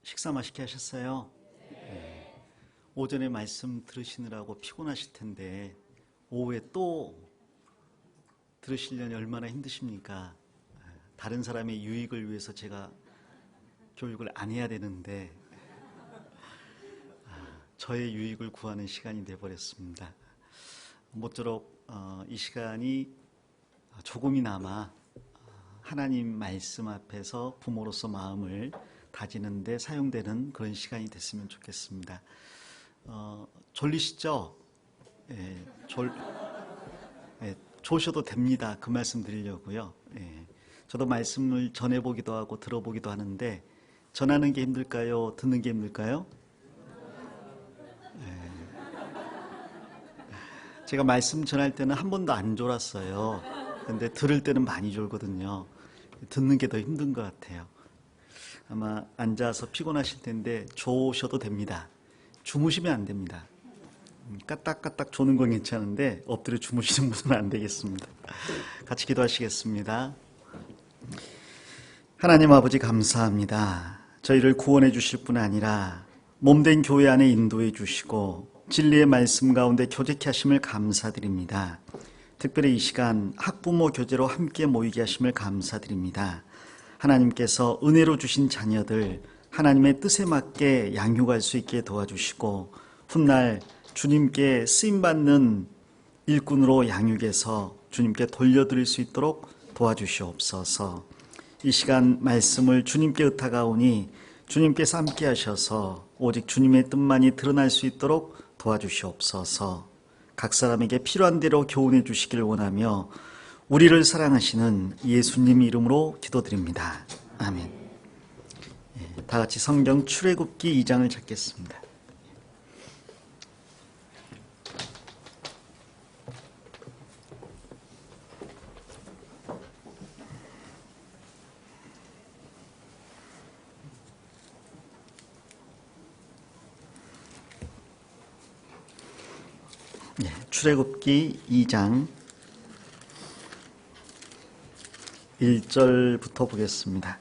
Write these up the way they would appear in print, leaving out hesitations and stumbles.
식사 맛있게 하셨어요? 오전에 말씀 들으시느라고 피곤하실 텐데 오후에 또 들으시려니 얼마나 힘드십니까? 다른 사람의 유익을 위해서 제가 교육을 안 해야 되는데 저의 유익을 구하는 시간이 되어버렸습니다. 모쪼록 이 시간이 조금이나마 하나님 말씀 앞에서 부모로서 마음을 다지는 데 사용되는 그런 시간이 됐으면 좋겠습니다. 졸리시죠? 조셔도 됩니다. 그 말씀 드리려고요. 저도 말씀을 전해보기도 하고 들어보기도 하는데 전하는 게 힘들까요? 듣는 게 힘들까요? 제가 말씀 전할 때는 한 번도 안 졸았어요. 근데 들을 때는 많이 졸거든요. 듣는 게 더 힘든 것 같아요. 아마 앉아서 피곤하실 텐데 조셔도 됩니다. 주무시면 안 됩니다. 까딱까딱 조는 건 괜찮은데 엎드려 주무시는 분은 안 되겠습니다. 같이 기도하시겠습니다. 하나님 아버지 감사합니다. 저희를 구원해 주실 뿐 아니라 몸된 교회 안에 인도해 주시고 진리의 말씀 가운데 교제케 하심을 감사드립니다. 특별히 이 시간 학부모 교제로 함께 모이게 하심을 감사드립니다. 하나님께서 은혜로 주신 자녀들 하나님의 뜻에 맞게 양육할 수 있게 도와주시고 훗날 주님께 쓰임받는 일꾼으로 양육해서 주님께 돌려드릴 수 있도록 도와주시옵소서. 이 시간 말씀을 주님께 의탁하오니 주님께서 함께 하셔서 오직 주님의 뜻만이 드러날 수 있도록 도와주시옵소서. 각 사람에게 필요한 대로 교훈해 주시길 원하며 우리를 사랑하시는 예수님 이름으로 기도드립니다. 아멘. 다 같이 성경 출애굽기 2장을 찾겠습니다. 출애굽기 2장 1절부터 보겠습니다.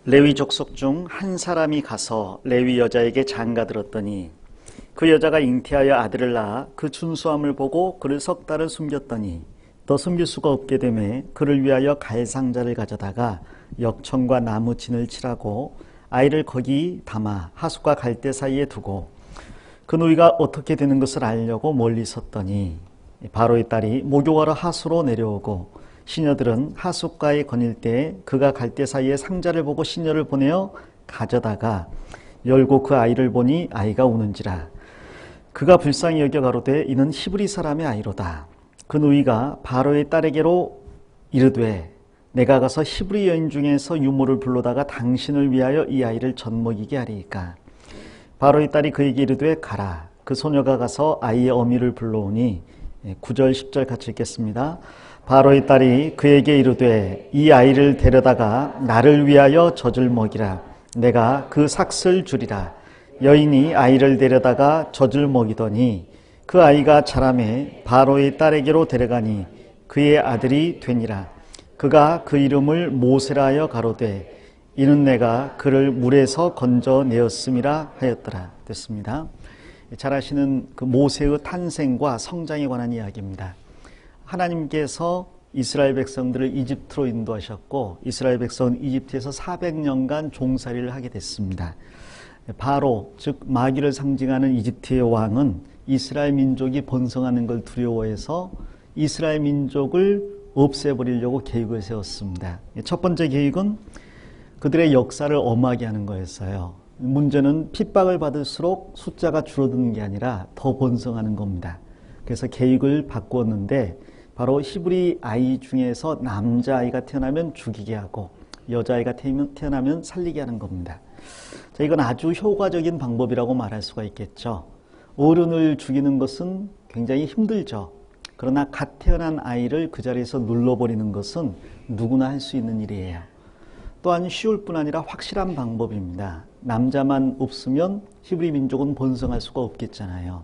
레위 족속 중 한 사람이 가서 레위 여자에게 장가들었더니 그 여자가 잉태하여 아들을 낳아 그 준수함을 보고 그를 석 달을 숨겼더니 더 숨길 수가 없게 되매 그를 위하여 갈상자를 가져다가 역청과 나무 진을 칠하고 아이를 거기 담아 하숫과 갈대 사이에 두고 그 누이가 어떻게 되는 것을 알려고 멀리 섰더니 바로의 딸이 목욕하러 하수로 내려오고 시녀들은 하숫가에 거닐 때에 그가 갈대 사이에 상자를 보고 시녀를 보내어 가져다가 열고 그 아이를 보니 아이가 우는지라. 그가 불쌍히 여겨 가로되 이는 히브리 사람의 아이로다. 그 누이가 바로의 딸에게로 이르되 내가 가서 히브리 여인 중에서 유모를 불러다가 당신을 위하여 이 아이를 젖먹이게 하리이까. 바로의 딸이 그에게 이르되 가라. 그 소녀가 가서 아이의 어미를 불러오니 9절 10절 같이 읽겠습니다. 바로의 딸이 그에게 이르되 이 아이를 데려다가 나를 위하여 젖을 먹이라. 내가 그 삭슬 주리라. 여인이 아이를 데려다가 젖을 먹이더니 그 아이가 자라매 바로의 딸에게로 데려가니 그의 아들이 되니라. 그가 그 이름을 모세라 하여 가로되 이는 내가 그를 물에서 건져내었음이라 하였더라. 됐습니다. 잘 아시는 그 모세의 탄생과 성장에 관한 이야기입니다. 하나님께서 이스라엘 백성들을 이집트로 인도하셨고 이스라엘 백성은 이집트에서 400년간 종살이를 하게 됐습니다. 바로 즉 마귀를 상징하는 이집트의 왕은 이스라엘 민족이 번성하는 걸 두려워해서 이스라엘 민족을 없애버리려고 계획을 세웠습니다. 첫 번째 계획은 그들의 역사를 엄하게 하는 거였어요. 문제는 핍박을 받을수록 숫자가 줄어드는 게 아니라 더 번성하는 겁니다. 그래서 계획을 바꾸었는데 바로 히브리 아이 중에서 남자아이가 태어나면 죽이게 하고 여자아이가 태어나면 살리게 하는 겁니다. 자, 이건 아주 효과적인 방법이라고 말할 수가 있겠죠. 어른을 죽이는 것은 굉장히 힘들죠. 그러나 갓 태어난 아이를 그 자리에서 눌러버리는 것은 누구나 할 수 있는 일이에요. 또한 쉬울 뿐 아니라 확실한 방법입니다. 남자만 없으면 히브리 민족은 번성할 수가 없겠잖아요.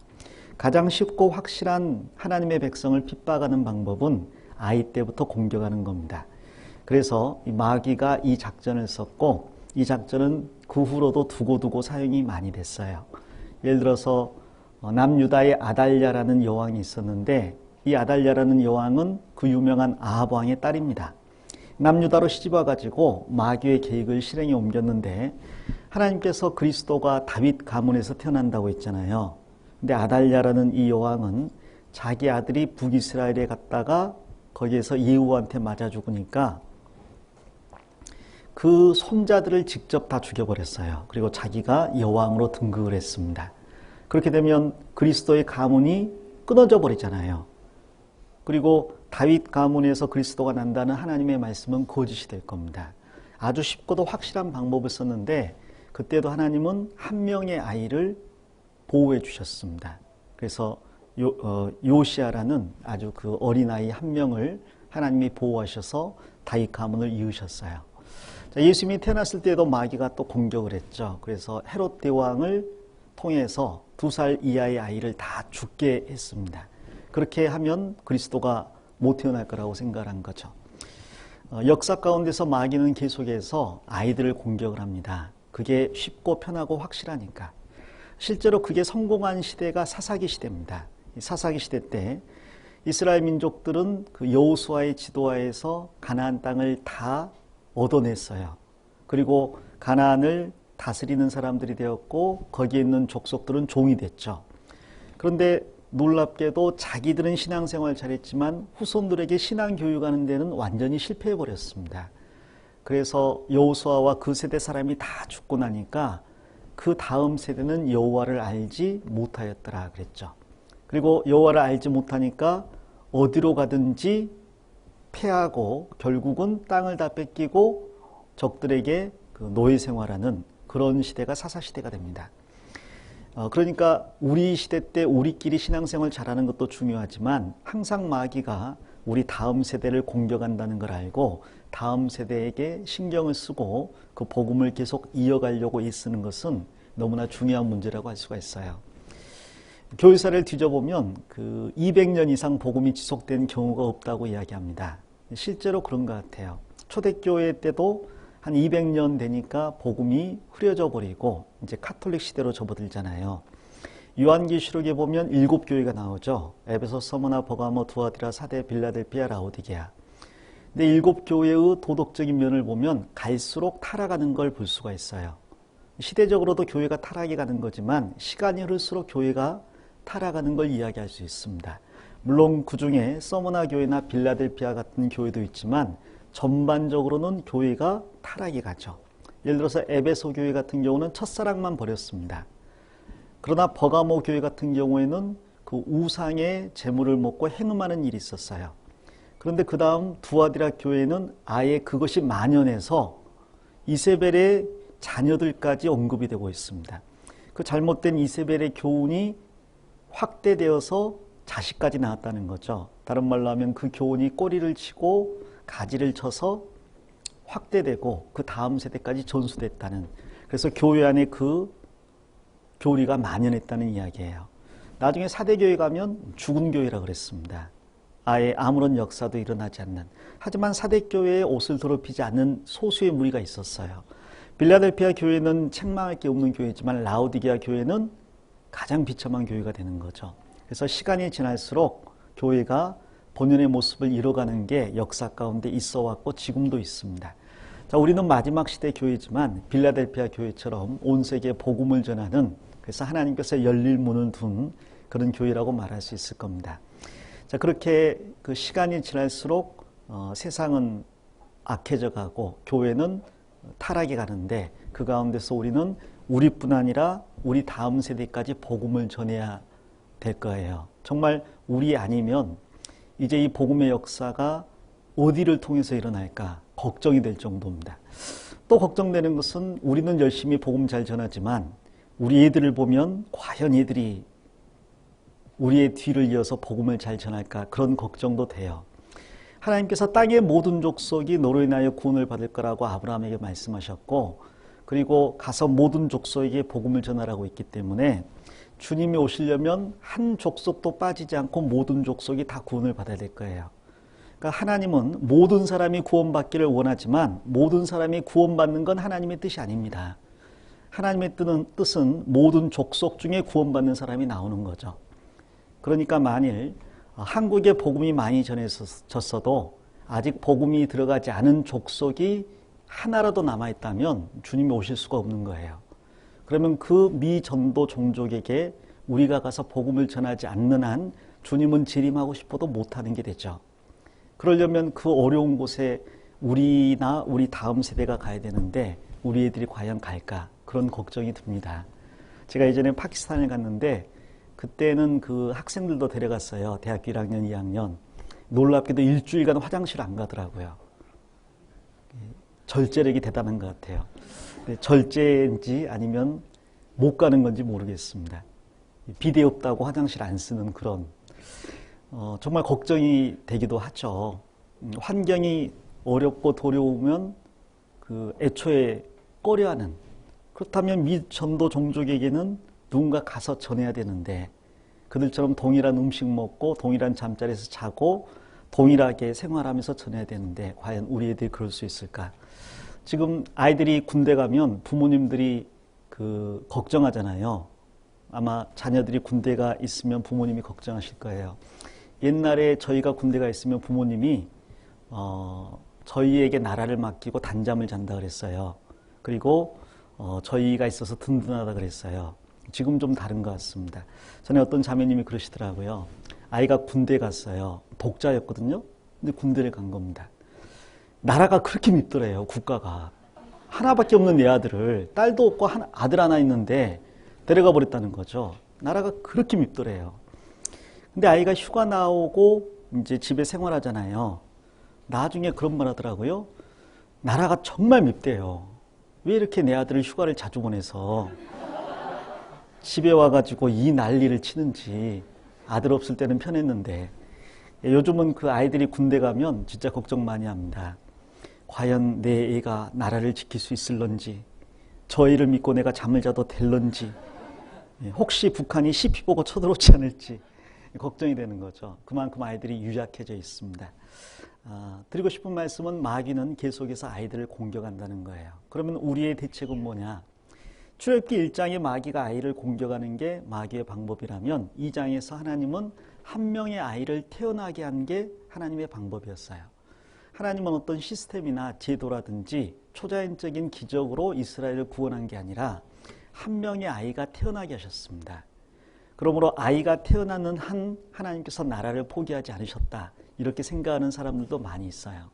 가장 쉽고 확실한 하나님의 백성을 핍박하는 방법은 아이 때부터 공격하는 겁니다. 그래서 마귀가 이 작전을 썼고 이 작전은 그 후로도 두고두고 사용이 많이 됐어요. 예를 들어서 남유다의 아달랴라는 여왕이 있었는데 이 아달랴라는 여왕은 그 유명한 아합 왕의 딸입니다. 남유다로 시집와 가지고 마귀의 계획을 실행에 옮겼는데 하나님께서 그리스도가 다윗 가문에서 태어난다고 했잖아요. 근데 아달랴라는 이 여왕은 자기 아들이 북이스라엘에 갔다가 거기에서 예후한테 맞아 죽으니까 그 손자들을 직접 다 죽여버렸어요. 그리고 자기가 여왕으로 등극을 했습니다. 그렇게 되면 그리스도의 가문이 끊어져 버리잖아요. 그리고 다윗 가문에서 그리스도가 난다는 하나님의 말씀은 거짓이 될 겁니다. 아주 쉽고도 확실한 방법을 썼는데 그때도 하나님은 한 명의 아이를 보호해 주셨습니다. 그래서 요시아라는 아주 그 어린아이 한 명을 하나님이 보호하셔서 다윗 가문을 이으셨어요. 자, 예수님이 태어났을 때도 마귀가 또 공격을 했죠. 그래서 헤롯 대왕을 통해서 2살 이하의 아이를 다 죽게 했습니다. 그렇게 하면 그리스도가 못 태어날 거라고 생각한 거죠. 역사 가운데서 마귀는 계속해서 아이들을 공격을 합니다. 그게 쉽고 편하고 확실하니까. 실제로 그게 성공한 시대가 사사기 시대입니다. 사사기 시대 때 이스라엘 민족들은 그 여호수아의 지도하에서 가나안 땅을 다 얻어냈어요. 그리고 가나안을 다스리는 사람들이 되었고 거기에 있는 족속들은 종이 됐죠. 그런데 놀랍게도 자기들은 신앙생활 잘했지만 후손들에게 신앙 교육하는 데는 완전히 실패해버렸습니다. 그래서 여호수아와 그 세대 사람이 다 죽고 나니까 그 다음 세대는 여호와를 알지 못하였더라 그랬죠. 그리고 여호와를 알지 못하니까 어디로 가든지 패하고 결국은 땅을 다 뺏기고 적들에게 그 노예 생활하는 그런 시대가 사사시대가 됩니다. 그러니까 우리 시대 때 우리끼리 신앙생활 잘하는 것도 중요하지만 항상 마귀가 우리 다음 세대를 공격한다는 걸 알고 다음 세대에게 신경을 쓰고 그 복음을 계속 이어가려고 애쓰는 것은 너무나 중요한 문제라고 할 수가 있어요. 교회사를 뒤져보면 그 200년 이상 복음이 지속된 경우가 없다고 이야기합니다. 실제로 그런 것 같아요. 초대교회 때도 한 200년 되니까 복음이 흐려져 버리고 이제 카톨릭 시대로 접어들잖아요. 요한계시록에 보면 7교회가 나오죠. 에베소, 서머나, 버가모, 두아디라, 사대, 빌라델피아, 라오디게아. 근데 7교회의 도덕적인 면을 보면 갈수록 타락하는 걸 볼 수가 있어요. 시대적으로도 교회가 타락해 가는 거지만 시간이 흐를수록 교회가 타락하는 걸 이야기할 수 있습니다. 물론 그중에 서머나 교회나 빌라델피아 같은 교회도 있지만 전반적으로는 교회가 타락이 가죠. 예를 들어서 에베소 교회 같은 경우는 첫사랑만 버렸습니다. 그러나 버가모 교회 같은 경우에는 그 우상의 재물을 먹고 행음하는 일이 있었어요. 그런데 그 다음 두아디라 교회는 아예 그것이 만연해서 이세벨의 자녀들까지 언급이 되고 있습니다. 그 잘못된 이세벨의 교훈이 확대되어서 자식까지 나왔다는 거죠. 다른 말로 하면 그 교훈이 꼬리를 치고 가지를 쳐서 확대되고 그 다음 세대까지 전수됐다는, 그래서 교회 안에 그 교리가 만연했다는 이야기예요. 나중에 사대교회 가면 죽은 교회라 그랬습니다. 아예 아무런 역사도 일어나지 않는, 하지만 사대교회에 옷을 더럽히지 않는 소수의 무리가 있었어요. 빌라델피아 교회는 책망할 게 없는 교회지만 라오디게아 교회는 가장 비참한 교회가 되는 거죠. 그래서 시간이 지날수록 교회가 본연의 모습을 잃어가는 게 역사 가운데 있어 왔고 지금도 있습니다. 자, 우리는 마지막 시대 교회지만 빌라델피아 교회처럼 온 세계에 복음을 전하는, 그래서 하나님께서 열릴 문을 둔 그런 교회라고 말할 수 있을 겁니다. 자, 그렇게 그 시간이 지날수록 세상은 악해져 가고 교회는 타락해 가는데 그 가운데서 우리는 우리뿐 아니라 우리 다음 세대까지 복음을 전해야 될 거예요. 정말 우리 아니면 이제 이 복음의 역사가 어디를 통해서 일어날까 걱정이 될 정도입니다. 또 걱정되는 것은 우리는 열심히 복음 잘 전하지만 우리 애들을 보면 과연 얘들이 우리의 뒤를 이어서 복음을 잘 전할까, 그런 걱정도 돼요. 하나님께서 땅의 모든 족속이 너로 인하여 구원을 받을 거라고 아브라함에게 말씀하셨고 그리고 가서 모든 족속에게 복음을 전하라고 있기 때문에 주님이 오시려면 한 족속도 빠지지 않고 모든 족속이 다 구원을 받아야 될 거예요. 그러니까 하나님은 모든 사람이 구원받기를 원하지만 모든 사람이 구원받는 건 하나님의 뜻이 아닙니다. 하나님의 뜻은 모든 족속 중에 구원받는 사람이 나오는 거죠. 그러니까 만일 한국에 복음이 많이 전해졌어도 아직 복음이 들어가지 않은 족속이 하나라도 남아있다면 주님이 오실 수가 없는 거예요. 그러면 그 미전도 종족에게 우리가 가서 복음을 전하지 않는 한 주님은 재림하고 싶어도 못하는 게 되죠. 그러려면 그 어려운 곳에 우리나 우리 다음 세대가 가야 되는데 우리 애들이 과연 갈까? 그런 걱정이 듭니다. 제가 예전에 파키스탄을 갔는데 그때는 그 학생들도 데려갔어요. 대학교 1학년, 2학년. 놀랍게도 일주일간 화장실 안 가더라고요. 절제력이 대단한 것 같아요. 절제인지 아니면 못 가는 건지 모르겠습니다. 비데 없다고 화장실 안 쓰는 그런 정말 걱정이 되기도 하죠. 환경이 어렵고 두려우면 그 애초에 꺼려하는, 그렇다면 미전도 종족에게는 누군가 가서 전해야 되는데 그들처럼 동일한 음식 먹고 동일한 잠자리에서 자고 동일하게 생활하면서 전해야 되는데 과연 우리 애들이 그럴 수 있을까? 지금 아이들이 군대 가면 부모님들이 걱정하잖아요. 아마 자녀들이 군대가 있으면 부모님이 걱정하실 거예요. 옛날에 저희가 군대가 있으면 부모님이 저희에게 나라를 맡기고 단잠을 잔다 그랬어요. 그리고 저희가 있어서 든든하다 그랬어요. 지금 좀 다른 것 같습니다. 전에 어떤 자매님이 그러시더라고요. 아이가 군대 갔어요. 독자였거든요. 근데 군대를 간 겁니다. 나라가 그렇게 밉더래요. 국가가. 하나밖에 없는 내 아들을, 딸도 없고 아들 하나 있는데 데려가 버렸다는 거죠. 나라가 그렇게 밉더래요. 근데 아이가 휴가 나오고 이제 집에 생활하잖아요. 나중에 그런 말 하더라고요. 나라가 정말 밉대요. 왜 이렇게 내 아들을 휴가를 자주 보내서 집에 와가지고 이 난리를 치는지. 아들 없을 때는 편했는데 요즘은 그 아이들이 군대 가면 진짜 걱정 많이 합니다. 과연 내 애가 나라를 지킬 수 있을런지, 저 애를 믿고 내가 잠을 자도 될런지, 혹시 북한이 CP 보고 쳐들어오지 않을지 걱정이 되는 거죠. 그만큼 아이들이 유약해져 있습니다. 드리고 싶은 말씀은 마귀는 계속해서 아이들을 공격한다는 거예요. 그러면 우리의 대책은 뭐냐? 출애굽기 1장에 마귀가 아이를 공격하는 게 마귀의 방법이라면 2장에서 하나님은 한 명의 아이를 태어나게 한 게 하나님의 방법이었어요. 하나님은 어떤 시스템이나 제도라든지 초자연적인 기적으로 이스라엘을 구원한 게 아니라 한 명의 아이가 태어나게 하셨습니다. 그러므로 아이가 태어나는 한 하나님께서 나라를 포기하지 않으셨다. 이렇게 생각하는 사람들도 많이 있어요.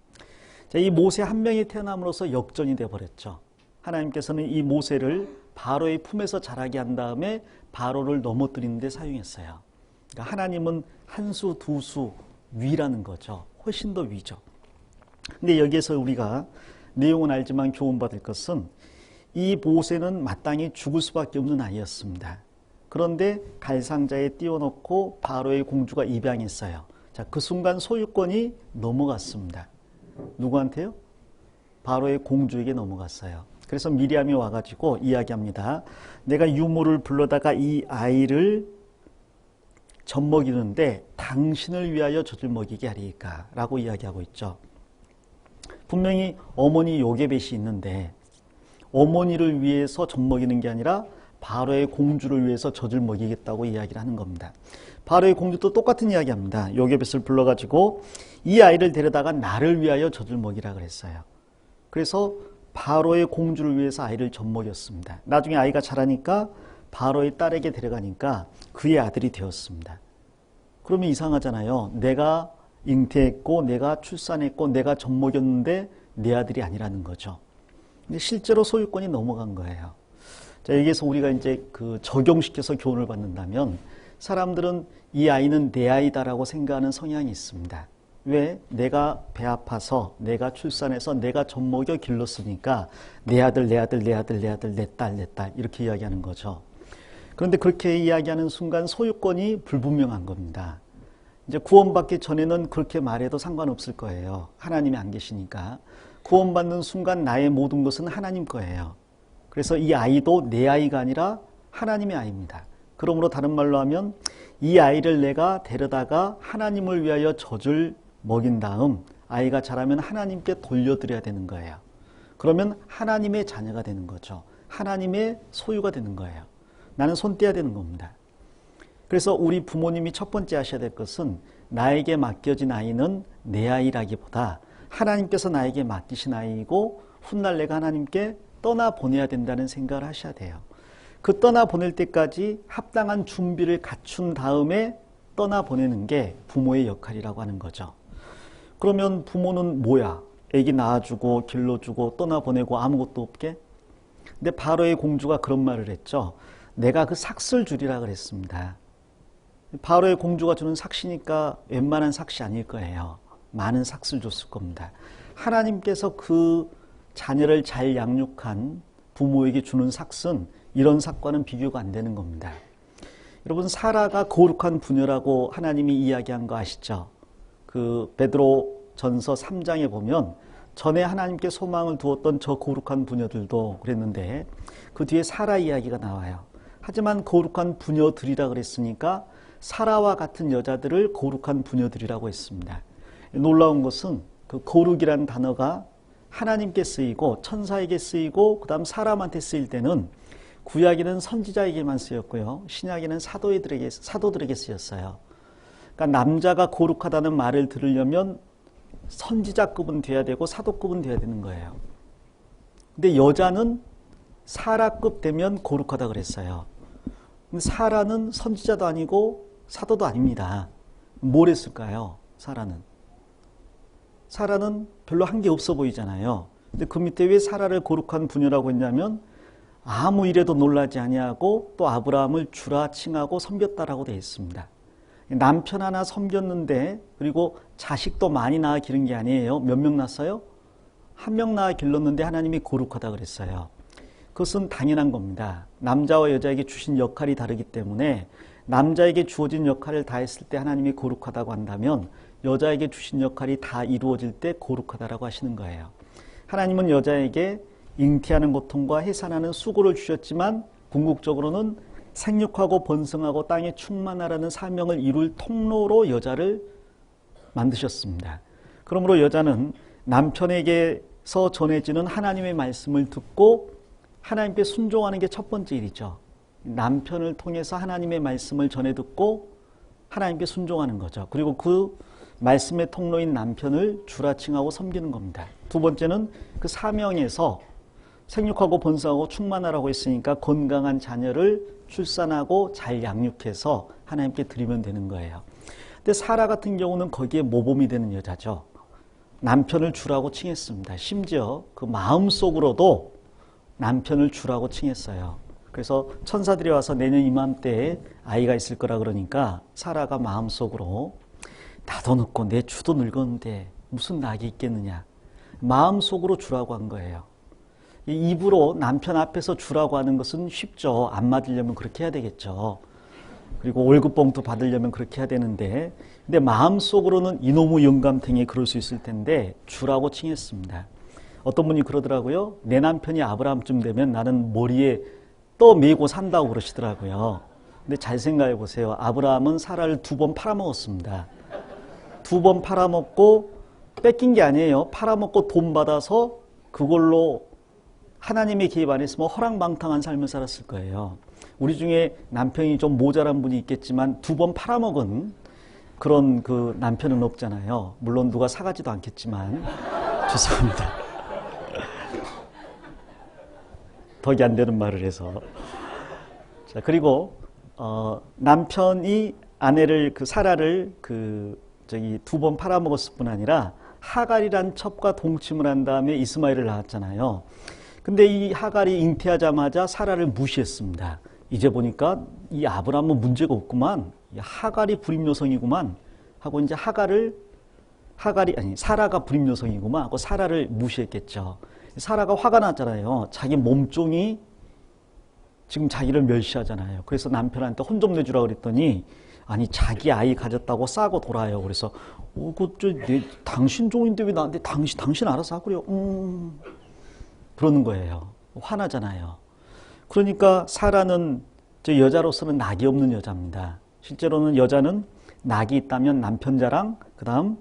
자, 이 모세 한 명이 태어남으로써 역전이 되어버렸죠. 하나님께서는 이 모세를 바로의 품에서 자라게 한 다음에 바로를 넘어뜨리는 데 사용했어요. 그러니까 하나님은 한 수, 두 수 위라는 거죠. 훨씬 더 위죠. 근데 여기에서 우리가 내용은 알지만 교훈받을 것은 이 모세는 마땅히 죽을 수밖에 없는 아이였습니다. 그런데 갈상자에 띄워놓고 바로의 공주가 입양했어요. 자, 그 순간 소유권이 넘어갔습니다. 누구한테요? 바로의 공주에게 넘어갔어요. 그래서 미리암이 와가지고 이야기합니다. 내가 유모를 불러다가 이 아이를 젖먹이는데 당신을 위하여 젖을 먹이게 하리까? 라고 이야기하고 있죠. 분명히 어머니 요게벳이 있는데 어머니를 위해서 젖먹이는 게 아니라 바로의 공주를 위해서 젖을 먹이겠다고 이야기를 하는 겁니다. 바로의 공주도 똑같은 이야기합니다. 요게벳을 불러가지고 이 아이를 데려다가 나를 위하여 젖을 먹이라 그랬어요. 그래서 바로의 공주를 위해서 아이를 젖먹였습니다. 나중에 아이가 자라니까 바로의 딸에게 데려가니까 그의 아들이 되었습니다. 그러면 이상하잖아요. 내가 잉태했고 내가 출산했고 내가 젖먹였는데 내 아들이 아니라는 거죠. 근데 실제로 소유권이 넘어간 거예요. 자, 여기에서 우리가 이제 적용시켜서 교훈을 받는다면 사람들은 이 아이는 내 아이다라고 생각하는 성향이 있습니다. 왜? 내가 배 아파서 내가 출산해서 내가 젖먹여 길렀으니까 내 아들, 내 아들, 내 아들, 내 아들, 내 딸, 내 딸 이렇게 이야기하는 거죠. 그런데 그렇게 이야기하는 순간 소유권이 불분명한 겁니다. 이제 구원받기 전에는 그렇게 말해도 상관없을 거예요. 하나님이 안 계시니까. 구원받는 순간 나의 모든 것은 하나님 거예요. 그래서 이 아이도 내 아이가 아니라 하나님의 아이입니다. 그러므로 다른 말로 하면 이 아이를 내가 데려다가 하나님을 위하여 젖을 먹인 다음 아이가 자라면 하나님께 돌려드려야 되는 거예요. 그러면 하나님의 자녀가 되는 거죠. 하나님의 소유가 되는 거예요. 나는 손 떼야 되는 겁니다. 그래서 우리 부모님이 첫 번째 하셔야 될 것은 나에게 맡겨진 아이는 내 아이라기보다 하나님께서 나에게 맡기신 아이이고 훗날 내가 하나님께 떠나보내야 된다는 생각을 하셔야 돼요. 그 떠나보낼 때까지 합당한 준비를 갖춘 다음에 떠나보내는 게 부모의 역할이라고 하는 거죠. 그러면 부모는 뭐야? 애기 낳아주고 길러주고 떠나보내고 아무것도 없게? 근데 바로의 공주가 그런 말을 했죠. 내가 그 삭슬 주리라 그랬습니다. 바로의 공주가 주는 삭시니까 웬만한 삭시 아닐 거예요. 많은 삭스를 줬을 겁니다. 하나님께서 그 자녀를 잘 양육한 부모에게 주는 삭은 이런 삭과는 비교가 안 되는 겁니다. 여러분, 사라가 거룩한 부녀라고 하나님이 이야기한 거 아시죠? 그 베드로 전서 3장에 보면 전에 하나님께 소망을 두었던 저 거룩한 부녀들도 그랬는데 그 뒤에 사라 이야기가 나와요. 하지만 거룩한 부녀들이라 그랬으니까 사라와 같은 여자들을 거룩한 부녀들이라고 했습니다. 놀라운 것은 그 거룩이라는 단어가 하나님께 쓰이고 천사에게 쓰이고 그 다음 사람한테 쓰일 때는 구약에는 선지자에게만 쓰였고요. 신약에는 사도들에게 쓰였어요. 그러니까 남자가 거룩하다는 말을 들으려면 선지자급은 돼야 되고 사도급은 돼야 되는 거예요. 근데 여자는 사라급 되면 거룩하다 그랬어요. 근데 사라는 선지자도 아니고 사도도 아닙니다. 뭘 했을까요? 사라는 별로 한 게 없어 보이잖아요. 근데 그 밑에 왜 사라를 거룩한 부녀라고 했냐면 아무 일에도 놀라지 아니하고 또 아브라함을 주라 칭하고 섬겼다라고 되어 있습니다. 남편 하나 섬겼는데 그리고 자식도 많이 낳아 기른 게 아니에요. 몇 명 낳았어요? 한 명 낳아 길렀는데 하나님이 거룩하다 그랬어요. 그것은 당연한 겁니다. 남자와 여자에게 주신 역할이 다르기 때문에 남자에게 주어진 역할을 다 했을 때 하나님이 거룩하다고 한다면 여자에게 주신 역할이 다 이루어질 때 거룩하다라고 하시는 거예요. 하나님은 여자에게 잉태하는 고통과 해산하는 수고를 주셨지만 궁극적으로는 생육하고 번성하고 땅에 충만하라는 사명을 이룰 통로로 여자를 만드셨습니다. 그러므로 여자는 남편에게서 전해지는 하나님의 말씀을 듣고 하나님께 순종하는 게 첫 번째 일이죠. 남편을 통해서 하나님의 말씀을 전해 듣고 하나님께 순종하는 거죠. 그리고 그 말씀의 통로인 남편을 주라 칭하고 섬기는 겁니다. 두 번째는 그 사명에서 생육하고 번성하고 충만하라고 했으니까 건강한 자녀를 출산하고 잘 양육해서 하나님께 드리면 되는 거예요. 근데 사라 같은 경우는 거기에 모범이 되는 여자죠. 남편을 주라고 칭했습니다. 심지어 그 마음속으로도 남편을 주라고 칭했어요. 그래서 천사들이 와서 내년 이맘때에 아이가 있을 거라 그러니까 사라가 마음속으로 나도 늙고 내 주도 늙었는데 무슨 낙이 있겠느냐. 마음속으로 주라고 한 거예요. 입으로 남편 앞에서 주라고 하는 것은 쉽죠. 안 맞으려면 그렇게 해야 되겠죠. 그리고 월급 봉투 받으려면 그렇게 해야 되는데 근데 마음속으로는 이놈의 영감탱이 그럴 수 있을 텐데 주라고 칭했습니다. 어떤 분이 그러더라고요. 내 남편이 아브라함쯤 되면 나는 머리에 떠메고 산다고 그러시더라고요. 근데 잘 생각해 보세요. 아브라함은 사라를 2번 팔아먹었습니다. 2번 팔아먹고 뺏긴 게 아니에요. 팔아먹고 돈 받아서 그걸로 하나님의 개입 안 했으면 허랑방탕한 삶을 살았을 거예요. 우리 중에 남편이 좀 모자란 분이 있겠지만 2번 팔아먹은 그런 그 남편은 없잖아요. 물론 누가 사가지도 않겠지만 죄송합니다. 덕이 안 되는 말을 해서. 자, 그리고 남편이 아내를 그 사라를 2번 팔아먹었을 뿐 아니라 하갈이란 첩과 동침을 한 다음에 이스마엘을 낳았잖아요. 근데 이 하갈이 잉태하자마자 사라를 무시했습니다. 이제 보니까 이 아브라함은 문제가 없구만. 하갈이 불임 여성이구만 하고 이제 사라가 불임 여성이구만 하고 사라를 무시했겠죠. 사라가 화가 났잖아요. 자기 몸종이 지금 자기를 멸시하잖아요. 그래서 남편한테 혼 좀 내주라 그랬더니 아니 자기 아이 가졌다고 싸고 돌아요. 그래서 당신 종인데 왜 나한테 당신 알아서 하고요. 그러는 거예요. 화나잖아요. 그러니까 사라는 저 여자로서는 낙이 없는 여자입니다. 실제로는 여자는 낙이 있다면 남편 자랑, 그 다음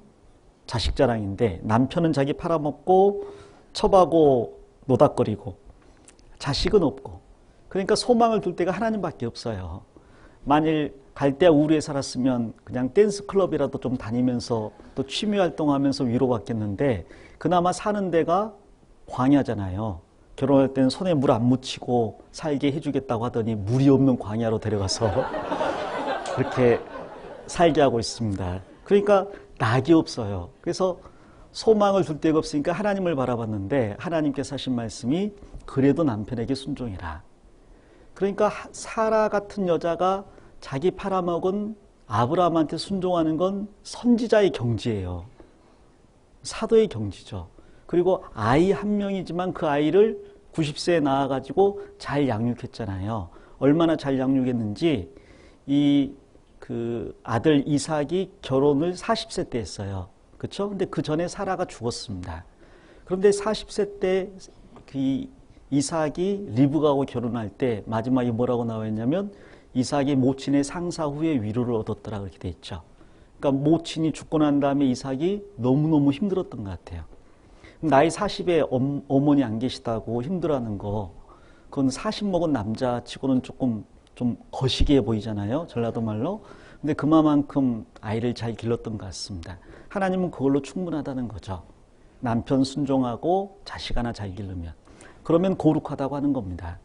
자식 자랑인데 남편은 자기 팔아먹고 첩하고 노닥거리고 자식은 없고, 그러니까 소망을 둘 데가 하나님밖에 없어요. 만일 갈대아 우르에 살았으면 그냥 댄스 클럽이라도 좀 다니면서 또 취미 활동하면서 위로받겠는데 그나마 사는 데가 광야잖아요. 결혼할 때는 손에 물 안 묻히고 살게 해주겠다고 하더니 물이 없는 광야로 데려가서 그렇게 살게 하고 있습니다. 그러니까 낙이 없어요. 그래서 소망을 둘 데가 없으니까 하나님을 바라봤는데 하나님께서 하신 말씀이 그래도 남편에게 순종해라. 그러니까 사라 같은 여자가 자기 팔아먹은 아브라함한테 순종하는 건 선지자의 경지예요. 사도의 경지죠. 그리고 아이 한 명이지만 그 아이를 90세에 낳아가지고 잘 양육했잖아요. 얼마나 잘 양육했는지 그 아들 이삭이 결혼을 40세 때 했어요. 그렇죠? 근데 그 전에 사라가 죽었습니다. 그런데 40세 때 그 이삭이 리브가하고 결혼할 때 마지막에 뭐라고 나와 있냐면 이삭이 모친의 상사 후에 위로를 얻었더라 그렇게 돼 있죠. 그러니까 모친이 죽고 난 다음에 이삭이 너무너무 힘들었던 것 같아요. 나이 40에 어머니 안 계시다고 힘들어하는 거, 그건 40 먹은 남자 치고는 조금 좀 거시기해 보이잖아요. 전라도 말로. 근데 그만큼 아이를 잘 길렀던 것 같습니다. 하나님은 그걸로 충분하다는 거죠. 남편 순종하고 자식 하나 잘 기르면. 그러면 거룩하다고 하는 겁니다.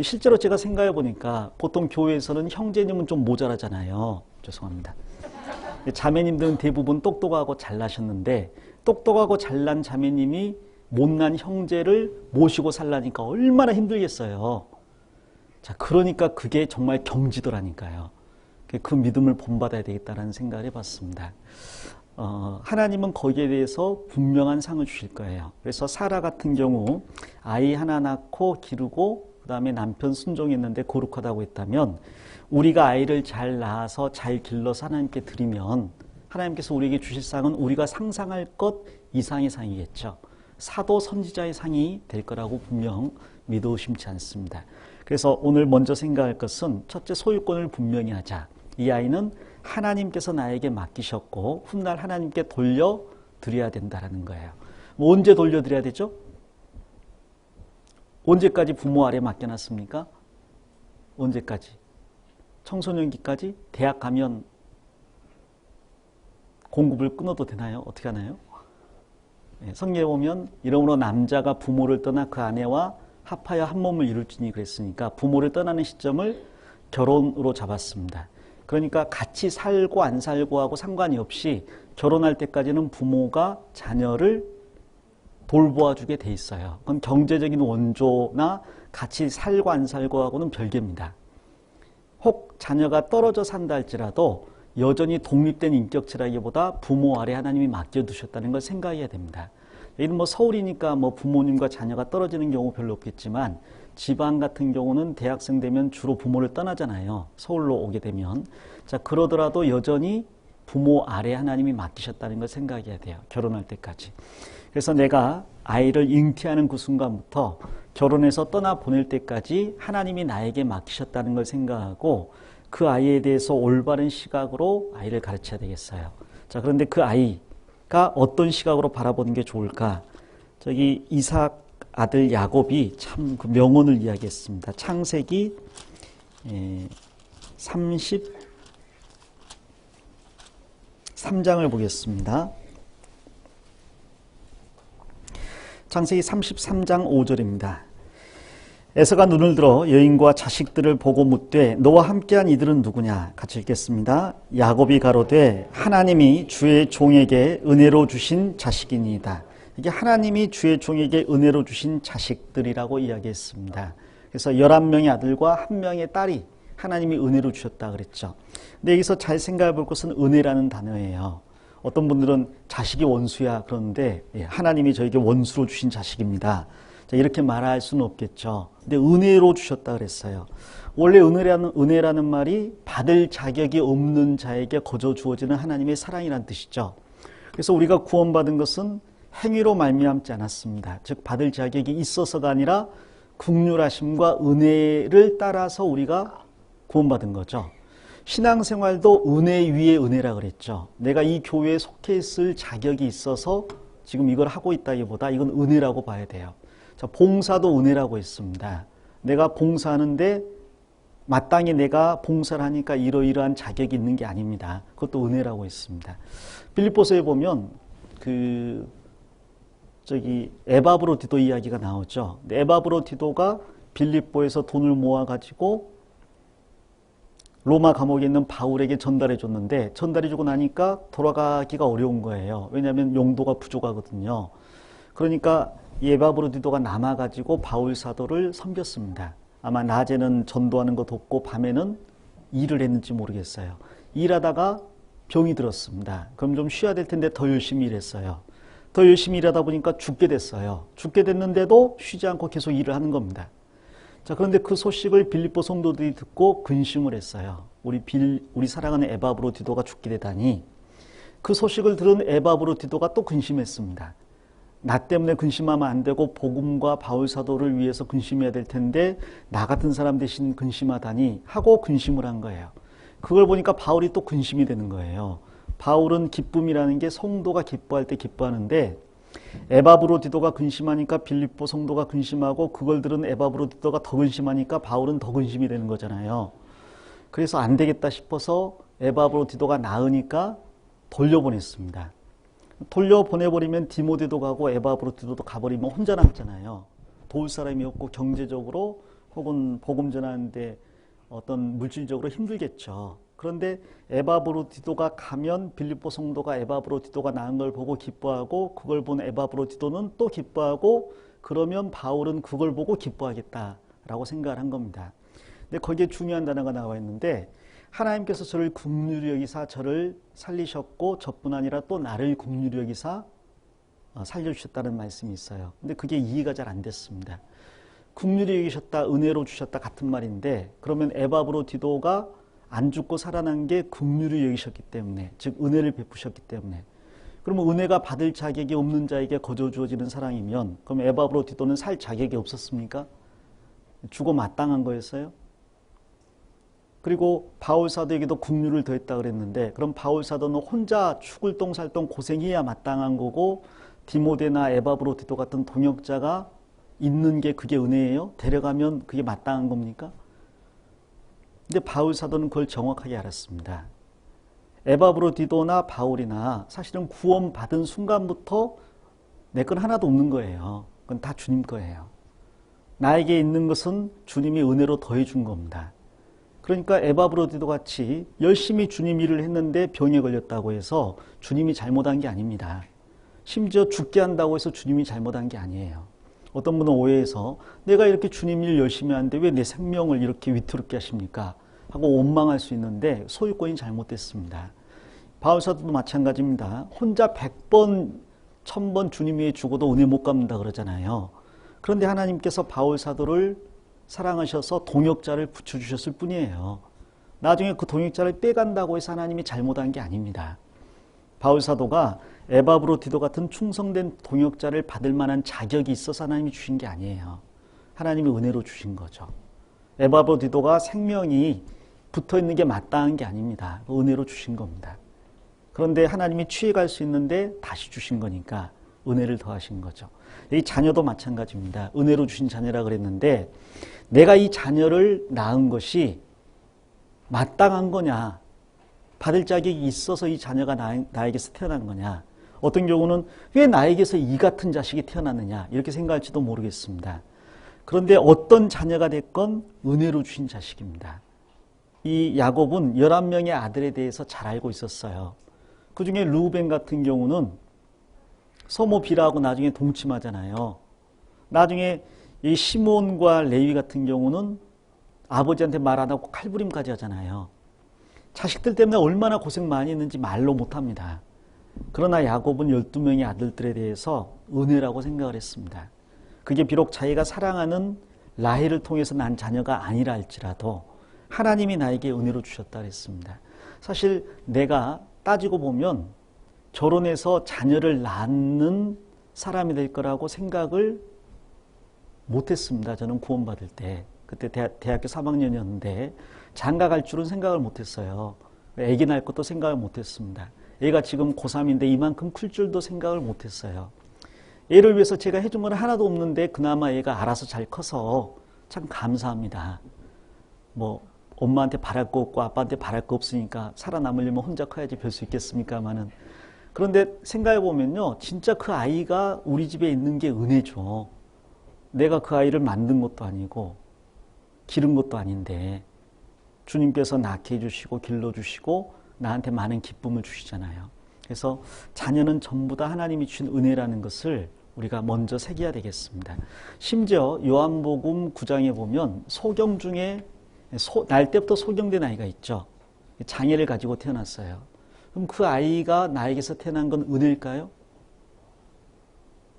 실제로 제가 생각해 보니까 보통 교회에서는 형제님은 좀 모자라잖아요. 죄송합니다. 자매님들은 대부분 똑똑하고 잘나셨는데 똑똑하고 잘난 자매님이 못난 형제를 모시고 살라니까 얼마나 힘들겠어요. 자, 그러니까 그게 정말 경지더라니까요. 그 믿음을 본받아야 되겠다는 생각을 해봤습니다. 하나님은 거기에 대해서 분명한 상을 주실 거예요. 그래서 사라 같은 경우 아이 하나 낳고 기르고 그 다음에 남편 순종했는데 거룩하다고 했다면 우리가 아이를 잘 낳아서 잘 길러서 하나님께 드리면 하나님께서 우리에게 주실 상은 우리가 상상할 것 이상의 상이겠죠. 사도 선지자의 상이 될 거라고 분명 믿어 의심치 않습니다. 그래서 오늘 먼저 생각할 것은 첫째, 소유권을 분명히 하자. 이 아이는 하나님께서 나에게 맡기셨고 훗날 하나님께 돌려드려야 된다는 거예요. 뭐 언제 돌려드려야 되죠? 언제까지 부모 아래 맡겨놨습니까? 언제까지? 청소년기까지? 대학 가면 공급을 끊어도 되나요? 어떻게 하나요? 성경에 보면 이러므로 남자가 부모를 떠나 그 아내와 합하여 한 몸을 이룰지니 그랬으니까 부모를 떠나는 시점을 결혼으로 잡았습니다. 그러니까 같이 살고 안 살고 하고 상관이 없이 결혼할 때까지는 부모가 자녀를 돌보아 주게 돼 있어요. 그건 경제적인 원조나 같이 살고 안 살고 하고는 별개입니다. 혹 자녀가 떨어져 산다 할지라도 여전히 독립된 인격체라기보다 부모 아래 하나님이 맡겨두셨다는 걸 생각해야 됩니다. 여기는 뭐 서울이니까 뭐 부모님과 자녀가 떨어지는 경우 별로 없겠지만 지방 같은 경우는 대학생 되면 주로 부모를 떠나잖아요. 서울로 오게 되면. 자, 그러더라도 여전히 부모 아래 하나님이 맡기셨다는 걸 생각해야 돼요. 결혼할 때까지. 그래서 내가 아이를 잉태하는 그 순간부터 결혼해서 떠나보낼 때까지 하나님이 나에게 맡기셨다는 걸 생각하고 그 아이에 대해서 올바른 시각으로 아이를 가르쳐야 되겠어요. 자, 그런데 그 아이가 어떤 시각으로 바라보는 게 좋을까? 저기 이삭 아들 야곱이 참 그 명언을 이야기했습니다. 창세기 33장을 보겠습니다. 창세기 33장 5절입니다. 에서가 눈을 들어 여인과 자식들을 보고 묻되 너와 함께한 이들은 누구냐? 같이 읽겠습니다. 야곱이 가로되 하나님이 주의 종에게 은혜로 주신 자식이니이다. 이게 하나님이 주의 종에게 은혜로 주신 자식들이라고 이야기했습니다. 그래서 11명의 아들과 1명의 딸이 하나님이 은혜로 주셨다 그랬죠. 근데 여기서 잘 생각해 볼 것은 은혜라는 단어예요. 어떤 분들은 자식이 원수야 그러는데 하나님이 저에게 원수로 주신 자식입니다. 자, 이렇게 말할 수는 없겠죠. 근데 은혜로 주셨다 그랬어요. 원래 은혜라는 말이 받을 자격이 없는 자에게 거저 주어지는 하나님의 사랑이라는 뜻이죠. 그래서 우리가 구원받은 것은 행위로 말미암지 않았습니다. 즉 받을 자격이 있어서가 아니라 긍휼하심과 은혜를 따라서 우리가 구원받은 거죠. 신앙생활도 은혜 위에 은혜라 그랬죠. 내가 이 교회에 속해 있을 자격이 있어서 지금 이걸 하고 있다기보다 이건 은혜라고 봐야 돼요. 자, 봉사도 은혜라고 했습니다. 내가 봉사하는데 마땅히 내가 봉사를 하니까 이러이러한 자격이 있는 게 아닙니다. 그것도 은혜라고 했습니다. 빌립보서에 보면 에바브로디도 이야기가 나오죠. 에바브로디도가 빌립보에서 돈을 모아가지고 로마 감옥에 있는 바울에게 전달해 줬는데 전달해 주고 나니까 돌아가기가 어려운 거예요. 왜냐하면 용도가 부족하거든요. 그러니까 에바브로디도가 남아가지고 바울 사도를 섬겼습니다. 아마 낮에는 전도하는 거 돕고 밤에는 일을 했는지 모르겠어요. 일하다가 병이 들었습니다. 그럼 좀 쉬어야 될 텐데 더 열심히 일했어요. 더 열심히 일하다 보니까 죽게 됐어요. 죽게 됐는데도 쉬지 않고 계속 일을 하는 겁니다. 자, 그런데 그 소식을 빌립보 성도들이 듣고 근심을 했어요. 우리 사랑하는 에바브로디도가 죽게 되다니. 그 소식을 들은 에바브로디도가 또 근심했습니다. 나 때문에 근심하면 안 되고 복음과 바울 사도를 위해서 근심해야 될 텐데 나 같은 사람 대신 근심하다니 하고 근심을 한 거예요. 그걸 보니까 바울이 또 근심이 되는 거예요. 바울은 기쁨이라는 게 성도가 기뻐할 때 기뻐하는데 에바브로디도가 근심하니까 빌립보 성도가 근심하고 그걸 들은 에바브로디도가 더 근심하니까 바울은 더 근심이 되는 거잖아요. 그래서 안 되겠다 싶어서 에바브로디도가 나으니까 돌려보냈습니다. 돌려보내버리면 디모데도 가고 에바브로디도도 가버리면 혼자 남잖아요. 도울 사람이 없고 경제적으로 혹은 복음 전하는데 어떤 물질적으로 힘들겠죠. 그런데 에바브로디도가 가면 빌립보 성도가 에바브로디도가 나은 걸 보고 기뻐하고 그걸 본 에바브로디도는 또 기뻐하고 그러면 바울은 그걸 보고 기뻐하겠다라고 생각을 한 겁니다. 근데 거기에 중요한 단어가 나와 있는데 하나님께서 저를 긍휼히 여기사 저를 살리셨고 저뿐 아니라 또 나를 긍휼히 여기사 살려주셨다는 말씀이 있어요. 근데 그게 이해가 잘 안 됐습니다. 긍휼히 여기셨다, 은혜로 주셨다 같은 말인데 그러면 에바브로디도가 안 죽고 살아난 게 긍휼히 여기셨기 때문에, 즉 은혜를 베푸셨기 때문에, 그러면 은혜가 받을 자격이 없는 자에게 거저 주어지는 사랑이면 그럼 에바브로디도는 살 자격이 없었습니까? 죽어 마땅한 거였어요? 그리고 바울 사도에게도 긍휼을 더했다 그랬는데 그럼 바울 사도는 혼자 죽을 똥살똥 고생해야 마땅한 거고 디모데나 에바브로디도 같은 동역자가 있는 게 그게 은혜예요? 데려가면 그게 마땅한 겁니까? 근데 바울 사도는 그걸 정확하게 알았습니다. 에바브로디도나 바울이나 사실은 구원받은 순간부터 내 건 하나도 없는 거예요. 그건 다 주님 거예요. 나에게 있는 것은 주님이 은혜로 더해준 겁니다. 그러니까 에바브로디도 같이 열심히 주님 일을 했는데 병에 걸렸다고 해서 주님이 잘못한 게 아닙니다. 심지어 죽게 한다고 해서 주님이 잘못한 게 아니에요. 어떤 분은 오해해서 내가 이렇게 주님 일 열심히 하는데 왜 내 생명을 이렇게 위태롭게 하십니까? 하고 원망할 수 있는데 소유권이 잘못됐습니다. 바울사도도 마찬가지입니다. 혼자 100번, 1000번 주님 위해 죽어도 은혜 못 갚는다 그러잖아요. 그런데 하나님께서 바울사도를 사랑하셔서 동역자를 붙여주셨을 뿐이에요. 나중에 그 동역자를 빼간다고 해서 하나님이 잘못한 게 아닙니다. 바울사도가 에바브로디도 같은 충성된 동역자를 받을 만한 자격이 있어서 하나님이 주신 게 아니에요. 하나님이 은혜로 주신 거죠. 에바브로디도가 생명이 붙어있는 게 마땅한 게 아닙니다. 은혜로 주신 겁니다. 그런데 하나님이 취해갈 수 있는데 다시 주신 거니까 은혜를 더하신 거죠. 이 자녀도 마찬가지입니다. 은혜로 주신 자녀라 그랬는데 내가 이 자녀를 낳은 것이 마땅한 거냐, 받을 자격이 있어서 이 자녀가 나에게서 태어난 거냐, 어떤 경우는 왜 나에게서 이 같은 자식이 태어났느냐 이렇게 생각할지도 모르겠습니다. 그런데 어떤 자녀가 됐건 은혜로 주신 자식입니다. 이 야곱은 11명의 아들에 대해서 잘 알고 있었어요. 그 중에 르우벤 같은 경우는 서모 비라하고 나중에 동침하잖아요. 나중에 이 시몬과 레위 같은 경우는 아버지한테 말 안 하고 칼부림까지 하잖아요. 자식들 때문에 얼마나 고생 많이 했는지 말로 못합니다. 그러나 야곱은 12명의 아들들에 대해서 은혜라고 생각을 했습니다. 그게 비록 자기가 사랑하는 라헬을 통해서 난 자녀가 아니라 할지라도 하나님이 나에게 은혜로 주셨다 그랬습니다. 사실 내가 따지고 보면 결혼해서 자녀를 낳는 사람이 될 거라고 생각을 못했습니다. 저는 구원받을 때. 그때 대학교 3학년이었는데 장가 갈 줄은 생각을 못했어요. 애기 낳을 것도 생각을 못했습니다. 애가 지금 고3인데 이만큼 클 줄도 생각을 못했어요. 애를 위해서 제가 해준 건 하나도 없는데 그나마 애가 알아서 잘 커서 참 감사합니다. 뭐 엄마한테 바랄 거 없고 아빠한테 바랄 거 없으니까 살아남으려면 혼자 커야지 별 수 있겠습니까마는. 그런데 생각해 보면요, 진짜 그 아이가 우리 집에 있는 게 은혜죠. 내가 그 아이를 만든 것도 아니고 기른 것도 아닌데 주님께서 낳게 해주시고 길러주시고 나한테 많은 기쁨을 주시잖아요. 그래서 자녀는 전부 다 하나님이 주신 은혜라는 것을 우리가 먼저 새겨야 되겠습니다. 심지어 요한복음 9장에 보면 소경 중에 날 때부터 소경된 아이가 있죠. 장애를 가지고 태어났어요. 그럼 그 아이가 나에게서 태어난 건 은혜일까요?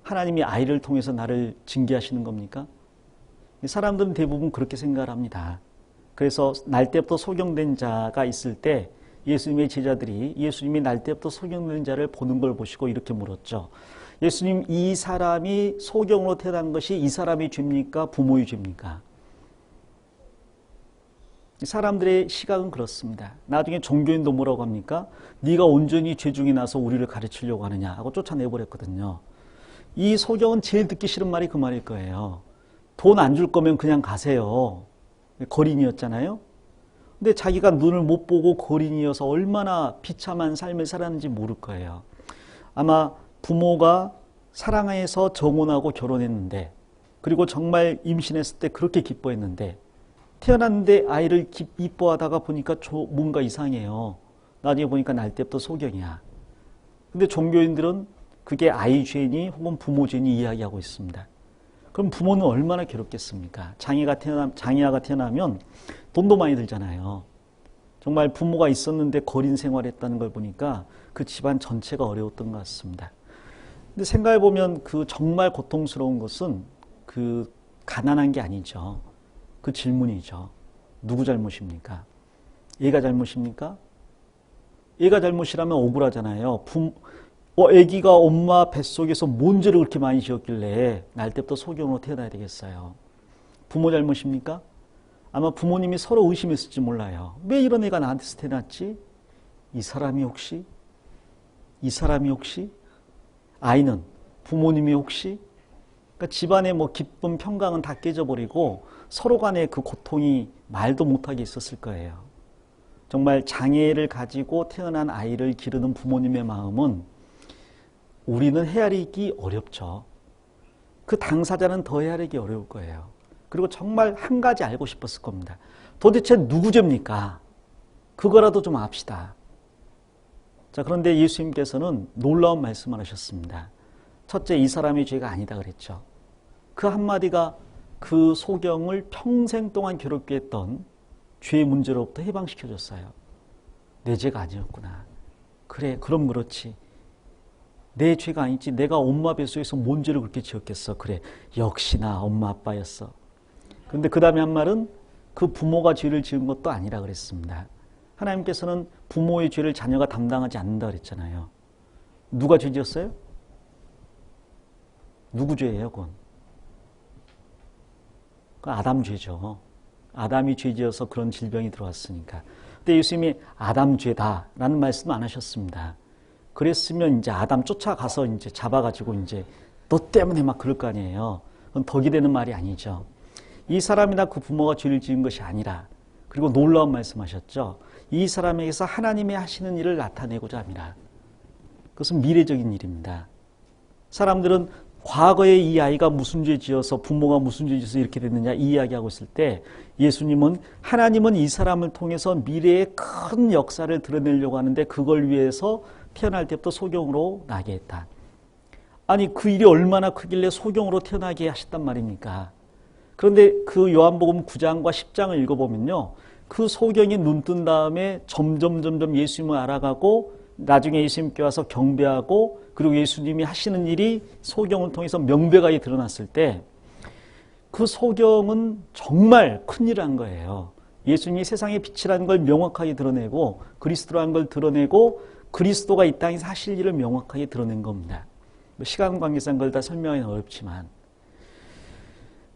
하나님이 아이를 통해서 나를 징계하시는 겁니까? 사람들은 대부분 그렇게 생각을 합니다. 그래서 날 때부터 소경된 자가 있을 때 예수님의 제자들이 예수님이 날 때부터 소경된 자를 보는 걸 보시고 이렇게 물었죠. 예수님, 이 사람이 소경으로 태어난 것이 이 사람의 죄입니까? 부모의 죄입니까? 사람들의 시각은 그렇습니다. 나중에 종교인도 뭐라고 합니까? 네가 온전히 죄 중에 나서 우리를 가르치려고 하느냐 하고 쫓아내버렸거든요. 이 소경은 제일 듣기 싫은 말이 그 말일 거예요. 돈 안 줄 거면 그냥 가세요. 거린이었잖아요. 근데 자기가 눈을 못 보고 거린이어서 얼마나 비참한 삶을 살았는지 모를 거예요. 아마 부모가 사랑해서 정혼하고 결혼했는데, 그리고 정말 임신했을 때 그렇게 기뻐했는데, 태어났는데 아이를 이뻐하다가 보니까 뭔가 이상해요. 나중에 보니까 날 때부터 소경이야. 근데 종교인들은 그게 아이 죄니 혹은 부모 죄니 이야기하고 있습니다. 그럼 부모는 얼마나 괴롭겠습니까? 장애아가 태어나면 돈도 많이 들잖아요. 정말 부모가 있었는데 거린 생활했다는 걸 보니까 그 집안 전체가 어려웠던 것 같습니다. 근데 생각해보면 그 정말 고통스러운 것은 그 가난한 게 아니죠. 그 질문이죠. 누구 잘못입니까? 얘가 잘못입니까? 얘가 잘못이라면 억울하잖아요. 아기가 엄마 뱃속에서 뭔 죄를 그렇게 많이 지었길래 날 때부터 소경으로 태어나야 되겠어요. 부모 잘못입니까? 아마 부모님이 서로 의심했을지 몰라요. 왜 이런 애가 나한테서 태어났지? 이 사람이 혹시? 아이는 부모님이 혹시? 그러니까 집안의 뭐 기쁨, 평강은 다 깨져버리고 서로 간의 그 고통이 말도 못하게 있었을 거예요. 정말 장애를 가지고 태어난 아이를 기르는 부모님의 마음은 우리는 헤아리기 어렵죠. 그 당사자는 더 헤아리기 어려울 거예요. 그리고 정말 한 가지 알고 싶었을 겁니다. 도대체 누구 죄입니까? 그거라도 좀 압시다. 자, 그런데 예수님께서는 놀라운 말씀을 하셨습니다. 첫째, 이 사람의 죄가 아니다 그랬죠. 그 한마디가 그 소경을 평생 동안 괴롭게 했던 죄의 문제로부터 해방시켜줬어요. 내 죄가 아니었구나. 그래, 그럼 그렇지. 내 죄가 아니지. 내가 엄마 뱃속에서 뭔 죄를 그렇게 지었겠어. 그래, 역시나 엄마 아빠였어. 그런데 그 다음에 한 말은 그 부모가 죄를 지은 것도 아니라 그랬습니다. 하나님께서는 부모의 죄를 자녀가 담당하지 않는다 그랬잖아요. 누가 죄 지었어요? 누구 죄예요, 그건? 그 아담 죄죠. 아담이 죄 지어서 그런 질병이 들어왔으니까. 근데 예수님이 아담 죄다라는 말씀 안 하셨습니다. 그랬으면 이제 아담 쫓아가서 이제 잡아가지고 이제 너 때문에 막 그럴 거 아니에요. 그건 덕이 되는 말이 아니죠. 이 사람이나 그 부모가 죄를 지은 것이 아니라, 그리고 놀라운 말씀하셨죠. 이 사람에게서 하나님이 하시는 일을 나타내고자 합니다. 그것은 미래적인 일입니다. 사람들은 과거에 이 아이가 무슨 죄 지어서 부모가 무슨 죄 지어서 이렇게 됐느냐 이 이야기하고 있을 때 예수님은 하나님은 이 사람을 통해서 미래의 큰 역사를 드러내려고 하는데 그걸 위해서 태어날 때부터 소경으로 나게 했다. 아니 그 일이 얼마나 크길래 소경으로 태어나게 하셨단 말입니까? 그런데 그 요한복음 9장과 10장을 읽어보면요. 그 소경이 눈 뜬 다음에 점점 예수님을 알아가고 나중에 예수님께 와서 경배하고 그리고 예수님이 하시는 일이 소경을 통해서 명백하게 드러났을 때 그 소경은 정말 큰일을 한 거예요. 예수님이 세상의 빛이라는 걸 명확하게 드러내고 그리스도라는 걸 드러내고 그리스도가 이 땅에 하실 일을 명확하게 드러낸 겁니다. 시간 관계상 그걸 다 설명하기는 어렵지만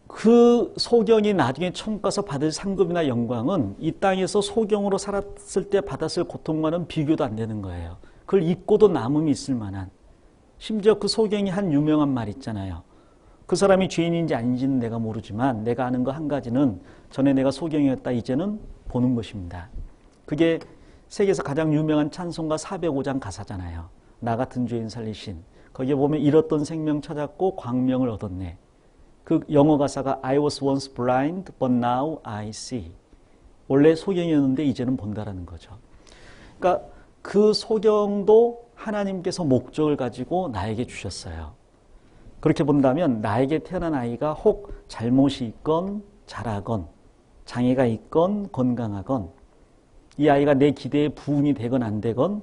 그 소경이 나중에 천국 가서 받을 상급이나 영광은 이 땅에서 소경으로 살았을 때 받았을 고통과는 비교도 안 되는 거예요. 그걸 잊고도 남음이 있을 만한, 심지어 그 소경이 한 유명한 말 있잖아요. 그 사람이 죄인인지 아닌지는 내가 모르지만 내가 아는 거 한 가지는 전에 내가 소경이었다 이제는 보는 것입니다. 그게 세계에서 가장 유명한 찬송가 405장 가사잖아요. 나 같은 죄인 살리신. 거기에 보면 잃었던 생명 찾았고 광명을 얻었네. 그 영어 가사가 I was once blind but now I see. 원래 소경이었는데 이제는 본다라는 거죠. 그러니까 그 소경도 하나님께서 목적을 가지고 나에게 주셨어요. 그렇게 본다면 나에게 태어난 아이가 혹 잘못이 있건 잘하건 장애가 있건 건강하건 이 아이가 내 기대에 부응이 되건 안 되건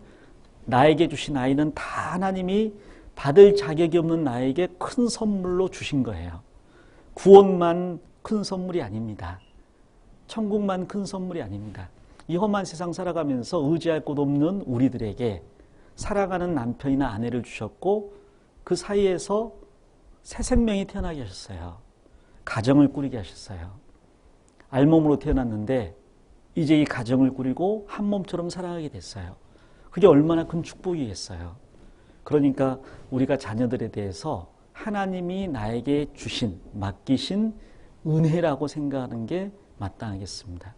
나에게 주신 아이는 다 하나님이 받을 자격이 없는 나에게 큰 선물로 주신 거예요. 구원만 큰 선물이 아닙니다. 천국만 큰 선물이 아닙니다. 이 험한 세상 살아가면서 의지할 곳 없는 우리들에게 사랑하는 남편이나 아내를 주셨고 그 사이에서 새 생명이 태어나게 하셨어요. 가정을 꾸리게 하셨어요. 알몸으로 태어났는데 이제 이 가정을 꾸리고 한 몸처럼 살아가게 됐어요. 그게 얼마나 큰 축복이겠어요. 그러니까 우리가 자녀들에 대해서 하나님이 나에게 주신, 맡기신 은혜라고 생각하는 게 마땅하겠습니다.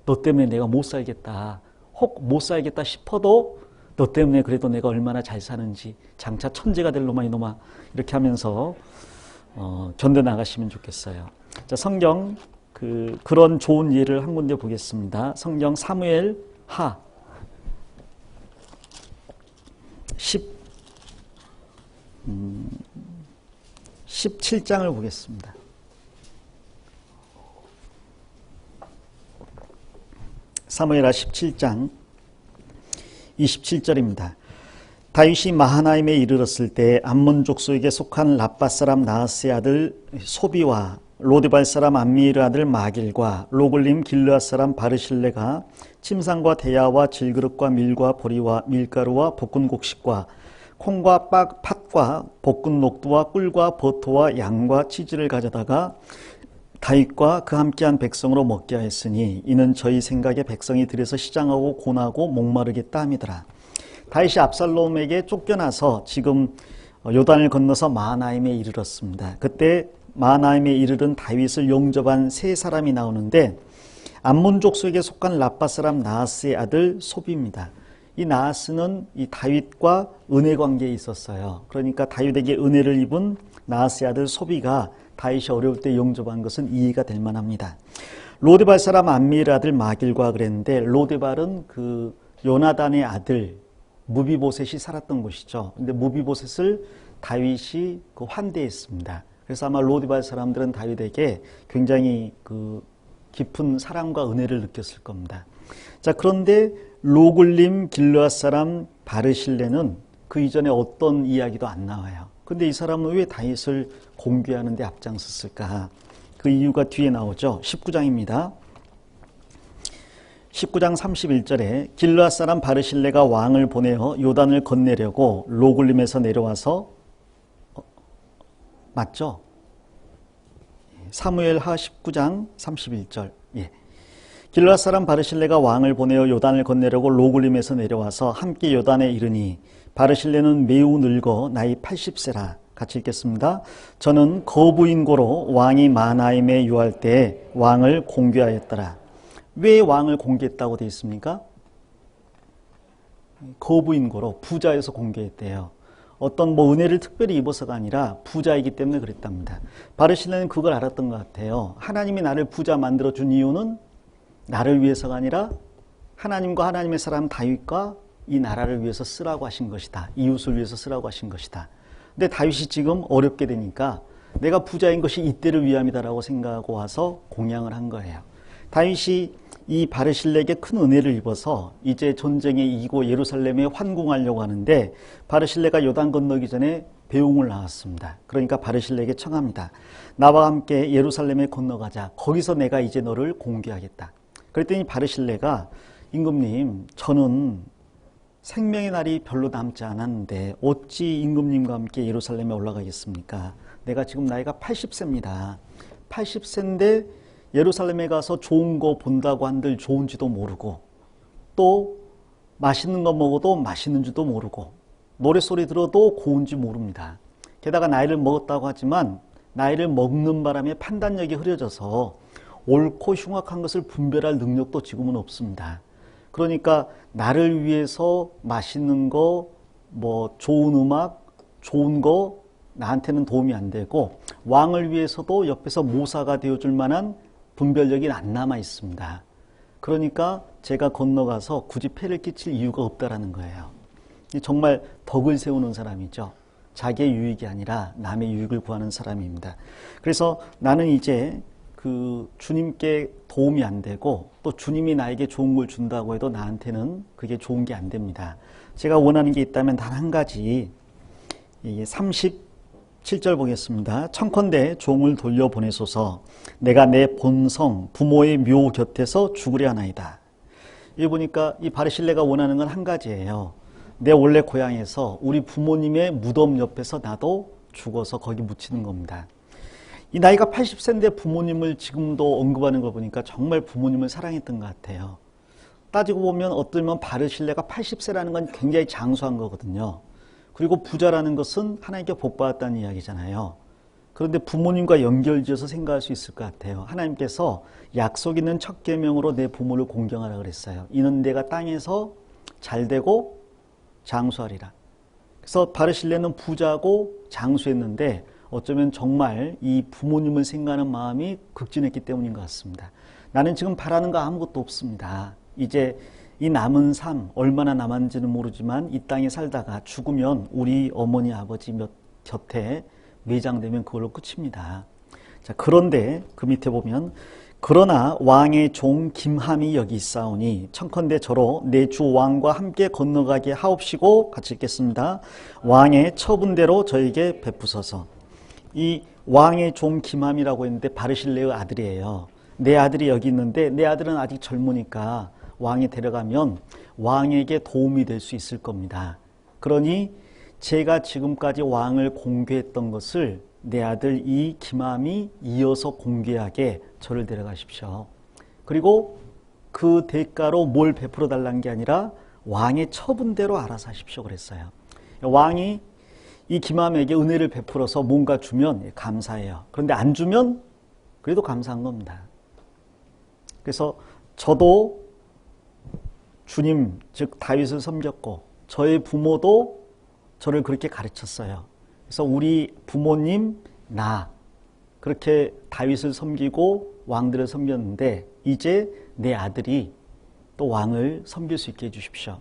너 때문에 내가 못 살겠다. 혹 못 살겠다 싶어도 너 때문에 그래도 내가 얼마나 잘 사는지 장차 천재가 될 놈아 이놈아 이렇게 하면서 견뎌 나가시면 좋겠어요. 자, 성경 그런 좋은 예를 한 군데 보겠습니다. 성경 사무엘 하 17장을 보겠습니다. 사무엘하 17장 27절입니다. 다윗이 마하나임에 이르렀을 때 암몬 족속에게 속한 랍밧 사람 나하스의 아들 소비와 로데발 사람 암미엘의 아들 마길과 로글림 길르앗 사람 바르실레가 침상과 대야와 질그릇과 밀과 보리와 밀가루와 볶은 곡식과 콩과 팥과 볶은 녹두와 꿀과 버터와 양과 치즈를 가져다가 다윗과 그 함께한 백성으로 먹게 하였으니 이는 저희 생각에 백성이 들에서 시장하고 고나고 목마르겠다 함이더라. 다윗이 압살롬에게 쫓겨나서 지금 요단을 건너서 마하나임에 이르렀습니다. 그때 마하나임에 이르른 다윗을 용접한 세 사람이 나오는데 암몬 족속에게 속한 랍밧 사람 나하스의 아들 소비입니다. 이 나하스는 이 다윗과 은혜 관계에 있었어요. 그러니까 다윗에게 은혜를 입은 나하스의 아들 소비가 다윗이 어려울 때 용접한 것은 이해가 될 만합니다. 로데발 사람 암미엘의 아들 마길과 그랬는데 로데발은 그 요나단의 아들 무비보셋이 살았던 곳이죠. 근데 무비보셋을 다윗이 환대했습니다. 그래서 아마 로데발 사람들은 다윗에게 굉장히 깊은 사랑과 은혜를 느꼈을 겁니다. 자, 그런데 로글림 길르앗 사람 바르실레는 그 이전에 어떤 이야기도 안 나와요. 근데 이 사람은 왜 다윗을 공개하는 데 앞장섰을까? 그 이유가 뒤에 나오죠. 19장입니다. 19장 31절에 길르앗 사람 바르실레가 왕을 보내어 요단을 건네려고 로글림에서 내려와서 맞죠? 사무엘하 19장 31절. 예. 길르앗 사람 바르실레가 왕을 보내어 요단을 건네려고 로글림에서 내려와서 함께 요단에 이르니 바르실레는 매우 늙어 나이 80세라. 같이 읽겠습니다. 저는 거부인고로 왕이 마하나임에 유할 때 왕을 공개하였더라. 왜 왕을 공개했다고 되어 있습니까? 거부인고로 부자여서 공개했대요. 어떤 은혜를 특별히 입어서가 아니라 부자이기 때문에 그랬답니다. 바르실레는 그걸 알았던 것 같아요. 하나님이 나를 부자 만들어준 이유는 나를 위해서가 아니라 하나님과 하나님의 사람 다윗과 이 나라를 위해서 쓰라고 하신 것이다. 이웃을 위해서 쓰라고 하신 것이다. 근데 다윗이 지금 어렵게 되니까 내가 부자인 것이 이때를 위함이다라고 생각하고 와서 공양을 한 거예요. 다윗이 이 바르실레에게 큰 은혜를 입어서 이제 전쟁에 이기고 예루살렘에 환궁하려고 하는데 바르실레가 요단 건너기 전에 배웅을 나왔습니다. 그러니까 바르실레에게 청합니다. 나와 함께 예루살렘에 건너가자. 거기서 내가 이제 너를 공개하겠다. 그랬더니 바르실레가 임금님, 저는 생명의 날이 별로 남지 않았는데 어찌 임금님과 함께 예루살렘에 올라가겠습니까? 내가 지금 나이가 80세입니다. 80세인데 예루살렘에 가서 좋은 거 본다고 한들 좋은지도 모르고, 또 맛있는 거 먹어도 맛있는지도 모르고, 노랫소리 들어도 고운지 모릅니다. 게다가 나이를 먹었다고 하지만 나이를 먹는 바람에 판단력이 흐려져서 옳고 흉악한 것을 분별할 능력도 지금은 없습니다. 그러니까 나를 위해서 맛있는 거, 좋은 음악, 좋은 거 나한테는 도움이 안 되고, 왕을 위해서도 옆에서 모사가 되어줄 만한 분별력이 안 남아 있습니다. 그러니까 제가 건너가서 굳이 폐를 끼칠 이유가 없다라는 거예요. 정말 덕을 세우는 사람이죠. 자기의 유익이 아니라 남의 유익을 구하는 사람입니다. 그래서 나는 이제 그 주님께 도움이 안 되고, 또 주님이 나에게 좋은 걸 준다고 해도 나한테는 그게 좋은 게 안 됩니다. 제가 원하는 게 있다면 단 한 가지, 37절 보겠습니다. 청컨대 종을 돌려보내소서. 내가 내 본성 부모의 묘 곁에서 죽으려 하나이다. 여기 보니까 이 바르실레가 원하는 건 한 가지예요. 내 원래 고향에서 우리 부모님의 무덤 옆에서 나도 죽어서 거기 묻히는 겁니다. 이 나이가 80세인데 부모님을 지금도 언급하는 걸 보니까 정말 부모님을 사랑했던 것 같아요. 따지고 보면 어떨면 바르실레가 80세라는 건 굉장히 장수한 거거든요. 그리고 부자라는 것은 하나님께 복받았다는 이야기잖아요. 그런데 부모님과 연결지어서 생각할 수 있을 것 같아요. 하나님께서 약속 있는 첫 계명으로 내 부모를 공경하라 그랬어요. 이는 내가 땅에서 잘되고 장수하리라. 그래서 바르실레는 부자고 장수했는데 어쩌면 정말 이 부모님을 생각하는 마음이 극진했기 때문인 것 같습니다. 나는 지금 바라는 거 아무것도 없습니다. 이제 이 남은 삶 얼마나 남았는지는 모르지만 이 땅에 살다가 죽으면 우리 어머니 아버지 곁에 매장되면 그걸로 끝입니다. 자, 그런데 그 밑에 보면 그러나 왕의 종 김함이 여기 있사오니 청컨대 저로 내 주 왕과 함께 건너가게 하옵시고, 같이 읽겠습니다. 왕의 처분대로 저에게 베푸소서. 이 왕의 종 김함이라고 했는데 바르실레의 아들이에요. 내 아들이 여기 있는데 내 아들은 아직 젊으니까 왕이 데려가면 왕에게 도움이 될 수 있을 겁니다. 그러니 제가 지금까지 왕을 공개했던 것을 내 아들 이 김함이 이어서 공개하게 저를 데려가십시오. 그리고 그 대가로 뭘 베풀어 달라는 게 아니라 왕의 처분대로 알아서 하십시오 그랬어요. 왕이 이 김함에게 은혜를 베풀어서 뭔가 주면 감사해요. 그런데 안 주면 그래도 감사한 겁니다. 그래서 저도 주님 즉 다윗을 섬겼고 저의 부모도 저를 그렇게 가르쳤어요. 그래서 우리 부모님, 나 그렇게 다윗을 섬기고 왕들을 섬겼는데 이제 내 아들이 또 왕을 섬길 수 있게 해주십시오.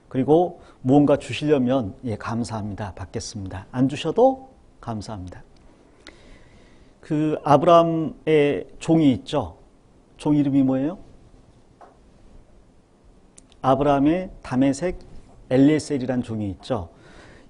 그리고 무언가 주시려면 감사합니다. 받겠습니다. 안 주셔도 감사합니다. 그 아브라함의 종이 있죠. 종 이름이 뭐예요? 아브라함의 다메섹 엘리에셀이라는 종이 있죠.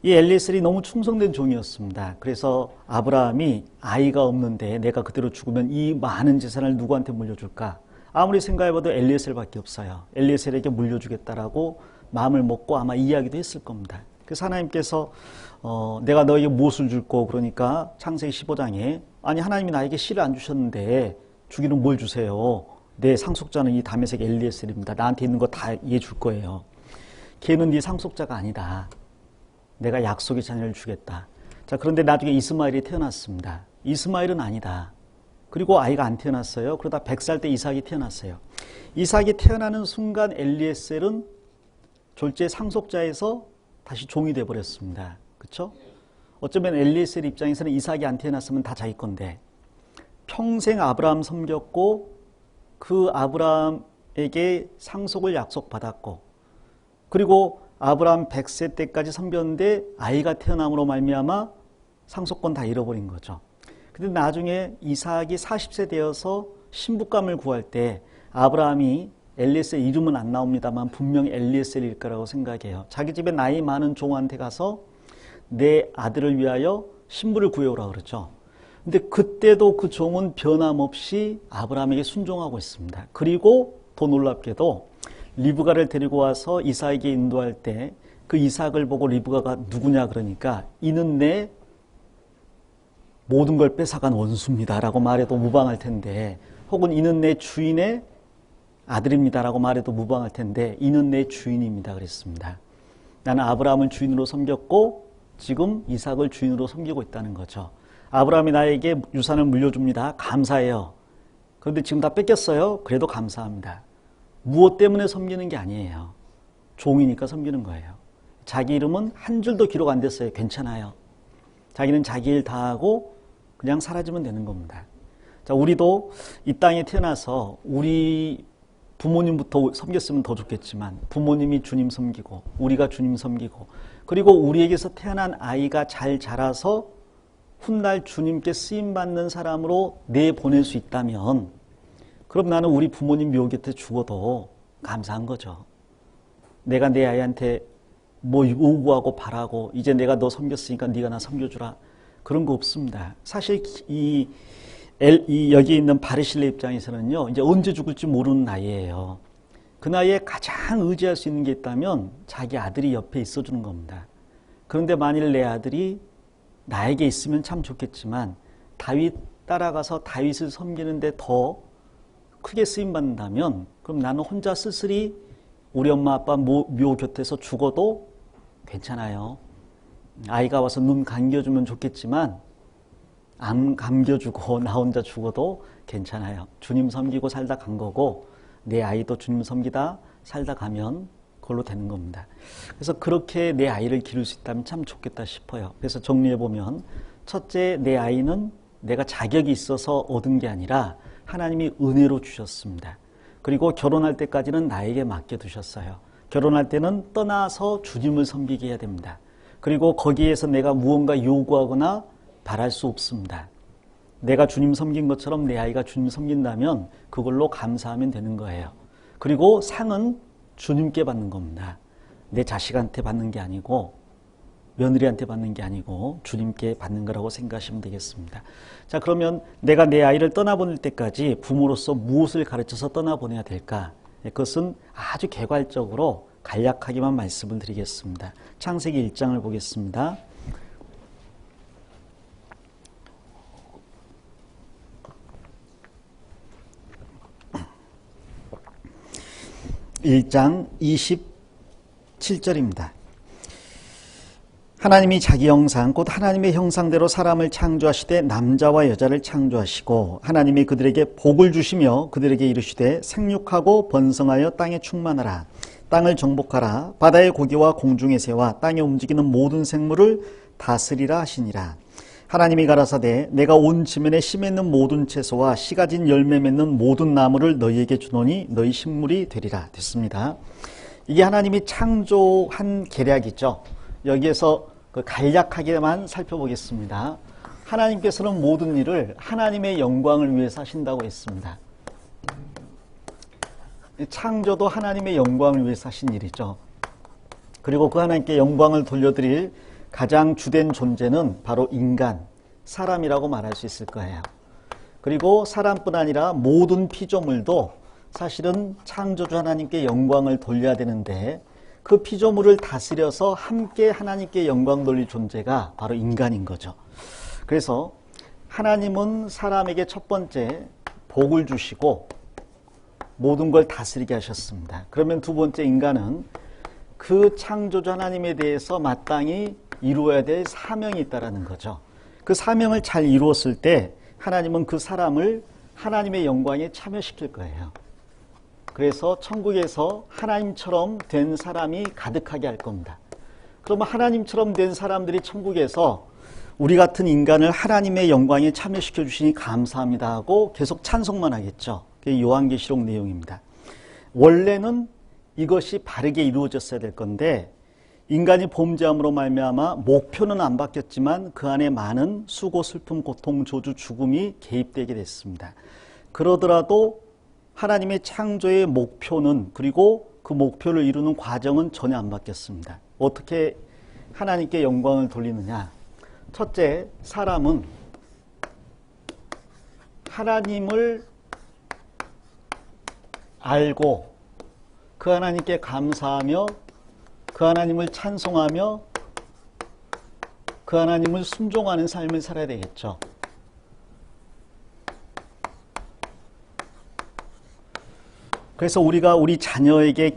이 엘리에셀이 너무 충성된 종이었습니다. 그래서 아브라함이 아이가 없는데 내가 그대로 죽으면 이 많은 재산을 누구한테 물려줄까? 아무리 생각해봐도 엘리에셀밖에 없어요. 엘리에셀에게 물려주겠다라고 마음을 먹고 아마 이야기도 했을 겁니다. 그래서 하나님께서 내가 너에게 무엇을 줄고, 그러니까 창세기 15장에 아니 하나님이 나에게 씨를 안 주셨는데 주기는 뭘 주세요? 내 상속자는 이 다메섹 엘리에셀입니다. 나한테 있는 거 다 얘 줄 거예요. 걔는 네 상속자가 아니다. 내가 약속의 자녀를 주겠다. 자, 그런데 나중에 이스마엘이 태어났습니다. 이스마엘은 아니다. 그리고 아이가 안 태어났어요. 그러다 100살 때 이삭이 태어났어요. 이삭이 태어나는 순간 엘리에셀은 졸제 상속자에서 다시 종이 돼버렸습니다. 그렇죠? 어쩌면 엘리에셀 입장에서는 이삭이 안 태어났으면 다 자기 건데 평생 아브라함 섬겼고 그 아브라함에게 상속을 약속받았고, 그리고 아브라함 100세 때까지 섬겼는데 아이가 태어남으로 말미암아 상속권 다 잃어버린 거죠. 근데 나중에 이삭이 40세 되어서 신부감을 구할 때 아브라함이 엘리에셀 이름은 안 나옵니다만 분명히 엘리에셀일 거라고 생각해요. 자기 집에 나이 많은 종한테 가서 내 아들을 위하여 신부를 구해오라 그러죠. 근데 그때도 그 종은 변함없이 아브라함에게 순종하고 있습니다. 그리고 더 놀랍게도 리브가를 데리고 와서 이삭에게 인도할 때 그 이삭을 보고 리브가가 누구냐 그러니까 이는 내 모든 걸 뺏어간 원수입니다 라고 말해도 무방할 텐데, 혹은 이는 내 주인의 아들입니다 라고 말해도 무방할 텐데, 이는 내 주인입니다 그랬습니다. 나는 아브라함을 주인으로 섬겼고 지금 이삭을 주인으로 섬기고 있다는 거죠. 아브라함이 나에게 유산을 물려줍니다. 감사해요. 그런데 지금 다 뺏겼어요. 그래도 감사합니다. 무엇 때문에 섬기는 게 아니에요. 종이니까 섬기는 거예요. 자기 이름은 한 줄도 기록 안 됐어요. 괜찮아요. 자기는 자기 일 다 하고 그냥 사라지면 되는 겁니다. 자, 우리도 이 땅에 태어나서 우리 부모님부터 섬겼으면 더 좋겠지만, 부모님이 주님 섬기고 우리가 주님 섬기고, 그리고 우리에게서 태어난 아이가 잘 자라서 훗날 주님께 쓰임받는 사람으로 내보낼 수 있다면, 그럼 나는 우리 부모님 묘 곁에 죽어도 감사한 거죠. 내가 내 아이한테 뭐 요구하고 바라고 이제 내가 너 섬겼으니까 네가 나 섬겨주라, 그런 거 없습니다. 사실 여기 있는 바르실레 입장에서는요, 이제 언제 죽을지 모르는 나이예요. 그 나이에 가장 의지할 수 있는 게 있다면 자기 아들이 옆에 있어주는 겁니다. 그런데 만일 내 아들이 나에게 있으면 참 좋겠지만 다윗 따라가서 다윗을 섬기는데 더 크게 쓰임받는다면, 그럼 나는 혼자 쓸쓸히 우리 엄마 아빠 묘 곁에서 죽어도 괜찮아요. 아이가 와서 눈 감겨주면 좋겠지만 안 감겨주고 나 혼자 죽어도 괜찮아요. 주님 섬기고 살다 간 거고, 내 아이도 주님 섬기다 살다 가면 그걸로 되는 겁니다. 그래서 그렇게 내 아이를 기를 수 있다면 참 좋겠다 싶어요. 그래서 정리해보면, 첫째, 내 아이는 내가 자격이 있어서 얻은 게 아니라 하나님이 은혜로 주셨습니다. 그리고 결혼할 때까지는 나에게 맡겨두셨어요. 결혼할 때는 떠나서 주님을 섬기게 해야 됩니다. 그리고 거기에서 내가 무언가 요구하거나 바랄 수 없습니다. 내가 주님 섬긴 것처럼 내 아이가 주님 섬긴다면 그걸로 감사하면 되는 거예요. 그리고 상은 주님께 받는 겁니다. 내 자식한테 받는 게 아니고, 며느리한테 받는 게 아니고 주님께 받는 거라고 생각하시면 되겠습니다. 자, 그러면 내가 내 아이를 떠나보낼 때까지 부모로서 무엇을 가르쳐서 떠나보내야 될까? 그것은 아주 개괄적으로 간략하게만 말씀을 드리겠습니다. 창세기 1장을 보겠습니다. (1장) 27절입니다. 하나님이 자기 형상 곧 하나님의 형상대로 사람을 창조하시되 남자와 여자를 창조하시고, 하나님이 그들에게 복을 주시며 그들에게 이르시되 생육하고 번성하여 땅에 충만하라. 땅을 정복하라. 바다의 고기와 공중의 새와 땅에 움직이는 모든 생물을 다스리라 하시니라. 하나님이 가라사대 내가 온 지면에 씨 맺는 모든 채소와 씨 가진 열매 맺는 모든 나무를 너희에게 주노니 너희 식물이 되리라. 됐습니다. 이게 하나님이 창조한 계략이죠. 여기에서 간략하게만 살펴보겠습니다. 하나님께서는 모든 일을 하나님의 영광을 위해서 하신다고 했습니다. 창조도 하나님의 영광을 위해서 하신 일이죠. 그리고 그 하나님께 영광을 돌려드릴 가장 주된 존재는 바로 인간, 사람이라고 말할 수 있을 거예요. 그리고 사람뿐 아니라 모든 피조물도 사실은 창조주 하나님께 영광을 돌려야 되는데, 그 피조물을 다스려서 함께 하나님께 영광 돌릴 존재가 바로 인간인 거죠. 그래서 하나님은 사람에게 첫 번째 복을 주시고 모든 걸 다스리게 하셨습니다. 그러면 두 번째, 인간은 그 창조주 하나님에 대해서 마땅히 이루어야 될 사명이 있다는 거죠. 그 사명을 잘 이루었을 때 하나님은 그 사람을 하나님의 영광에 참여시킬 거예요. 그래서 천국에서 하나님처럼 된 사람이 가득하게 할 겁니다. 그러면 하나님처럼 된 사람들이 천국에서 우리 같은 인간을 하나님의 영광에 참여시켜 주시니 감사합니다 하고 계속 찬송만 하겠죠. 그게 요한계시록 내용입니다. 원래는 이것이 바르게 이루어졌어야 될 건데, 인간이 범죄함으로 말미암아 목표는 안 바뀌었지만 그 안에 많은 수고, 슬픔, 고통, 저주, 죽음이 개입되게 됐습니다. 그러더라도 하나님의 창조의 목표는, 그리고 그 목표를 이루는 과정은 전혀 안 바뀌었습니다. 어떻게 하나님께 영광을 돌리느냐? 첫째, 사람은 하나님을 알고 그 하나님께 감사하며 그 하나님을 찬송하며 그 하나님을 순종하는 삶을 살아야 되겠죠. 그래서 우리가 우리 자녀에게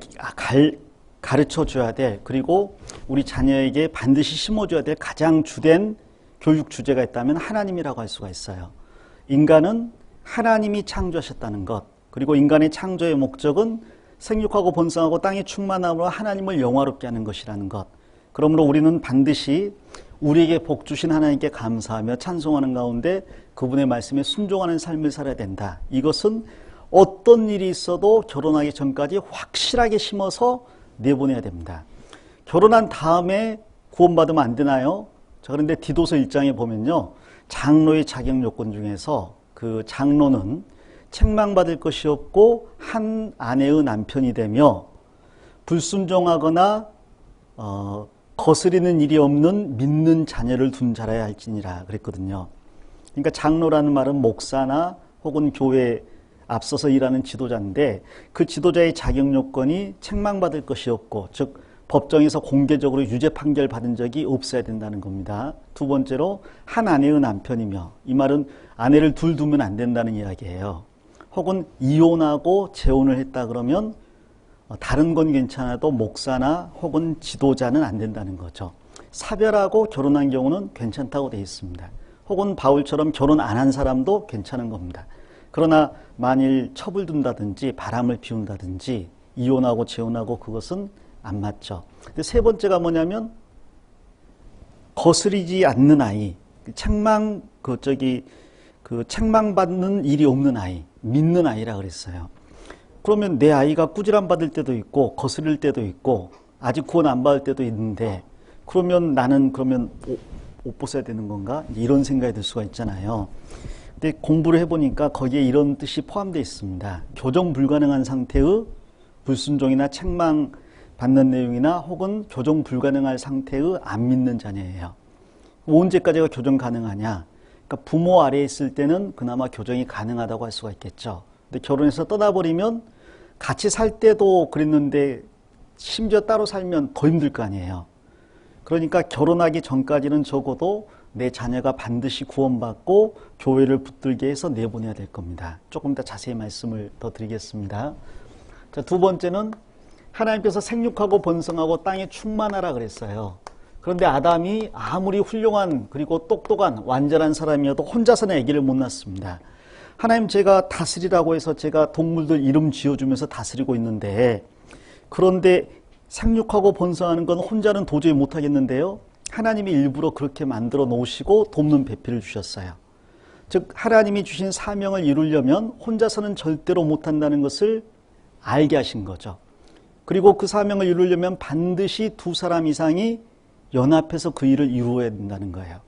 가르쳐 줘야 될, 그리고 우리 자녀에게 반드시 심어줘야 될 가장 주된 교육 주제가 있다면 하나님이라고 할 수가 있어요. 인간은 하나님이 창조하셨다는 것, 그리고 인간의 창조의 목적은 생육하고 번성하고 땅의 충만함으로 하나님을 영화롭게 하는 것이라는 것. 그러므로 우리는 반드시 우리에게 복 주신 하나님께 감사하며 찬송하는 가운데 그분의 말씀에 순종하는 삶을 살아야 된다. 이것은 어떤 일이 있어도 결혼하기 전까지 확실하게 심어서 내보내야 됩니다. 결혼한 다음에 구원받으면 안 되나요? 자, 그런데 디도서 1장에 보면요, 장로의 자격 요건 중에서 그 장로는 책망받을 것이 없고 한 아내의 남편이 되며 불순종하거나 거스리는 일이 없는 믿는 자녀를 둔 자라야 할지니라 그랬거든요. 그러니까 장로라는 말은 목사나 혹은 교회에 앞서서 일하는 지도자인데, 그 지도자의 자격 요건이 책망받을 것이 없고, 즉 법정에서 공개적으로 유죄 판결 받은 적이 없어야 된다는 겁니다. 두 번째로 한 아내의 남편이며, 이 말은 아내를 둘 두면 안 된다는 이야기예요. 혹은 이혼하고 재혼을 했다 그러면 다른 건 괜찮아도 목사나 혹은 지도자는 안 된다는 거죠. 사별하고 결혼한 경우는 괜찮다고 되어 있습니다. 혹은 바울처럼 결혼 안 한 사람도 괜찮은 겁니다. 그러나 만일 첩을 둔다든지 바람을 피운다든지 이혼하고 재혼하고 그것은 안 맞죠. 근데 세 번째가 뭐냐면 거스리지 않는 아이, 책망받는 일이 없는 아이, 믿는 아이라 그랬어요. 그러면 내 아이가 꾸지람 받을 때도 있고 거스릴 때도 있고 아직 구원 안 받을 때도 있는데, 그러면 나는 옷 벗어야 되는 건가? 이런 생각이 들 수가 있잖아요. 근데 공부를 해보니까 거기에 이런 뜻이 포함되어 있습니다. 교정 불가능한 상태의 불순종이나 책망 받는 내용이나 혹은 교정 불가능한 상태의 안 믿는 자녀예요. 언제까지가 교정 가능하냐? 그러니까 부모 아래에 있을 때는 그나마 교정이 가능하다고 할 수가 있겠죠. 근데 결혼해서 떠나버리면 같이 살 때도 그랬는데 심지어 따로 살면 더 힘들 거 아니에요. 그러니까 결혼하기 전까지는 적어도 내 자녀가 반드시 구원받고 교회를 붙들게 해서 내보내야 될 겁니다. 조금 더 자세히 말씀을 더 드리겠습니다. 자, 두 번째는 하나님께서 생육하고 번성하고 땅에 충만하라 그랬어요. 그런데 아담이 아무리 훌륭한 그리고 똑똑한 완전한 사람이어도 혼자서는 아기를 못 낳습니다. 하나님, 제가 다스리라고 해서 제가 동물들 이름 지어주면서 다스리고 있는데, 그런데 생육하고 번성하는 건 혼자는 도저히 못하겠는데요, 하나님이 일부러 그렇게 만들어 놓으시고 돕는 배필을 주셨어요. 즉 하나님이 주신 사명을 이루려면 혼자서는 절대로 못한다는 것을 알게 하신 거죠. 그리고 그 사명을 이루려면 반드시 두 사람 이상이 연합해서 그 일을 이루어야 된다는 거예요.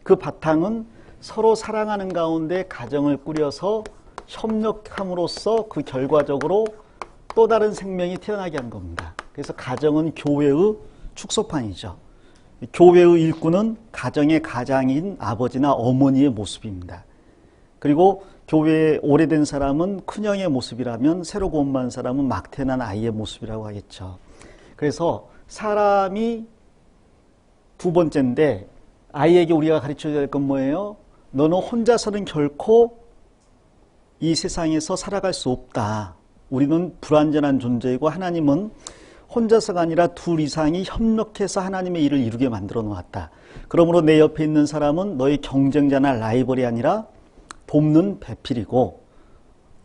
그 바탕은 서로 사랑하는 가운데 가정을 꾸려서 협력함으로써 그 결과적으로 또 다른 생명이 태어나게 한 겁니다. 그래서 가정은 교회의 축소판이죠. 교회의 일꾼은 가정의 가장인 아버지나 어머니의 모습입니다. 그리고 교회에 오래된 사람은 큰형의 모습이라면 새로 구원받은 사람은 막 태어난 아이의 모습이라고 하겠죠. 그래서 사람이 두 번째인데, 아이에게 우리가 가르쳐야 될 건 뭐예요? 너는 혼자서는 결코 이 세상에서 살아갈 수 없다. 우리는 불완전한 존재이고 하나님은 혼자서가 아니라 둘 이상이 협력해서 하나님의 일을 이루게 만들어 놓았다. 그러므로 내 옆에 있는 사람은 너의 경쟁자나 라이벌이 아니라 돕는 배필이고,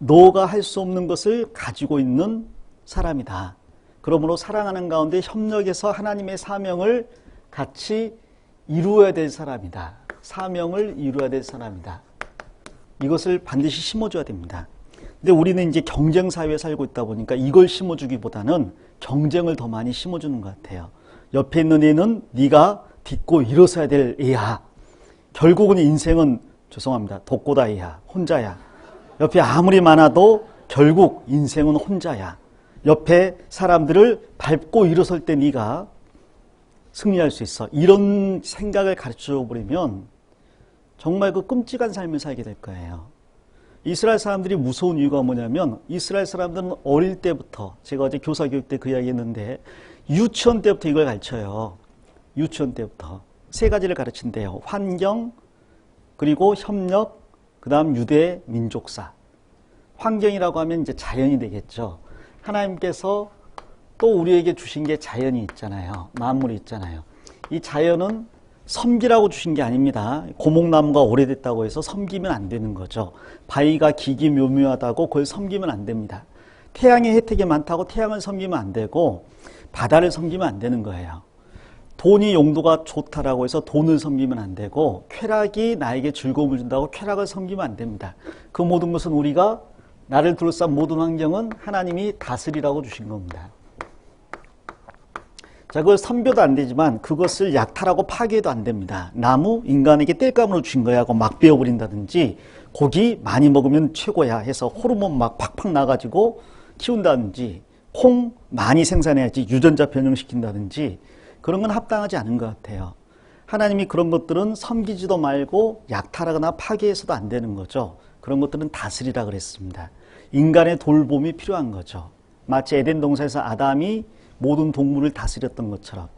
너가 할 수 없는 것을 가지고 있는 사람이다. 그러므로 사랑하는 가운데 협력해서 하나님의 사명을 같이 이루어야 될 사람이다. 사명을 이루어야 될 사람이다. 이것을 반드시 심어줘야 됩니다. 근데 우리는 이제 경쟁 사회에 살고 있다 보니까 이걸 심어주기보다는 경쟁을 더 많이 심어주는 것 같아요. 옆에 있는 애는 네가 딛고 일어서야 될 애야. 결국은 인생은, 죄송합니다, 독고다이야, 혼자야. 옆에 아무리 많아도 결국 인생은 혼자야. 옆에 사람들을 밟고 일어설 때 네가 승리할 수 있어. 이런 생각을 가르쳐 버리면 정말 그 끔찍한 삶을 살게 될 거예요. 이스라엘 사람들이 무서운 이유가 뭐냐면, 이스라엘 사람들은 어릴 때부터, 제가 어제 교사교육 때 그 이야기 했는데, 유치원 때부터 이걸 가르쳐요. 유치원 때부터 세 가지를 가르친대요. 환경, 그리고 협력, 그 다음 유대 민족사. 환경이라고 하면 이제 자연이 되겠죠. 하나님께서 또 우리에게 주신 게 자연이 있잖아요. 만물이 있잖아요. 이 자연은 섬기라고 주신 게 아닙니다. 고목나무가 오래됐다고 해서 섬기면 안 되는 거죠. 바위가 기기묘묘하다고 그걸 섬기면 안 됩니다. 태양의 혜택이 많다고 태양을 섬기면 안 되고 바다를 섬기면 안 되는 거예요. 돈이 용도가 좋다라고 해서 돈을 섬기면 안 되고 쾌락이 나에게 즐거움을 준다고 쾌락을 섬기면 안 됩니다. 그 모든 것은 우리가 나를 둘러싼 모든 환경은 하나님이 다스리라고 주신 겁니다. 자, 그걸 섬겨도 안 되지만 그것을 약탈하고 파괴해도 안 됩니다. 나무, 인간에게 땔감으로 주신 거야 하고 막 베어버린다든지 고기 많이 먹으면 최고야 해서 호르몬 막 팍팍 나가지고 키운다든지 콩 많이 생산해야지 유전자 변형시킨다든지 그런 건 합당하지 않은 것 같아요. 하나님이 그런 것들은 섬기지도 말고 약탈하거나 파괴해서도 안 되는 거죠. 그런 것들은 다스리라 그랬습니다. 인간의 돌봄이 필요한 거죠. 마치 에덴 동산에서 아담이 모든 동물을 다스렸던 것처럼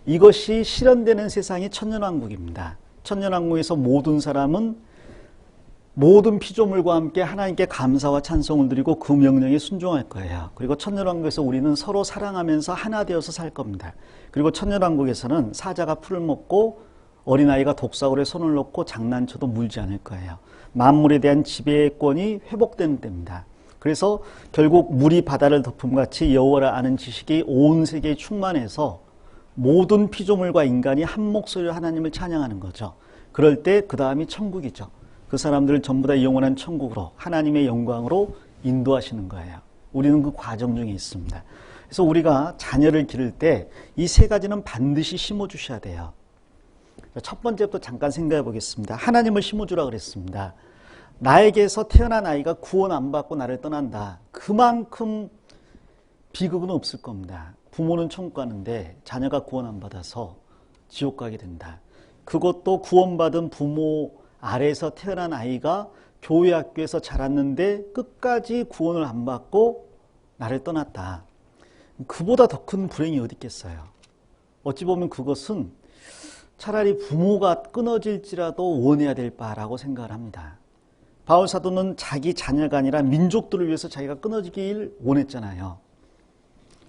이것이 실현되는 세상이 천년왕국입니다. 천년왕국에서 모든 사람은 모든 피조물과 함께 하나님께 감사와 찬송을 드리고 그 명령에 순종할 거예요. 그리고 천년왕국에서 우리는 서로 사랑하면서 하나 되어서 살 겁니다. 그리고 천년왕국에서는 사자가 풀을 먹고 어린아이가 독사울에 손을 놓고 장난쳐도 물지 않을 거예요. 만물에 대한 지배권이 회복되는 때입니다. 그래서 결국 물이 바다를 덮음같이 여호와를 아는 지식이 온 세계에 충만해서 모든 피조물과 인간이 한 목소리로 하나님을 찬양하는 거죠. 그럴 때 그 다음이 천국이죠. 그 사람들을 전부 다 영원한 천국으로 하나님의 영광으로 인도하시는 거예요. 우리는 그 과정 중에 있습니다. 그래서 우리가 자녀를 기를 때 이 세 가지는 반드시 심어주셔야 돼요. 첫 번째부터 잠깐 생각해 보겠습니다. 하나님을 심어주라 그랬습니다. 나에게서 태어난 아이가 구원 안 받고 나를 떠난다. 그만큼 비극은 없을 겁니다. 부모는 천국 가는데 자녀가 구원 안 받아서 지옥 가게 된다. 그것도 구원받은 부모 아래에서 태어난 아이가 교회 학교에서 자랐는데 끝까지 구원을 안 받고 나를 떠났다. 그보다 더 큰 불행이 어디 있겠어요. 어찌 보면 그것은 차라리 부모가 끊어질지라도 원해야 될 바라고 생각을 합니다. 바울 사도는 자기 자녀가 아니라 민족들을 위해서 자기가 끊어지길 원했잖아요.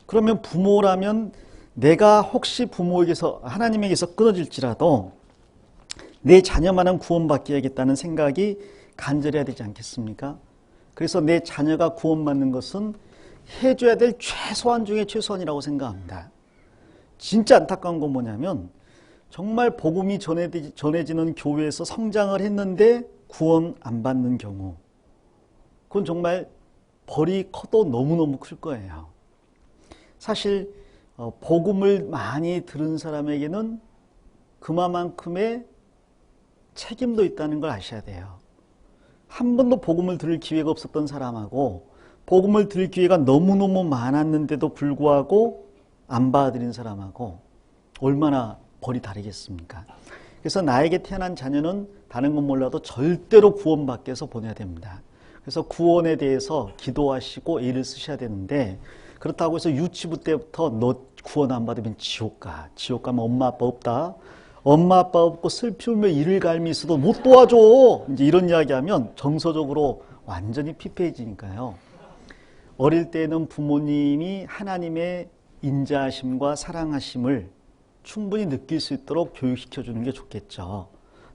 그러면 부모라면 내가 혹시 부모에게서 하나님에게서 끊어질지라도 내 자녀만은 구원받게 해야겠다는 생각이 간절해야 되지 않겠습니까? 그래서 내 자녀가 구원받는 것은 해줘야 될 최소한 중에 최소한이라고 생각합니다. 진짜 안타까운 건 뭐냐면 정말 복음이 전해지는 교회에서 성장을 했는데 구원 안 받는 경우, 그건 정말 벌이 커도 너무너무 클 거예요. 사실 복음을 많이 들은 사람에게는 그만큼의 책임도 있다는 걸 아셔야 돼요. 한 번도 복음을 들을 기회가 없었던 사람하고 복음을 들을 기회가 너무너무 많았는데도 불구하고 안 받아들인 사람하고 얼마나 벌이 다르겠습니까? 그래서 나에게 태어난 자녀는 다른 건 몰라도 절대로 구원받게 해서 보내야 됩니다. 그래서 구원에 대해서 기도하시고 애를 쓰셔야 되는데, 그렇다고 해서 유치부 때부터 너 구원 안 받으면 지옥 가. 지옥 가면 엄마 아빠 없다. 엄마 아빠 없고 슬피 울며 이를 갈미 있어도 못 도와줘. 이제 이런 이야기하면 정서적으로 완전히 피폐해지니까요. 어릴 때는 부모님이 하나님의 인자하심과 사랑하심을 충분히 느낄 수 있도록 교육시켜주는 게 좋겠죠.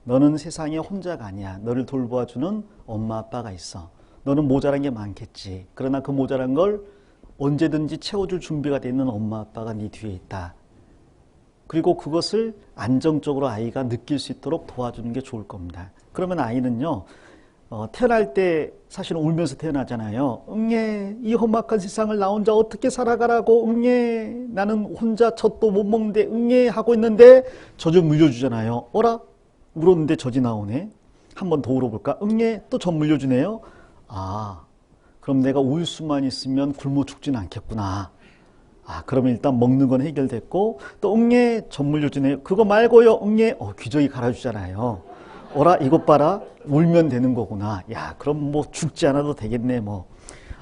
너는 세상에 혼자가 아니야. 너를 돌보아주는 엄마 아빠가 있어. 너는 모자란 게 많겠지. 그러나 그 모자란 걸 언제든지 채워줄 준비가 돼 있는 엄마 아빠가 네 뒤에 있다. 그리고 그것을 안정적으로 아이가 느낄 수 있도록 도와주는 게 좋을 겁니다. 그러면 아이는요, 태어날 때 사실 울면서 태어나잖아요. 응애, 이 험악한 세상을 나 혼자 어떻게 살아가라고, 응애, 나는 혼자 젖도 못 먹는데 응애 하고 있는데 젖 좀 물려주잖아요. 어라? 울었는데 젖이 나오네. 한 번 더 울어볼까? 응애, 또 젖 물려주네요. 아, 그럼 내가 울 수만 있으면 굶어 죽지는 않겠구나. 아, 그러면 일단 먹는 건 해결됐고, 또 응애, 젖 물려주네요. 그거 말고요, 응애, 귀저귀 갈아주잖아요. 어라, 이것 봐라. 울면 되는 거구나. 야, 그럼 뭐 죽지 않아도 되겠네, 뭐.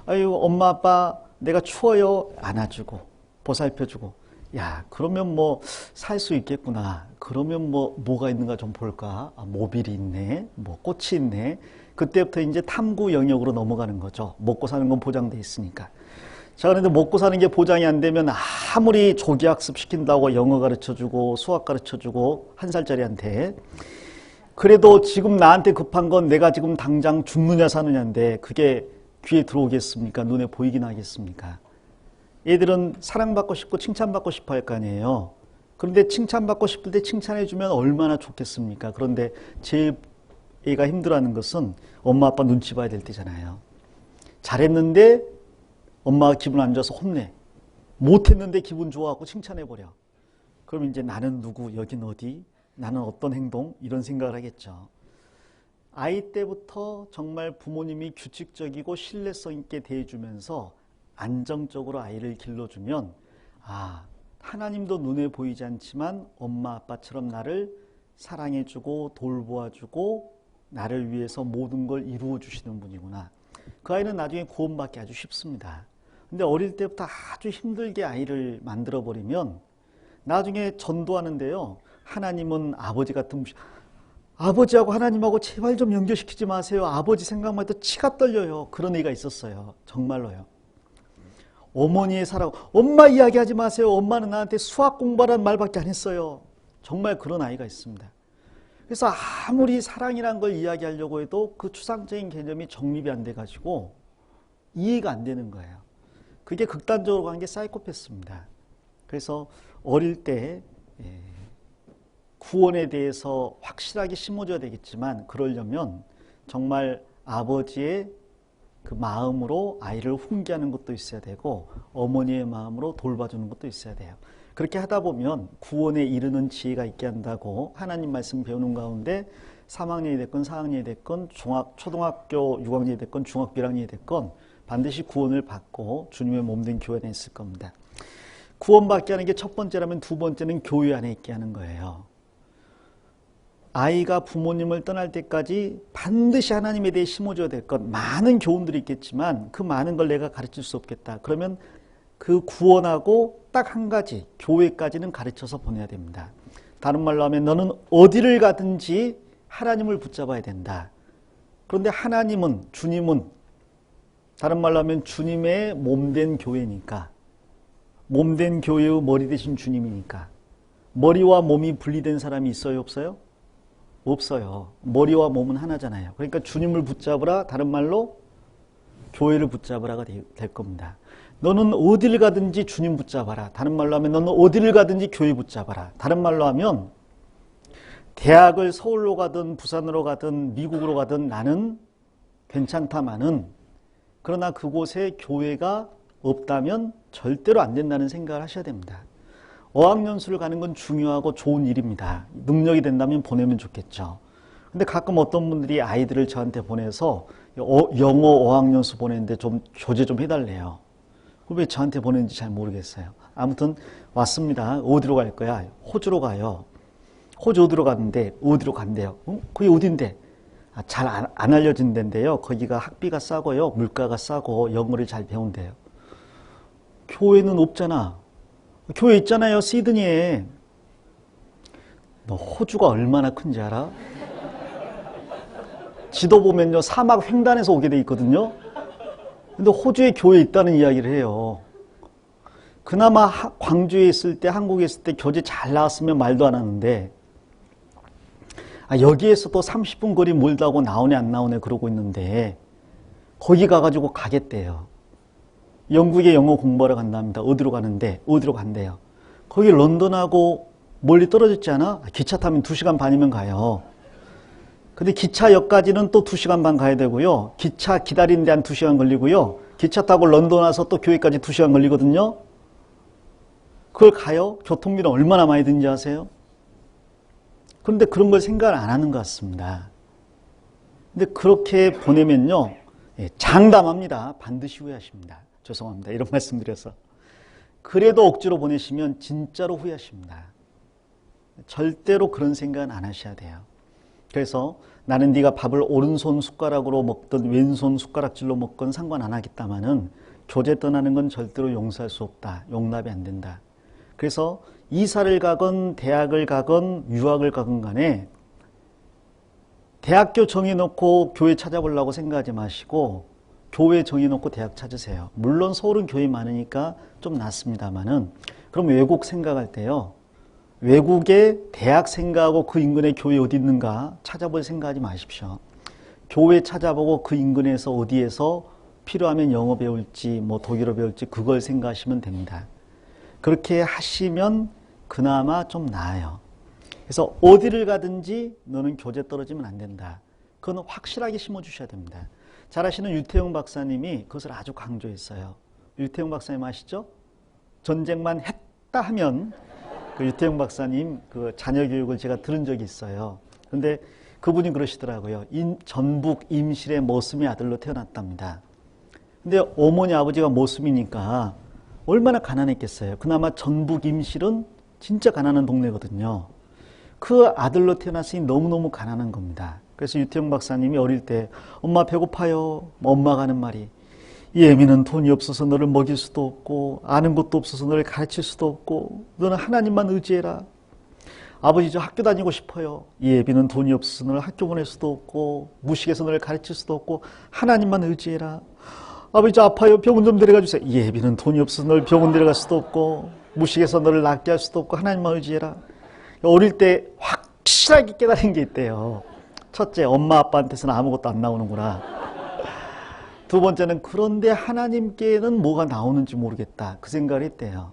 아유, 엄마, 아빠, 내가 추워요. 안아주고, 보살펴주고. 야, 그러면 뭐, 살 수 있겠구나. 그러면 뭐가 있는가 좀 볼까? 아, 모빌이 있네. 뭐, 꽃이 있네. 그때부터 이제 탐구 영역으로 넘어가는 거죠. 먹고 사는 건 보장돼 있으니까. 자, 그런데 먹고 사는 게 보장이 안 되면 아무리 조기학습 시킨다고 영어 가르쳐주고 수학 가르쳐주고 1살짜리한테 그래도 지금 나한테 급한 건 내가 지금 당장 죽느냐 사느냐인데 그게 귀에 들어오겠습니까? 눈에 보이긴 하겠습니까? 애들은 사랑받고 싶고 칭찬받고 싶어 할 거 아니에요. 그런데 칭찬받고 싶을 때 칭찬해주면 얼마나 좋겠습니까? 그런데 제일 애가 힘들어하는 것은 엄마 아빠 눈치 봐야 될 때잖아요. 잘했는데 엄마가 기분 안 좋아서 혼내. 못했는데 기분 좋아하고 칭찬해버려. 그럼 이제 나는 누구, 여긴 어디, 나는 어떤 행동, 이런 생각을 하겠죠. 아이 때부터 정말 부모님이 규칙적이고 신뢰성 있게 대해주면서 안정적으로 아이를 길러주면 하나님도 눈에 보이지 않지만 엄마 아빠처럼 나를 사랑해주고 돌보아주고 나를 위해서 모든 걸 이루어주시는 분이구나. 그 아이는 나중에 구원받기 아주 쉽습니다. 근데 어릴 때부터 아주 힘들게 아이를 만들어버리면 나중에 전도하는데요. 하나님은 아버지 같은 아버지하고 하나님하고 제발 좀 연결시키지 마세요. 아버지 생각만 해도 치가 떨려요. 그런 애가 있었어요. 정말로요. 어머니의 사랑, 엄마 이야기하지 마세요. 엄마는 나한테 수학 공부하라는 말밖에 안 했어요. 정말 그런 아이가 있습니다. 그래서 아무리 사랑이란 걸 이야기하려고 해도 그 추상적인 개념이 정립이 안 돼가지고 이해가 안 되는 거예요. 그게 극단적으로 간 게 사이코패스입니다. 그래서 어릴 때 구원에 대해서 확실하게 심어줘야 되겠지만 그러려면 정말 아버지의 그 마음으로 아이를 훈계하는 것도 있어야 되고 어머니의 마음으로 돌봐주는 것도 있어야 돼요. 그렇게 하다 보면 구원에 이르는 지혜가 있게 한다고 하나님 말씀 배우는 가운데 3학년이 됐건 4학년이 됐건 초등학교 6학년이 됐건 중학교 1학년이 됐건 반드시 구원을 받고 주님의 몸된 교회 안에 있을 겁니다. 구원받게 하는 게 첫 번째라면 두 번째는 교회 안에 있게 하는 거예요. 아이가 부모님을 떠날 때까지 반드시 하나님에 대해 심어줘야 될 것, 많은 교훈들이 있겠지만 그 많은 걸 내가 가르칠 수 없겠다. 그러면 그 구원하고 딱 한 가지, 교회까지는 가르쳐서 보내야 됩니다. 다른 말로 하면 너는 어디를 가든지 하나님을 붙잡아야 된다. 그런데 하나님은, 주님은 다른 말로 하면 주님의 몸된 교회니까, 몸된 교회의 머리 대신 주님이니까 머리와 몸이 분리된 사람이 있어요, 없어요? 없어요. 머리와 몸은 하나잖아요. 그러니까 주님을 붙잡으라, 다른 말로 교회를 붙잡으라가 될 겁니다. 너는 어디를 가든지 주님 붙잡아라. 다른 말로 하면 너는 어디를 가든지 교회 붙잡아라. 다른 말로 하면 대학을 서울로 가든 부산으로 가든 미국으로 가든 나는 괜찮다마는 그러나 그곳에 교회가 없다면 절대로 안 된다는 생각을 하셔야 됩니다. 어학연수를 가는 건 중요하고 좋은 일입니다. 능력이 된다면 보내면 좋겠죠. 근데 가끔 어떤 분들이 아이들을 저한테 보내서 영어 어학연수 보내는데 좀 교재 좀 해달래요. 왜 저한테 보내는지 잘 모르겠어요. 아무튼 왔습니다. 어디로 갈 거야? 호주로 가요. 호주 어디로 갔는데 어디로 간대요? 그게 어딘데? 잘 안 알려진 데인데요. 거기가 학비가 싸고요. 물가가 싸고 영어를 잘 배운대요. 교회는 없잖아. 교회 있잖아요. 시드니에. 너 호주가 얼마나 큰지 알아? 지도 보면요. 사막 횡단에서 오게 돼 있거든요. 근데 호주에 교회 있다는 이야기를 해요. 그나마 광주에 있을 때, 한국에 있을 때 교재 잘 나왔으면 말도 안 하는데 여기에서 또 30분 거리 멀다고 나오네 안 나오네 그러고 있는데 거기 가가지고 가겠대요. 영국에 영어 공부하러 간답니다. 어디로 가는데 어디로 간대요. 거기 런던하고 멀리 떨어졌지 않아? 기차 타면 2시간 반이면 가요. 근데 기차역까지는 또 2시간 반 가야 되고요. 기차 기다리는데 한 2시간 걸리고요. 기차 타고 런던 와서 또 교회까지 2시간 걸리거든요. 그걸 가요? 교통비는 얼마나 많이 드는지 아세요? 그런데 그런 걸 생각을 안 하는 것 같습니다. 근데 그렇게 보내면요. 장담합니다. 반드시 후회하십니다. 죄송합니다. 이런 말씀 드려서. 그래도 억지로 보내시면 진짜로 후회하십니다. 절대로 그런 생각은 안 하셔야 돼요. 그래서 나는 네가 밥을 오른손 숟가락으로 먹든 왼손 숟가락질로 먹건 상관 안 하겠다마는 교제 떠나는 건 절대로 용서할 수 없다. 용납이 안 된다. 그래서 이사를 가건 대학을 가건 유학을 가건 간에 대학교 정해놓고 교회 찾아보려고 생각하지 마시고 교회 정해놓고 대학 찾으세요. 물론 서울은 교회 많으니까 좀 낫습니다만은, 그럼 외국 생각할 때요, 외국의 대학 생각하고 그 인근에 교회 어디 있는가 찾아볼 생각하지 마십시오. 교회 찾아보고 그 인근에서 어디에서 필요하면 영어 배울지 뭐 독일어 배울지 그걸 생각하시면 됩니다. 그렇게 하시면 그나마 좀 나아요. 그래서 어디를 가든지 너는 교재 떨어지면 안 된다. 그건 확실하게 심어주셔야 됩니다. 잘 아시는 유태용 박사님이 그것을 아주 강조했어요. 유태용 박사님 아시죠? 전쟁만 했다 하면 그 유태용 박사님 그 자녀 교육을 제가 들은 적이 있어요. 그런데 그분이 그러시더라고요. 전북 임실의 모습의 아들로 태어났답니다. 근데 어머니 아버지가 모습이니까 얼마나 가난했겠어요. 그나마 전북 임실은 진짜 가난한 동네거든요. 그 아들로 태어났으니 너무너무 가난한 겁니다. 그래서 유태용 박사님이 어릴 때 엄마 배고파요. 엄마가 하는 말이 예미는 돈이 없어서 너를 먹일 수도 없고 아는 것도 없어서 너를 가르칠 수도 없고 너는 하나님만 의지해라. 아버지 저 학교 다니고 싶어요. 예비는 돈이 없어서 너를 학교 보낼 수도 없고 무식해서 너를 가르칠 수도 없고 하나님만 의지해라. 아버지 저 아파요. 병원 좀 데려가 주세요. 예비는 돈이 없어서 너를 병원 데려갈 수도 없고 무식해서 너를 낫게 할 수도 없고 하나님만 의지해라. 어릴 때 확실하게 깨달은 게 있대요. 첫째, 엄마 아빠한테서는 아무것도 안 나오는구나. 두 번째는 그런데 하나님께는 뭐가 나오는지 모르겠다. 그 생각을 했대요.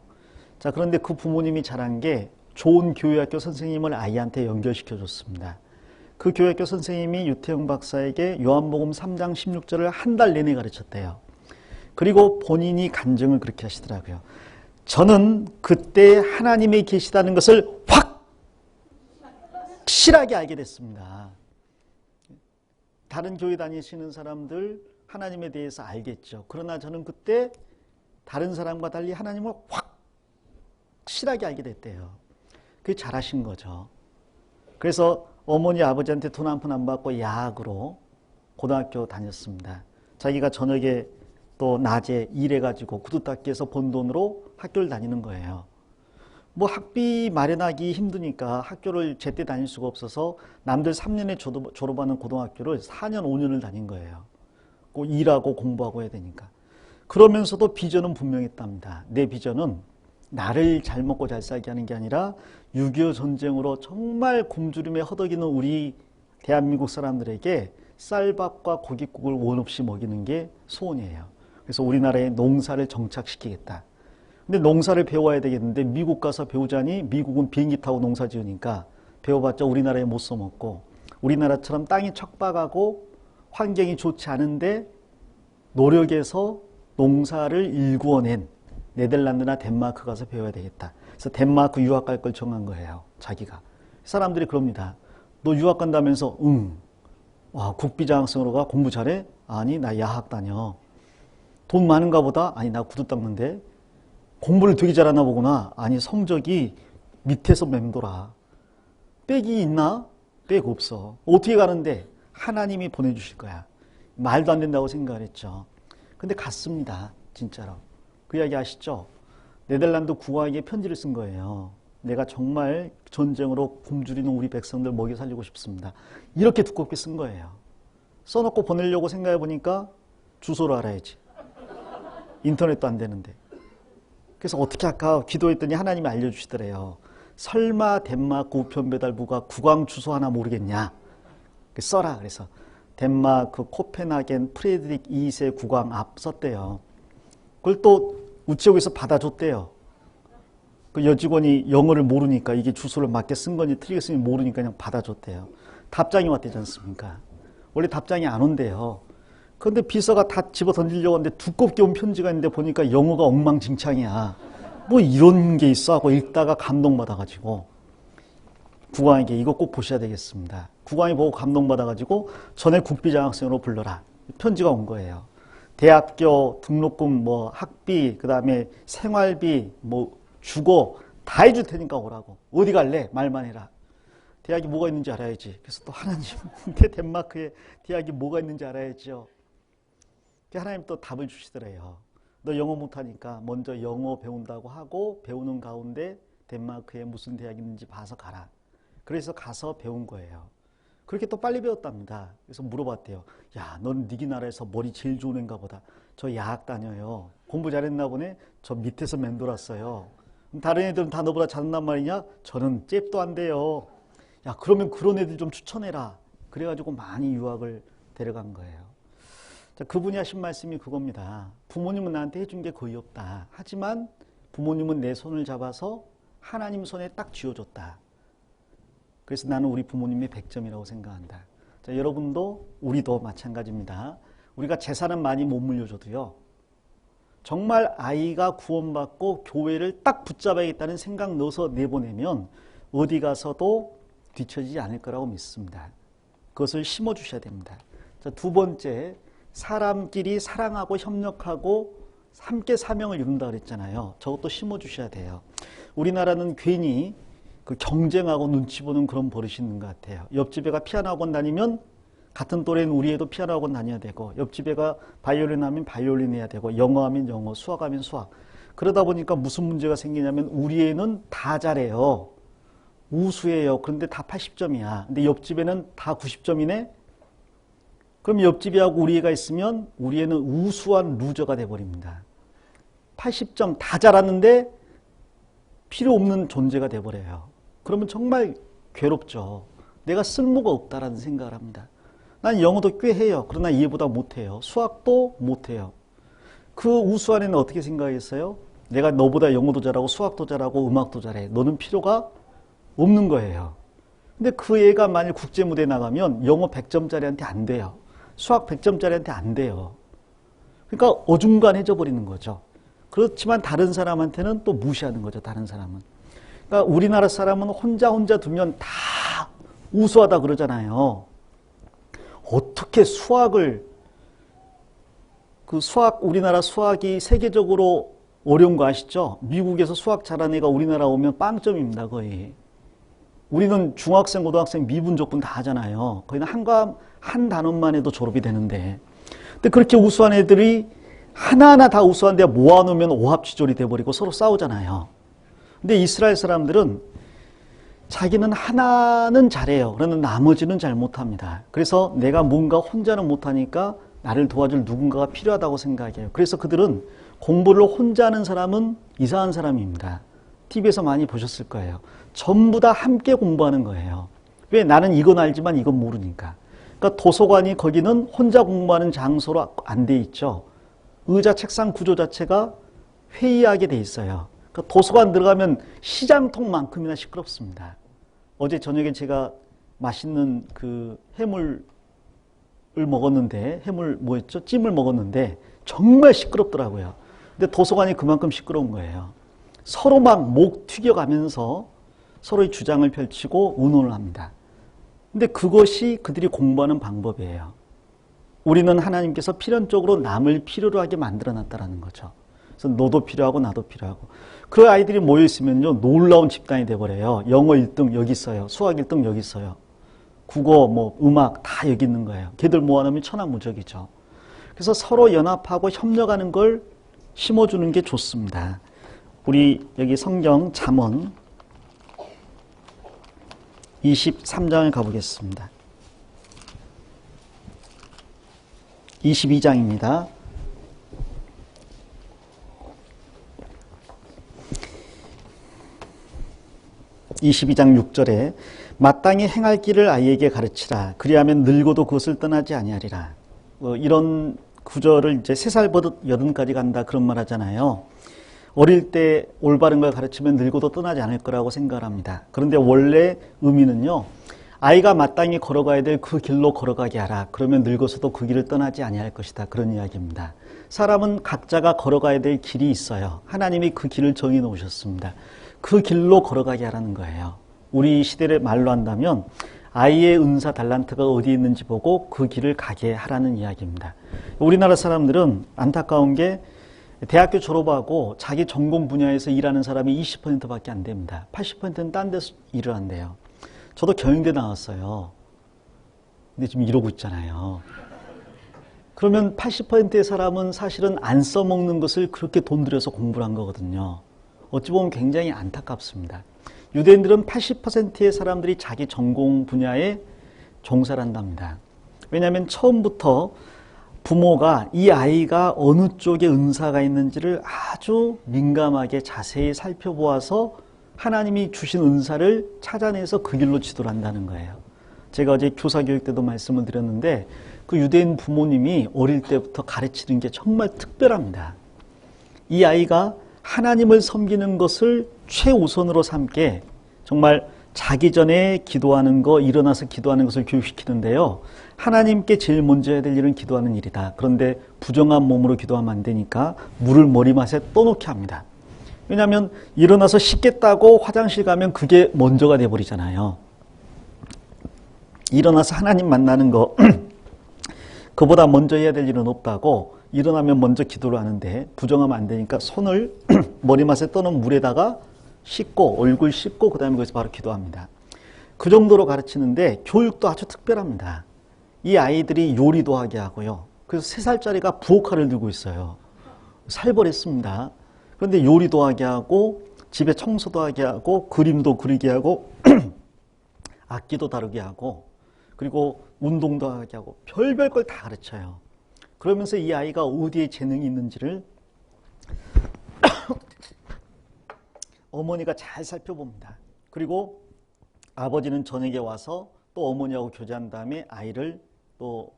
자, 그런데 그 부모님이 잘한 게 좋은 교회학교 선생님을 아이한테 연결시켜 줬습니다. 그 교회학교 선생님이 유태용 박사에게 요한복음 3장 16절을 한 달 내내 가르쳤대요. 그리고 본인이 간증을 그렇게 하시더라고요. 저는 그때 하나님이 계시다는 것을 확실하게 알게 됐습니다. 다른 교회 다니시는 사람들 하나님에 대해서 알겠죠. 그러나 저는 그때 다른 사람과 달리 하나님을 확실하게 알게 됐대요. 그게 잘하신 거죠. 그래서 어머니 아버지한테 돈 한 푼 안 받고 야학으로 고등학교 다녔습니다. 자기가 저녁에 또 낮에 일해가지고 구두 닦기해서 번 돈으로 학교를 다니는 거예요. 뭐 학비 마련하기 힘드니까 학교를 제때 다닐 수가 없어서 남들 3년에 졸업하는 고등학교를 4년 5년을 다닌 거예요. 꼭 일하고 공부하고 해야 되니까. 그러면서도 비전은 분명했답니다. 내 비전은 나를 잘 먹고 잘 살게 하는 게 아니라 6.25 전쟁으로 정말 굶주림에 허덕이는 우리 대한민국 사람들에게 쌀밥과 고깃국을 원 없이 먹이는 게 소원이에요. 그래서 우리나라의 농사를 정착시키겠다. 근데 농사를 배워야 되겠는데 미국 가서 배우자니 미국은 비행기 타고 농사 지으니까 배워봤자 우리나라에 못 써먹고 우리나라처럼 땅이 척박하고 환경이 좋지 않은데 노력해서 농사를 일구어낸 네덜란드나 덴마크 가서 배워야 되겠다. 그래서 덴마크 유학 갈 걸 정한 거예요. 자기가. 사람들이 그럽니다. 너 유학 간다면서 응. 와, 국비장학생으로 가? 공부 잘해? 아니 나 야학 다녀. 돈 많은가 보다? 아니 나 구두 닦는데. 공부를 되게 잘하나 보구나. 아니 성적이 밑에서 맴돌아. 백이 있나? 백 없어. 어떻게 가는데? 하나님이 보내주실 거야. 말도 안 된다고 생각을 했죠. 근데 갔습니다. 진짜로. 그 이야기 아시죠? 네덜란드 국왕에게 편지를 쓴 거예요. 내가 정말 전쟁으로 굶주리는 우리 백성들 먹여 살리고 싶습니다. 이렇게 두껍게 쓴 거예요. 써놓고 보내려고 생각해 보니까 주소를 알아야지. 인터넷도 안 되는데. 그래서 어떻게 할까 기도했더니 하나님이 알려주시더래요. 설마 덴마크 우편배달부가 국왕 주소 하나 모르겠냐? 써라. 그래서 덴마크 코펜하겐 프레드릭 2세 국왕 앞 썼대요. 그걸 또 우체국에서 받아줬대요. 그 여직원이 영어를 모르니까 이게 주소를 맞게 쓴 건지 틀리게 쓴 건지 모르니까 그냥 받아줬대요. 답장이 왔대지 않습니까? 원래 답장이 안 온대요. 그런데 비서가 다 집어 던지려고 하는데 두껍게 온 편지가 있는데 보니까 영어가 엉망진창이야. 뭐 이런 게 있어 하고 읽다가 감동받아가지고 국왕에게 이거 꼭 보셔야 되겠습니다. 국왕이 보고 감동받아가지고 전에 국비장학생으로 불러라. 편지가 온 거예요. 대학교 등록금, 뭐 학비, 그 다음에 생활비, 뭐 주거 다 해줄 테니까 오라고. 어디 갈래? 말만 해라. 대학이 뭐가 있는지 알아야지. 그래서 또 하나님, 덴마크에 대학이 뭐가 있는지 알아야죠. 하나님 또 답을 주시더래요. 너 영어 못하니까 먼저 영어 배운다고 하고 배우는 가운데 덴마크에 무슨 대학이 있는지 봐서 가라. 그래서 가서 배운 거예요. 그렇게 또 빨리 배웠답니다. 그래서 물어봤대요. 야, 넌 니기 나라에서 머리 제일 좋은 애인가 보다. 저 야학 다녀요. 공부 잘했나 보네. 저 밑에서 멘돌았어요. 다른 애들은 다 너보다 잘한단 말이냐? 저는 잽도 안 돼요. 야, 그러면 그런 애들 좀 추천해라. 그래가지고 많이 유학을 데려간 거예요. 자, 그분이 하신 말씀이 그겁니다. 부모님은 나한테 해준 게 거의 없다. 하지만 부모님은 내 손을 잡아서 하나님 손에 딱 쥐어줬다. 그래서 나는 우리 부모님이 100점이라고 생각한다. 자, 여러분도 우리도 마찬가지입니다. 우리가 재산은 많이 못 물려줘도요. 정말 아이가 구원받고 교회를 딱 붙잡아야겠다는 생각 넣어서 내보내면 어디 가서도 뒤처지지 않을 거라고 믿습니다. 그것을 심어주셔야 됩니다. 자, 두 번째, 사람끼리 사랑하고 협력하고 함께 사명을 이룬다 그랬잖아요. 저것도 심어주셔야 돼요. 우리나라는 괜히 그 경쟁하고 눈치 보는 그런 버릇이 있는 것 같아요. 옆집 애가 피아노 학원 다니면 같은 또래는 우리 애도 피아노 학원 다녀야 되고, 옆집 애가 바이올린 하면 바이올린 해야 되고, 영어 하면 영어, 수학 하면 수학. 그러다 보니까 무슨 문제가 생기냐면 우리 애는 다 잘해요. 우수해요. 그런데 다 80점이야. 근데 옆집 애는 다 90점이네? 그럼 옆집 애하고 우리 애가 있으면 우리 애는 우수한 루저가 돼버립니다. 80점 다 잘하는데 필요 없는 존재가 돼버려요. 그러면 정말 괴롭죠. 내가 쓸모가 없다라는 생각을 합니다. 난 영어도 꽤 해요. 그러나 얘보다 못해요. 수학도 못해요. 그 우수한 애는 어떻게 생각했어요? 내가 너보다 영어도 잘하고 수학도 잘하고 음악도 잘해. 너는 필요가 없는 거예요. 근데 그 애가 만일 국제무대에 나가면 영어 100점짜리한테 안 돼요. 수학 100점짜리한테 안 돼요. 그러니까 어중간해져 버리는 거죠. 그렇지만 다른 사람한테는 또 무시하는 거죠. 다른 사람은. 그러니까 우리나라 사람은 혼자 두면 다 우수하다 그러잖아요. 어떻게 우리나라 수학이 세계적으로 어려운 거 아시죠? 미국에서 수학 잘하는 애가 우리나라 오면 빵점입니다, 거의. 우리는 중학생, 고등학생 미분, 적분 다 하잖아요. 거의는 한 단원만 해도 졸업이 되는데. 근데 그렇게 우수한 애들이 하나하나 다 우수한데 모아놓으면 오합지졸이 돼버리고 서로 싸우잖아요. 근데 이스라엘 사람들은 자기는 하나는 잘해요. 그러나 나머지는 잘 못합니다. 그래서 내가 뭔가 혼자는 못하니까 나를 도와줄 누군가가 필요하다고 생각해요. 그래서 그들은 공부를 혼자 하는 사람은 이상한 사람입니다. TV에서 많이 보셨을 거예요. 전부 다 함께 공부하는 거예요. 왜? 나는 이건 알지만 이건 모르니까. 그러니까 도서관이 거기는 혼자 공부하는 장소로 안 돼 있죠. 의자, 책상 구조 자체가 회의하게 돼 있어요. 그러니까 도서관 들어가면 시장통만큼이나 시끄럽습니다. 어제 저녁에 제가 맛있는 그 해물을 먹었는데, 찜을 먹었는데 정말 시끄럽더라고요. 근데 도서관이 그만큼 시끄러운 거예요. 서로 막 목 튀겨가면서 서로의 주장을 펼치고 의논을 합니다. 근데 그것이 그들이 공부하는 방법이에요. 우리는 하나님께서 필연적으로 남을 필요로 하게 만들어놨다는 거죠. 그래서 너도 필요하고 나도 필요하고. 그 아이들이 모여있으면요, 놀라운 집단이 돼버려요. 영어 1등 여기 있어요. 수학 1등 여기 있어요. 국어, 음악 다 여기 있는 거예요. 걔들 모아놓으면 천하무적이죠. 그래서 서로 연합하고 협력하는 걸 심어주는 게 좋습니다. 우리 여기 성경 잠언 23장을 가보겠습니다. 22장입니다. 22장 6절에 마땅히 행할 길을 아이에게 가르치라. 그리하면 늙어도 그것을 떠나지 아니하리라. 이런 구절을 이제 3살 버릇 80까지 간다 그런 말 하잖아요. 어릴 때 올바른 걸 가르치면 늙어도 떠나지 않을 거라고 생각을 합니다. 그런데 원래 의미는요, 아이가 마땅히 걸어가야 될 그 길로 걸어가게 하라. 그러면 늙어서도 그 길을 떠나지 아니할 것이다. 그런 이야기입니다. 사람은 각자가 걸어가야 될 길이 있어요. 하나님이 그 길을 정해 놓으셨습니다. 그 길로 걸어가게 하라는 거예요. 우리 시대를 말로 한다면 아이의 은사 달란트가 어디 있는지 보고 그 길을 가게 하라는 이야기입니다. 우리나라 사람들은 안타까운 게 대학교 졸업하고 자기 전공 분야에서 일하는 사람이 20%밖에 안 됩니다. 80%는 딴 데서 일을 한대요. 저도 경영대 나왔어요. 근데 지금 이러고 있잖아요. 그러면 80%의 사람은 사실은 안 써먹는 것을 그렇게 돈 들여서 공부를 한 거거든요. 어찌 보면 굉장히 안타깝습니다. 유대인들은 80%의 사람들이 자기 전공 분야에 종사를 한답니다. 왜냐하면 처음부터 부모가 이 아이가 어느 쪽에 은사가 있는지를 아주 민감하게 자세히 살펴보아서 하나님이 주신 은사를 찾아내서 그 길로 지도를 한다는 거예요. 제가 어제 교사교육 때도 말씀을 드렸는데 그 유대인 부모님이 어릴 때부터 가르치는 게 정말 특별합니다. 이 아이가 하나님을 섬기는 것을 최우선으로 삼게 정말 자기 전에 기도하는 거, 일어나서 기도하는 것을 교육시키는데요. 하나님께 제일 먼저 해야 될 일은 기도하는 일이다. 그런데 부정한 몸으로 기도하면 안 되니까 물을 머리맡에 떠놓게 합니다. 왜냐하면 일어나서 씻겠다고 화장실 가면 그게 먼저가 돼버리잖아요. 일어나서 하나님 만나는 거 그보다 먼저 해야 될 일은 없다고 일어나면 먼저 기도를 하는데 부정하면 안 되니까 손을 머리맡에 떠놓은 물에다가 씻고 얼굴 씻고 그 다음에 거기서 바로 기도합니다. 그 정도로 가르치는데 교육도 아주 특별합니다. 이 아이들이 요리도 하게 하고요. 그래서 3살짜리가 부엌칼을 들고 있어요. 살벌했습니다. 그런데 요리도 하게 하고 집에 청소도 하게 하고 그림도 그리게 하고 악기도 다루게 하고 그리고 운동도 하게 하고 별별 걸 다 가르쳐요. 그러면서 이 아이가 어디에 재능이 있는지를 어머니가 잘 살펴봅니다. 그리고 아버지는 저녁에 와서 또 어머니하고 교제한 다음에 아이를 또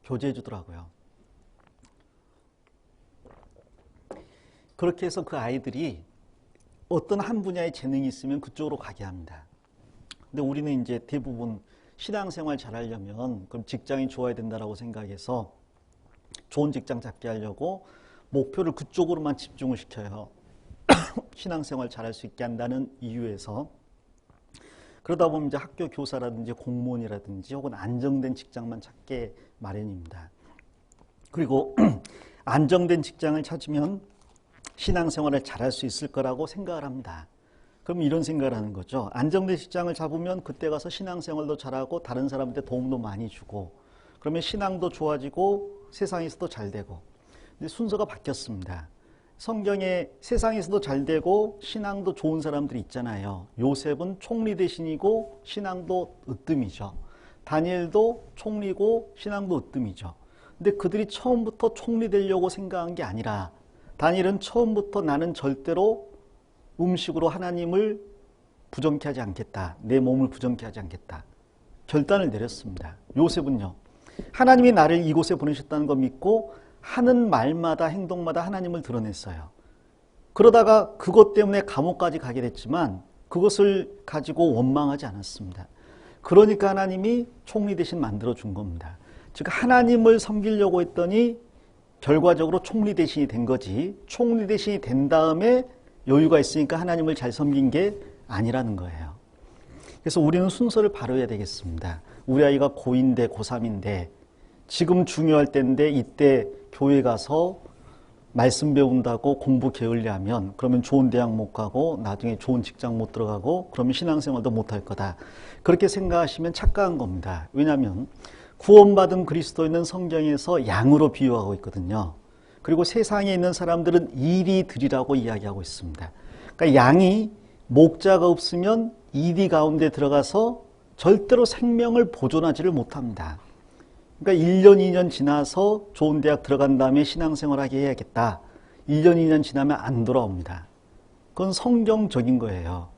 교제해 주더라고요. 그렇게 해서 그 아이들이 어떤 한 분야에 재능이 있으면 그쪽으로 가게 합니다. 근데 우리는 이제 대부분 신앙생활 잘하려면 그럼 직장이 좋아야 된다라고 생각해서 좋은 직장 잡게 하려고 목표를 그쪽으로만 집중을 시켜요. 신앙생활 잘할 수 있게 한다는 이유에서. 그러다 보면 이제 학교 교사라든지 공무원이라든지 혹은 안정된 직장만 찾게 마련입니다. 그리고 안정된 직장을 찾으면 신앙생활을 잘할 수 있을 거라고 생각을 합니다. 그럼 이런 생각을 하는 거죠. 안정된 직장을 잡으면 그때 가서 신앙생활도 잘하고 다른 사람한테 도움도 많이 주고 그러면 신앙도 좋아지고 세상에서도 잘 되고. 근데 순서가 바뀌었습니다. 성경에 세상에서도 잘 되고 신앙도 좋은 사람들이 있잖아요. 요셉은 총리 대신이고 신앙도 으뜸이죠. 다니엘도 총리고 신앙도 으뜸이죠. 근데 그들이 처음부터 총리 되려고 생각한 게 아니라 다니엘은 처음부터 나는 절대로 음식으로 하나님을 부정케 하지 않겠다. 내 몸을 부정케 하지 않겠다. 결단을 내렸습니다. 요셉은요. 하나님이 나를 이곳에 보내셨다는 거 믿고 하는 말마다 행동마다 하나님을 드러냈어요. 그러다가 그것 때문에 감옥까지 가게 됐지만 그것을 가지고 원망하지 않았습니다. 그러니까 하나님이 총리 대신 만들어준 겁니다. 즉 하나님을 섬기려고 했더니 결과적으로 총리 대신이 된 거지 총리 대신이 된 다음에 여유가 있으니까 하나님을 잘 섬긴 게 아니라는 거예요. 그래서 우리는 순서를 바로 해야 되겠습니다. 우리 아이가 고2인데 고3인데 지금 중요할 때인데 이때 교회 가서 말씀 배운다고 공부 게을리하면 그러면 좋은 대학 못 가고 나중에 좋은 직장 못 들어가고 그러면 신앙생활도 못할 거다. 그렇게 생각하시면 착각한 겁니다. 왜냐하면 구원받은 그리스도인은 성경에서 양으로 비유하고 있거든요. 그리고 세상에 있는 사람들은 이리들이라고 이야기하고 있습니다. 그러니까 양이 목자가 없으면 이리 가운데 들어가서 절대로 생명을 보존하지를 못합니다. 그러니까 1년, 2년 지나서 좋은 대학 들어간 다음에 신앙생활하게 해야겠다. 1년, 2년 지나면 안 돌아옵니다. 그건 성경적인 거예요.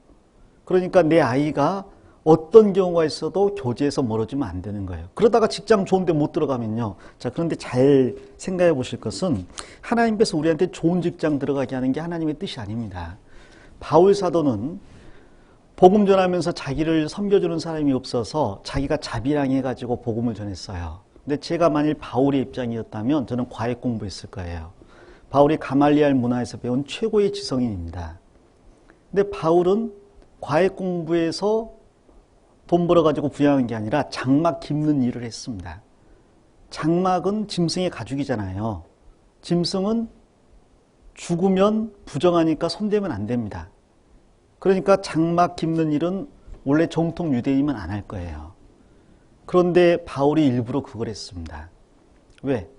그러니까 내 아이가 어떤 경우가 있어도 교제에서 멀어지면 안 되는 거예요. 그러다가 직장 좋은 데 못 들어가면요. 자, 그런데 잘 생각해 보실 것은 하나님께서 우리한테 좋은 직장 들어가게 하는 게 하나님의 뜻이 아닙니다. 바울 사도는 복음 전하면서 자기를 섬겨주는 사람이 없어서 자기가 자비랑해가지고 복음을 전했어요. 근데 제가 만일 바울의 입장이었다면 저는 과외 공부했을 거예요. 바울이 가말리알 문화에서 배운 최고의 지성인입니다. 근데 바울은 과외 공부에서 돈 벌어가지고 부양한 게 아니라 장막 깁는 일을 했습니다. 장막은 짐승의 가죽이잖아요. 짐승은 죽으면 부정하니까 손대면 안 됩니다. 그러니까 장막 깁는 일은 원래 정통 유대인이면 안 할 거예요. 그런데 바울이 일부러 그걸 했습니다. 왜?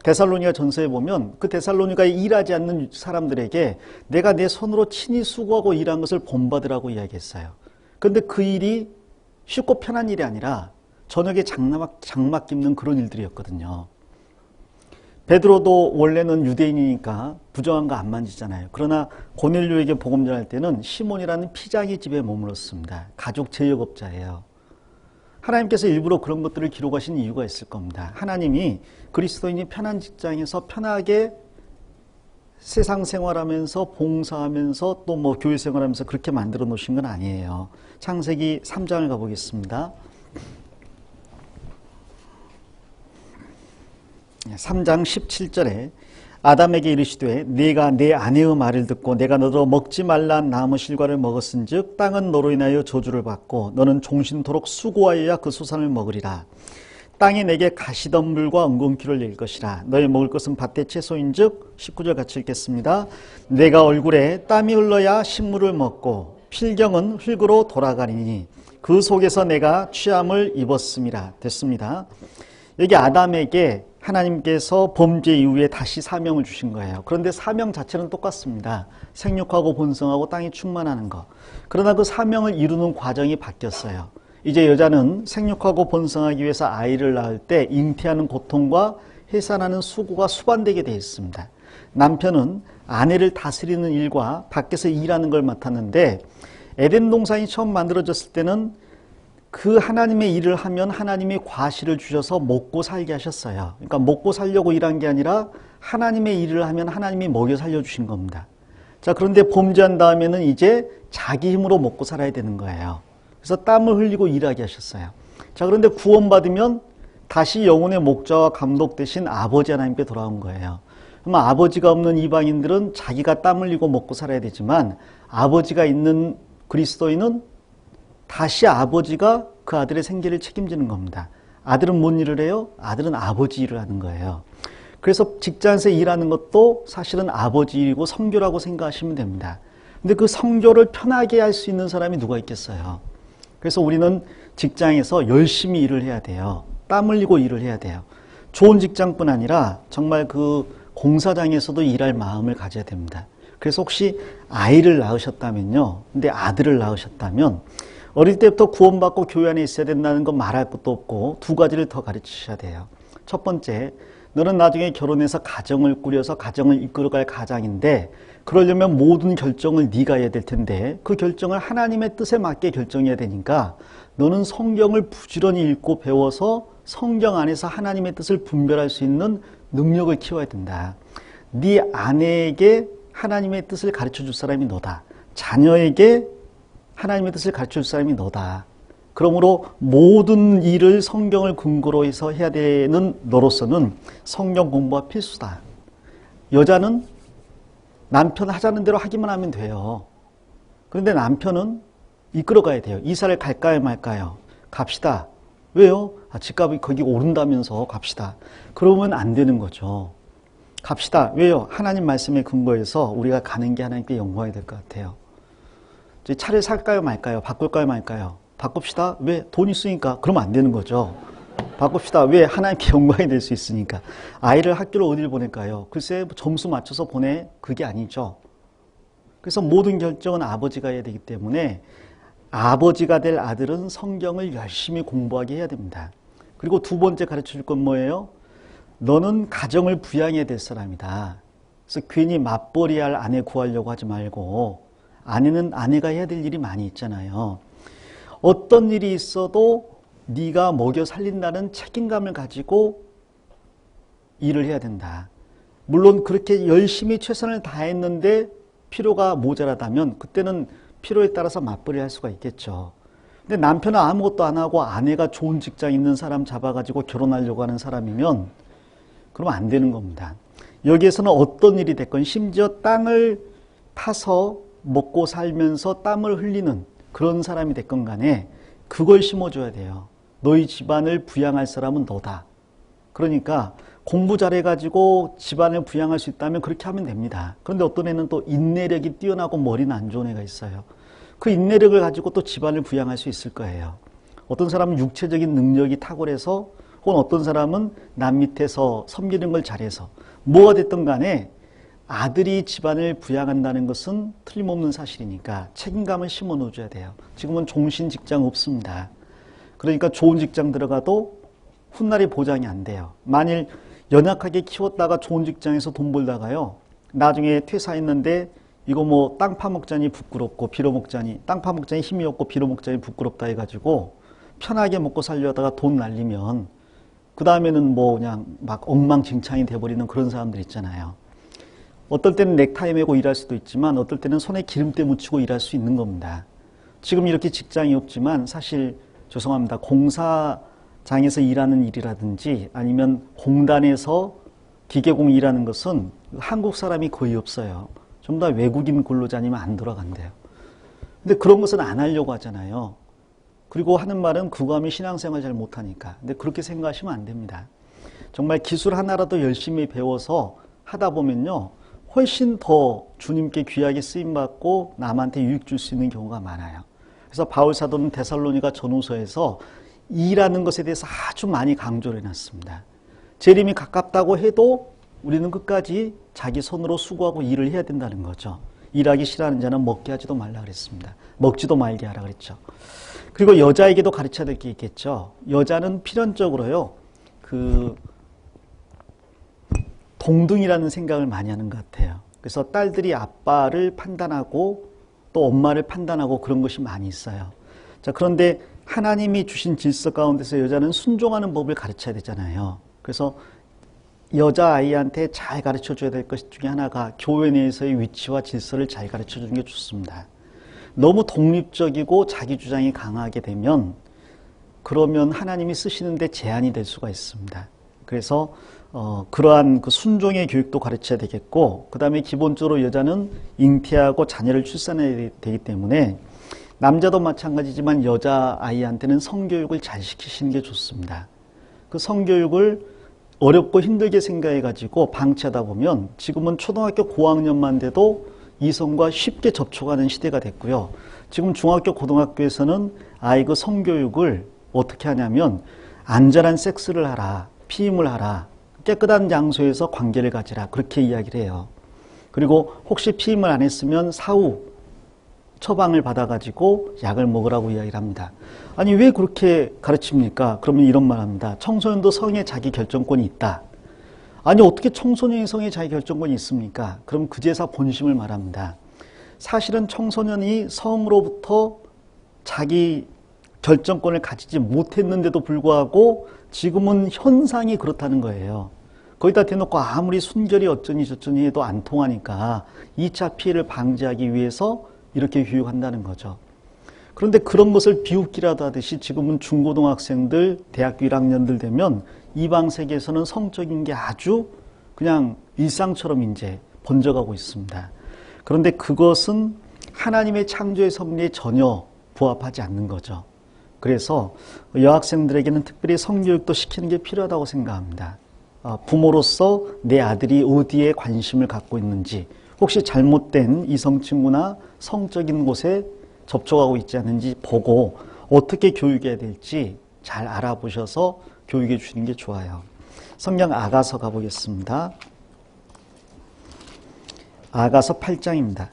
데살로니가 전서에 보면 그 데살로니가에 일하지 않는 사람들에게 내가 내 손으로 친히 수고하고 일한 것을 본받으라고 이야기했어요. 그런데 그 일이 쉽고 편한 일이 아니라 저녁에 장막 깁는 그런 일들이었거든요. 베드로도 원래는 유대인이니까 부정한 거 안 만지잖아요. 그러나 고넬료에게 복음 전할 때는 시몬이라는 피장이 집에 머물렀습니다. 가족 제역업자예요. 하나님께서 일부러 그런 것들을 기록하신 이유가 있을 겁니다. 하나님이 그리스도인이 편한 직장에서 편하게 세상 생활하면서 봉사하면서 또 뭐 교회 생활하면서 그렇게 만들어 놓으신 건 아니에요. 창세기 3장을 가보겠습니다. 3장 17절에 아담에게 이르시되 네가 내 아내의 말을 듣고 내가 너로 먹지 말란 나무 실과를 먹었은즉 땅은 너로 인하여 저주를 받고 너는 종신토록 수고하여야 그 수산을 먹으리라. 땅이 내게 가시덤불과 엉겅퀴를 낼 것이라. 너희 먹을 것은 밭의 채소인즉 19절 같이 읽겠습니다. 내가 얼굴에 땀이 흘러야 식물을 먹고 필경은 흙으로 돌아가리니 그 속에서 내가 취함을 입었음이라. 됐습니다. 여기 아담에게 하나님께서 범죄 이후에 다시 사명을 주신 거예요. 그런데 사명 자체는 똑같습니다. 생육하고 번성하고 땅이 충만하는 거. 그러나 그 사명을 이루는 과정이 바뀌었어요. 이제 여자는 생육하고 번성하기 위해서 아이를 낳을 때 잉태하는 고통과 해산하는 수고가 수반되게 되어 있습니다. 남편은 아내를 다스리는 일과 밖에서 일하는 걸 맡았는데 에덴 동산이 처음 만들어졌을 때는 그 하나님의 일을 하면 하나님이 과실을 주셔서 먹고 살게 하셨어요. 그러니까 먹고 살려고 일한 게 아니라 하나님의 일을 하면 하나님이 먹여 살려주신 겁니다. 자, 그런데 범죄한 다음에는 이제 자기 힘으로 먹고 살아야 되는 거예요. 그래서 땀을 흘리고 일하게 하셨어요. 자, 그런데 구원받으면 다시 영혼의 목자와 감독 대신 아버지 하나님께 돌아온 거예요. 그러면 아버지가 없는 이방인들은 자기가 땀 흘리고 먹고 살아야 되지만 아버지가 있는 그리스도인은 다시 아버지가 그 아들의 생계를 책임지는 겁니다. 아들은 뭔 일을 해요? 아들은 아버지 일을 하는 거예요. 그래서 직장에서 일하는 것도 사실은 아버지 일이고 성교라고 생각하시면 됩니다. 근데 그 성교를 편하게 할 수 있는 사람이 누가 있겠어요? 그래서 우리는 직장에서 열심히 일을 해야 돼요. 땀 흘리고 일을 해야 돼요. 좋은 직장뿐 아니라 정말 그 공사장에서도 일할 마음을 가져야 됩니다. 그래서 혹시 아이를 낳으셨다면요. 근데 아들을 낳으셨다면 어릴 때부터 구원받고 교회 안에 있어야 된다는 건 말할 것도 없고 두 가지를 더 가르치셔야 돼요. 첫 번째, 너는 나중에 결혼해서 가정을 꾸려서 가정을 이끌어갈 가장인데 그러려면 모든 결정을 네가 해야 될 텐데 그 결정을 하나님의 뜻에 맞게 결정해야 되니까 너는 성경을 부지런히 읽고 배워서 성경 안에서 하나님의 뜻을 분별할 수 있는 능력을 키워야 된다. 네 아내에게 하나님의 뜻을 가르쳐 줄 사람이 너다. 자녀에게 하나님의 뜻을 가르쳐 줄 사람이 너다. 그러므로 모든 일을 성경을 근거로 해서 해야 되는 너로서는 성경 공부가 필수다. 여자는 남편 하자는 대로 하기만 하면 돼요. 그런데 남편은 이끌어가야 돼요. 이사를 갈까요 말까요? 갑시다. 왜요? 집값이 거기 오른다면서 갑시다. 그러면 안 되는 거죠. 갑시다. 왜요? 하나님 말씀에 근거해서 우리가 가는 게 하나님께 영광이 될 것 같아요. 차를 살까요 말까요? 바꿀까요 말까요? 바꿉시다. 왜? 돈 있으니까. 그러면 안 되는 거죠. 바꿉시다. 왜? 하나님께 영광이 될 수 있으니까. 아이를 학교를 어디를 보낼까요? 글쎄 점수 맞춰서 보내. 그게 아니죠. 그래서 모든 결정은 아버지가 해야 되기 때문에 아버지가 될 아들은 성경을 열심히 공부하게 해야 됩니다. 그리고 두 번째 가르쳐 줄 건 뭐예요? 너는 가정을 부양해야 될 사람이다. 그래서 괜히 맞벌이할 아내 구하려고 하지 말고 아내는 아내가 해야 될 일이 많이 있잖아요. 어떤 일이 있어도 네가 먹여 살린다는 책임감을 가지고 일을 해야 된다. 물론 그렇게 열심히 최선을 다했는데 필요가 모자라다면 그때는 필요에 따라서 맞벌이 할 수가 있겠죠. 근데 남편은 아무것도 안 하고 아내가 좋은 직장 있는 사람 잡아가지고 결혼하려고 하는 사람이면 그러면 안 되는 겁니다. 여기에서는 어떤 일이 됐건 심지어 땅을 파서 먹고 살면서 땀을 흘리는 그런 사람이 됐건 간에 그걸 심어줘야 돼요. 너희 집안을 부양할 사람은 너다. 그러니까 공부 잘해가지고 집안을 부양할 수 있다면 그렇게 하면 됩니다. 그런데 어떤 애는 또 인내력이 뛰어나고 머리는 안 좋은 애가 있어요. 그 인내력을 가지고 또 집안을 부양할 수 있을 거예요. 어떤 사람은 육체적인 능력이 탁월해서 혹은 어떤 사람은 남 밑에서 섬기는 걸 잘해서 뭐가 됐든 간에 아들이 집안을 부양한다는 것은 틀림없는 사실이니까 책임감을 심어 놓아줘야 돼요. 지금은 종신 직장 없습니다. 그러니까 좋은 직장 들어가도 훗날이 보장이 안 돼요. 만일 연약하게 키웠다가 좋은 직장에서 돈 벌다가요, 나중에 퇴사했는데 이거 뭐 땅 파먹자니 부끄럽고 빌어먹자니, 땅 파먹자니 힘이 없고 빌어먹자니 부끄럽다 해가지고 편하게 먹고 살려다가 돈 날리면 그 다음에는 뭐 그냥 막 엉망진창이 돼버리는 그런 사람들 있잖아요. 어떨 때는 넥타이 메고 일할 수도 있지만 어떨 때는 손에 기름때 묻히고 일할 수 있는 겁니다. 지금 이렇게 직장이 없지만 사실 죄송합니다. 공사장에서 일하는 일이라든지 아니면 공단에서 기계공 일하는 것은 한국 사람이 거의 없어요. 좀 다 외국인 근로자 아니면 안 돌아간대요. 근데 그런 것은 안 하려고 하잖아요. 그리고 하는 말은 그거 하면 신앙생활 잘 못하니까. 근데 그렇게 생각하시면 안 됩니다. 정말 기술 하나라도 열심히 배워서 하다 보면요, 훨씬 더 주님께 귀하게 쓰임받고 남한테 유익 줄 수 있는 경우가 많아요. 그래서 바울 사도는 데살로니가 전후서에서 일하는 것에 대해서 아주 많이 강조를 해놨습니다. 재림이 가깝다고 해도 우리는 끝까지 자기 손으로 수고하고 일을 해야 된다는 거죠. 일하기 싫어하는 자는 먹게 하지도 말라 그랬습니다. 먹지도 말게 하라 그랬죠. 그리고 여자에게도 가르쳐야 될 게 있겠죠. 여자는 필연적으로요, 동등이라는 생각을 많이 하는 것 같아요. 그래서 딸들이 아빠를 판단하고 또 엄마를 판단하고 그런 것이 많이 있어요. 자, 그런데 하나님이 주신 질서 가운데서 여자는 순종하는 법을 가르쳐야 되잖아요. 그래서 여자아이한테 잘 가르쳐 줘야 될 것 중에 하나가 교회 내에서의 위치와 질서를 잘 가르쳐 주는 게 좋습니다. 너무 독립적이고 자기 주장이 강하게 되면 그러면 하나님이 쓰시는데 제한이 될 수가 있습니다. 그래서 그러한 그 순종의 교육도 가르쳐야 되겠고, 그 다음에 기본적으로 여자는 잉태하고 자녀를 출산해야 되기 때문에 남자도 마찬가지지만 여자아이한테는 성교육을 잘 시키시는 게 좋습니다. 그 성교육을 어렵고 힘들게 생각해가지고 방치하다 보면 지금은 초등학교 고학년만 돼도 이성과 쉽게 접촉하는 시대가 됐고요. 지금 중학교, 고등학교에서는 그 성교육을 어떻게 하냐면 안전한 섹스를 하라, 피임을 하라, 깨끗한 장소에서 관계를 가지라, 그렇게 이야기를 해요. 그리고 혹시 피임을 안 했으면 사후 처방을 받아가지고 약을 먹으라고 이야기를 합니다. 아니 왜 그렇게 가르칩니까? 그러면 이런 말 합니다. 청소년도 성에 자기 결정권이 있다. 아니 어떻게 청소년이 성에 자기 결정권이 있습니까? 그럼 그제서 본심을 말합니다. 사실은 청소년이 성으로부터 자기 결정권을 가지지 못했는데도 불구하고 지금은 현상이 그렇다는 거예요. 거기다 대놓고 아무리 순결이 어쩌니 저쩌니 해도 안 통하니까 2차 피해를 방지하기 위해서 이렇게 교육한다는 거죠. 그런데 그런 것을 비웃기라도 하듯이 지금은 중고등학생들, 대학교 1학년들 되면 이방 세계에서는 성적인 게 아주 그냥 일상처럼 이제 번져가고 있습니다. 그런데 그것은 하나님의 창조의 섭리에 전혀 부합하지 않는 거죠. 그래서 여학생들에게는 특별히 성교육도 시키는 게 필요하다고 생각합니다. 부모로서 내 아들이 어디에 관심을 갖고 있는지, 혹시 잘못된 이성 친구나 성적인 곳에 접촉하고 있지 않은지 보고 어떻게 교육해야 될지 잘 알아보셔서 교육해 주시는 게 좋아요. 성경 아가서 가보겠습니다. 아가서 8장입니다.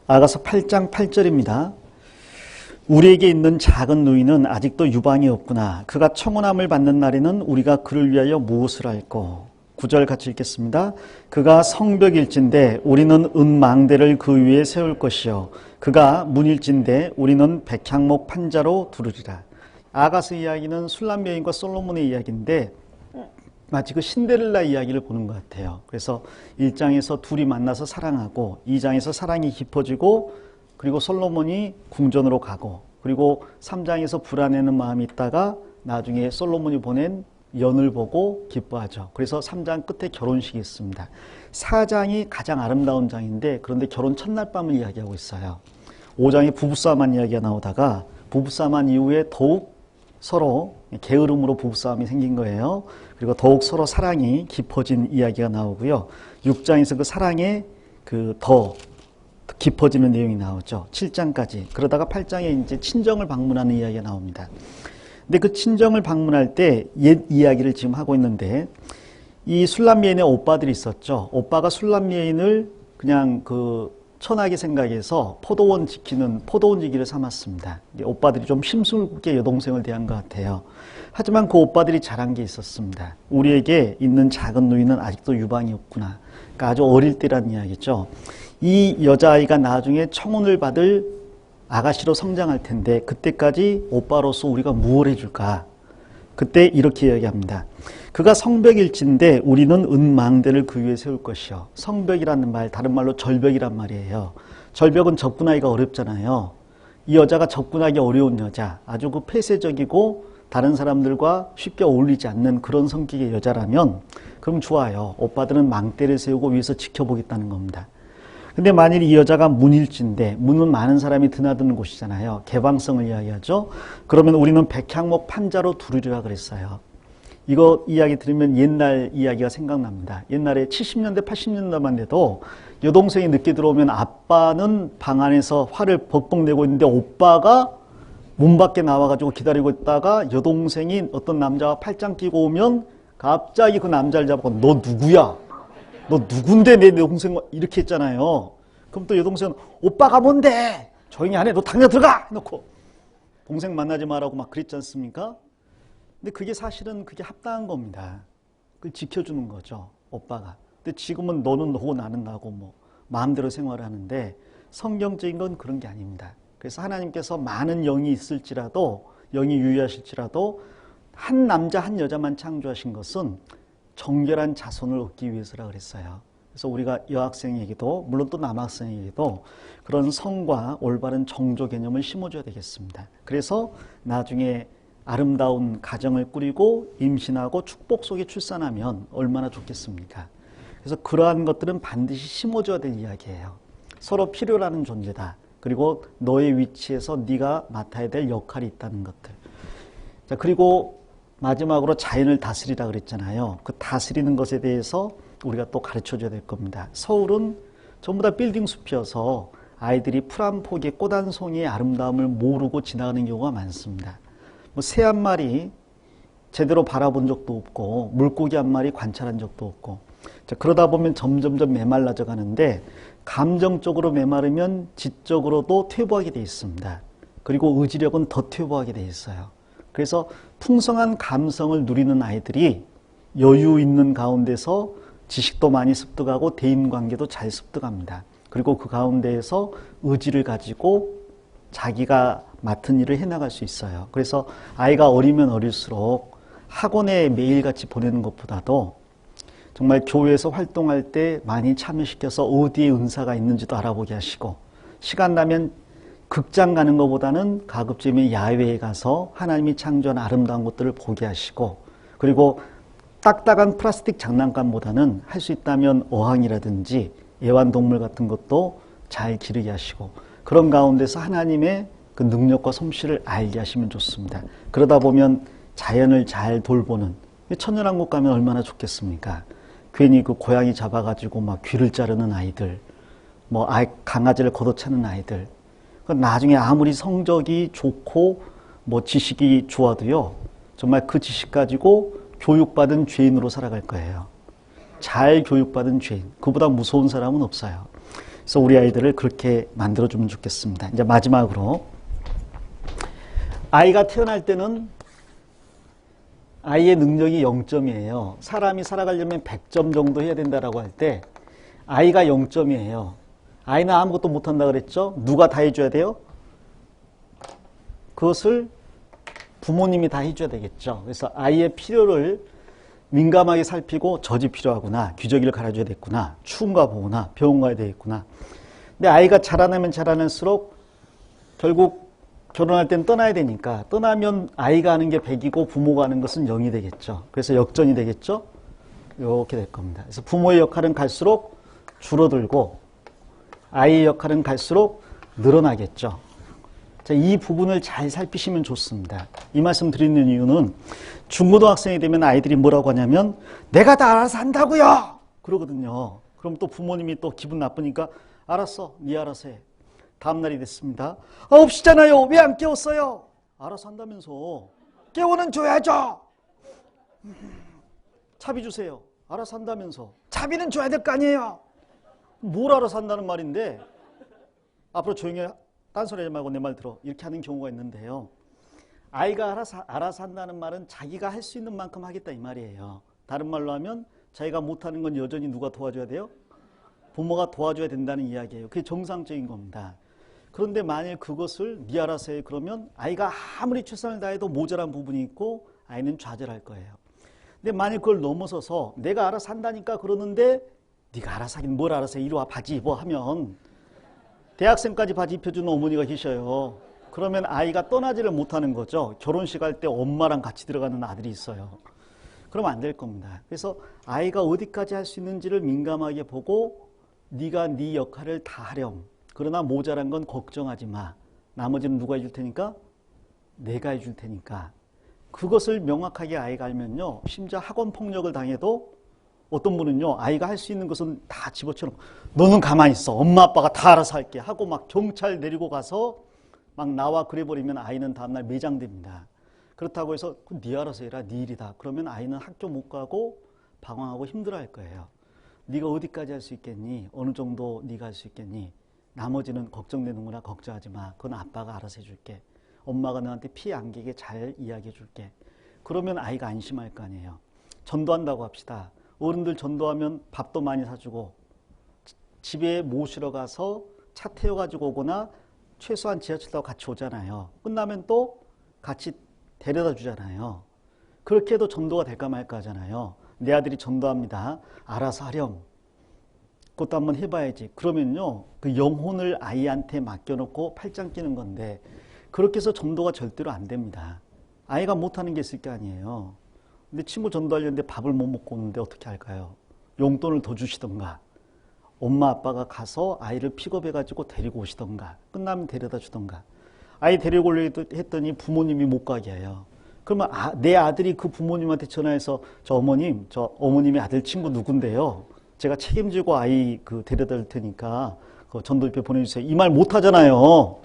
아가서 8장 8절입니다. 우리에게 있는 작은 누이는 아직도 유방이 없구나. 그가 청혼함을 받는 날에는 우리가 그를 위하여 무엇을 할꼬. 9절 같이 읽겠습니다. 그가 성벽일진데 우리는 은망대를 그 위에 세울 것이요 그가 문일진데 우리는 백향목 판자로 두르리라. 아가서 이야기는 술람 여인과 솔로몬의 이야기인데 마치 그 신데렐라 이야기를 보는 것 같아요. 그래서 1장에서 둘이 만나서 사랑하고 2장에서 사랑이 깊어지고 그리고 솔로몬이 궁전으로 가고 그리고 3장에서 불안해하는 마음이 있다가 나중에 솔로몬이 보낸 연을 보고 기뻐하죠. 그래서 3장 끝에 결혼식이 있습니다. 4장이 가장 아름다운 장인데 그런데 결혼 첫날 밤을 이야기하고 있어요. 5장에 부부싸움한 이야기가 나오다가 부부싸움한 이후에 더욱 서로 게으름으로 부부싸움이 생긴 거예요. 그리고 더욱 서로 사랑이 깊어진 이야기가 나오고요. 6장에서 그 사랑에 더 깊어지는 내용이 나오죠. 7장까지. 그러다가 8장에 이제 친정을 방문하는 이야기가 나옵니다. 근데 그 친정을 방문할 때 옛 이야기를 지금 하고 있는데 이 술람 여인의 오빠들이 있었죠. 오빠가 술람 여인을 그냥 천하게 생각해서 포도원 지키는 포도원 지기를 삼았습니다. 오빠들이 좀 심술궂게 여동생을 대한 것 같아요. 하지만 그 오빠들이 잘한 게 있었습니다. 우리에게 있는 작은 누이는 아직도 유방이 없구나. 그러니까 아주 어릴 때란 이야기죠. 이 여자아이가 나중에 청혼을 받을 아가씨로 성장할 텐데 그때까지 오빠로서 우리가 무엇을 해줄까? 그때 이렇게 이야기합니다. 그가 성벽일진데 우리는 은망대를 그 위에 세울 것이요. 성벽이라는 말, 다른 말로 절벽이란 말이에요. 절벽은 접근하기가 어렵잖아요. 이 여자가 접근하기 어려운 여자, 아주 그 폐쇄적이고 다른 사람들과 쉽게 어울리지 않는 그런 성격의 여자라면 그럼 좋아요. 오빠들은 망대를 세우고 위에서 지켜보겠다는 겁니다. 근데 만일 이 여자가 문일지인데 문은 많은 사람이 드나드는 곳이잖아요. 개방성을 이야기하죠. 그러면 우리는 백향목 판자로 두르리라 그랬어요. 이거 이야기 들으면 옛날 이야기가 생각납니다. 옛날에 70년대 80년대만 돼도 여동생이 늦게 들어오면 아빠는 방 안에서 화를 벅벅 내고 있는데 오빠가 문 밖에 나와가지고 기다리고 있다가 여동생이 어떤 남자가 팔짱 끼고 오면 갑자기 그 남자를 잡고 너 누구야? 너 누군데 내 동생 이렇게 했잖아요. 그럼 또 여동생은 오빠가 뭔데? 조용히 안 해. 너 당장 들어가! 해놓고 동생 만나지 말라고 막 그랬지 않습니까? 근데 그게 사실은 그게 합당한 겁니다. 그걸 지켜주는 거죠. 오빠가. 근데 지금은 너는 너고 나는 나고 뭐 마음대로 생활을 하는데 성경적인 건 그런 게 아닙니다. 그래서 하나님께서 많은 영이 있을지라도 영이 유효하실지라도 한 남자 한 여자만 창조하신 것은 정결한 자손을 얻기 위해서라 그랬어요. 그래서 우리가 여학생에게도 물론 또 남학생에게도 그런 성과 올바른 정조 개념을 심어줘야 되겠습니다. 그래서 나중에 아름다운 가정을 꾸리고 임신하고 축복 속에 출산하면 얼마나 좋겠습니까? 그래서 그러한 것들은 반드시 심어줘야 될 이야기예요. 서로 필요로 하는 존재다. 그리고 너의 위치에서 네가 맡아야 될 역할이 있다는 것들. 자, 그리고 마지막으로 자연을 다스리라 그랬잖아요. 그 다스리는 것에 대해서 우리가 또 가르쳐줘야 될 겁니다. 서울은 전부 다 빌딩 숲이어서 아이들이 풀 한 포기에 꽃 한 송이의 아름다움을 모르고 지나가는 경우가 많습니다. 뭐 새 한 마리 제대로 바라본 적도 없고 물고기 한 마리 관찰한 적도 없고. 자, 그러다 보면 점점점 메말라져 가는데 감정적으로 메마르면 지적으로도 퇴보하게 돼 있습니다. 그리고 의지력은 더 퇴보하게 돼 있어요. 그래서 풍성한 감성을 누리는 아이들이 여유 있는 가운데서 지식도 많이 습득하고 대인관계도 잘 습득합니다. 그리고 그 가운데에서 의지를 가지고 자기가 맡은 일을 해나갈 수 있어요. 그래서 아이가 어리면 어릴수록 학원에 매일같이 보내는 것보다도 정말 교회에서 활동할 때 많이 참여시켜서 어디에 은사가 있는지도 알아보게 하시고 시간 나면 극장 가는 것보다는 가급적이면 야외에 가서 하나님이 창조한 아름다운 것들을 보게 하시고 그리고 딱딱한 플라스틱 장난감보다는 할 수 있다면 어항이라든지 애완동물 같은 것도 잘 기르게 하시고 그런 가운데서 하나님의 그 능력과 솜씨를 알게 하시면 좋습니다. 그러다 보면 자연을 잘 돌보는 천연왕국 가면 얼마나 좋겠습니까? 괜히 그 고양이 잡아가지고 막 귀를 자르는 아이들 뭐 강아지를 걷어차는 아이들 나중에 아무리 성적이 좋고 뭐 지식이 좋아도요 정말 그 지식 가지고 교육받은 죄인으로 살아갈 거예요. 잘 교육받은 죄인 그보다 무서운 사람은 없어요. 그래서 우리 아이들을 그렇게 만들어주면 좋겠습니다. 이제 마지막으로 아이가 태어날 때는 아이의 능력이 0점이에요. 사람이 살아가려면 100점 정도 해야 된다라고 할 때 아이가 0점이에요. 아이는 아무것도 못한다 그랬죠? 누가 다 해줘야 돼요? 그것을 부모님이 다 해줘야 되겠죠. 그래서 아이의 필요를 민감하게 살피고 젖이 필요하구나, 기저귀를 갈아줘야 되겠구나, 추운가 보구나, 병원 가야 되겠구나. 근데 아이가 자라나면 자라날수록 결국 결혼할 땐 떠나야 되니까 떠나면 아이가 하는 게 100이고 부모가 하는 것은 0이 되겠죠. 그래서 역전이 되겠죠. 이렇게 될 겁니다. 그래서 부모의 역할은 갈수록 줄어들고 아이의 역할은 갈수록 늘어나겠죠. 자, 이 부분을 잘 살피시면 좋습니다. 이 말씀 드리는 이유는 중고등학생이 되면 아이들이 뭐라고 하냐면 내가 다 알아서 한다고요 그러거든요. 그럼 또 부모님이 또 기분 나쁘니까 알았어, 네 알아서 해. 다음 날이 됐습니다. 9시잖아요. 왜 안 깨웠어요? 알아서 한다면서. 깨워는 줘야죠. 차비 주세요. 알아서 한다면서. 차비는 줘야 될 거 아니에요. 뭘 알아서 한다는 말인데 앞으로 조용히 딴소리 하지 말고 내 말 들어. 이렇게 하는 경우가 있는데요. 아이가 알아서 한다는 말은 자기가 할 수 있는 만큼 하겠다 이 말이에요. 다른 말로 하면 자기가 못하는 건 여전히 누가 도와줘야 돼요? 부모가 도와줘야 된다는 이야기예요. 그게 정상적인 겁니다. 그런데 만일 그것을 네 알아서 해 그러면 아이가 아무리 최선을 다해도 모자란 부분이 있고 아이는 좌절할 거예요. 근데 만일 그걸 넘어서서 내가 알아서 한다니까 그러는데 네가 알아서 하긴 뭘 알아서 해. 이리 와 바지 입어 하면 대학생까지 바지 입혀주는 어머니가 계셔요. 그러면 아이가 떠나지를 못하는 거죠. 결혼식 할 때 엄마랑 같이 들어가는 아들이 있어요. 그러면 안 될 겁니다. 그래서 아이가 어디까지 할 수 있는지를 민감하게 보고 네가 네 역할을 다 하렴. 그러나 모자란 건 걱정하지 마. 나머지는 누가 해줄 테니까? 내가 해줄 테니까. 그것을 명확하게 아이가 알면요. 심지어 학원 폭력을 당해도 어떤 분은요. 아이가 할 수 있는 것은 다 집어쳐놓고 너는 가만히 있어. 엄마 아빠가 다 알아서 할게 하고 막 경찰 데리고 가서 막 나와 그래버리면 아이는 다음날 매장됩니다. 그렇다고 해서 네 알아서 해라. 네 일이다. 그러면 아이는 학교 못 가고 방황하고 힘들어할 거예요. 네가 어디까지 할 수 있겠니? 어느 정도 네가 할 수 있겠니? 나머지는 걱정되는구나. 걱정하지 마. 그건 아빠가 알아서 해줄게. 엄마가 너한테 피 안기게 잘 이야기해 줄게. 그러면 아이가 안심할 거 아니에요. 전도한다고 합시다. 어른들 전도하면 밥도 많이 사주고 집에 모시러 가서 차 태워가지고 오거나 최소한 지하철 타고 같이 오잖아요. 끝나면 또 같이 데려다 주잖아요. 그렇게 해도 전도가 될까 말까 하잖아요. 내 아들이 전도합니다. 알아서 하렴. 그것도 한번 해봐야지. 그러면요. 그 영혼을 아이한테 맡겨놓고 팔짱 끼는 건데 그렇게 해서 전도가 절대로 안 됩니다. 아이가 못하는 게 있을 게 아니에요. 근데 친구 전도하려는데 밥을 못 먹고 오는데 어떻게 할까요? 용돈을 더 주시던가 엄마 아빠가 가서 아이를 픽업해가지고 데리고 오시던가 끝나면 데려다 주던가 아이 데리고 오려고 했더니 부모님이 못 가게 해요. 그러면 내 아들이 그 부모님한테 전화해서 저 어머님의 아들 친구 누군데요? 제가 책임지고 아이 데려다 줄 테니까 그 전도집회 보내주세요. 이 말 못 하잖아요.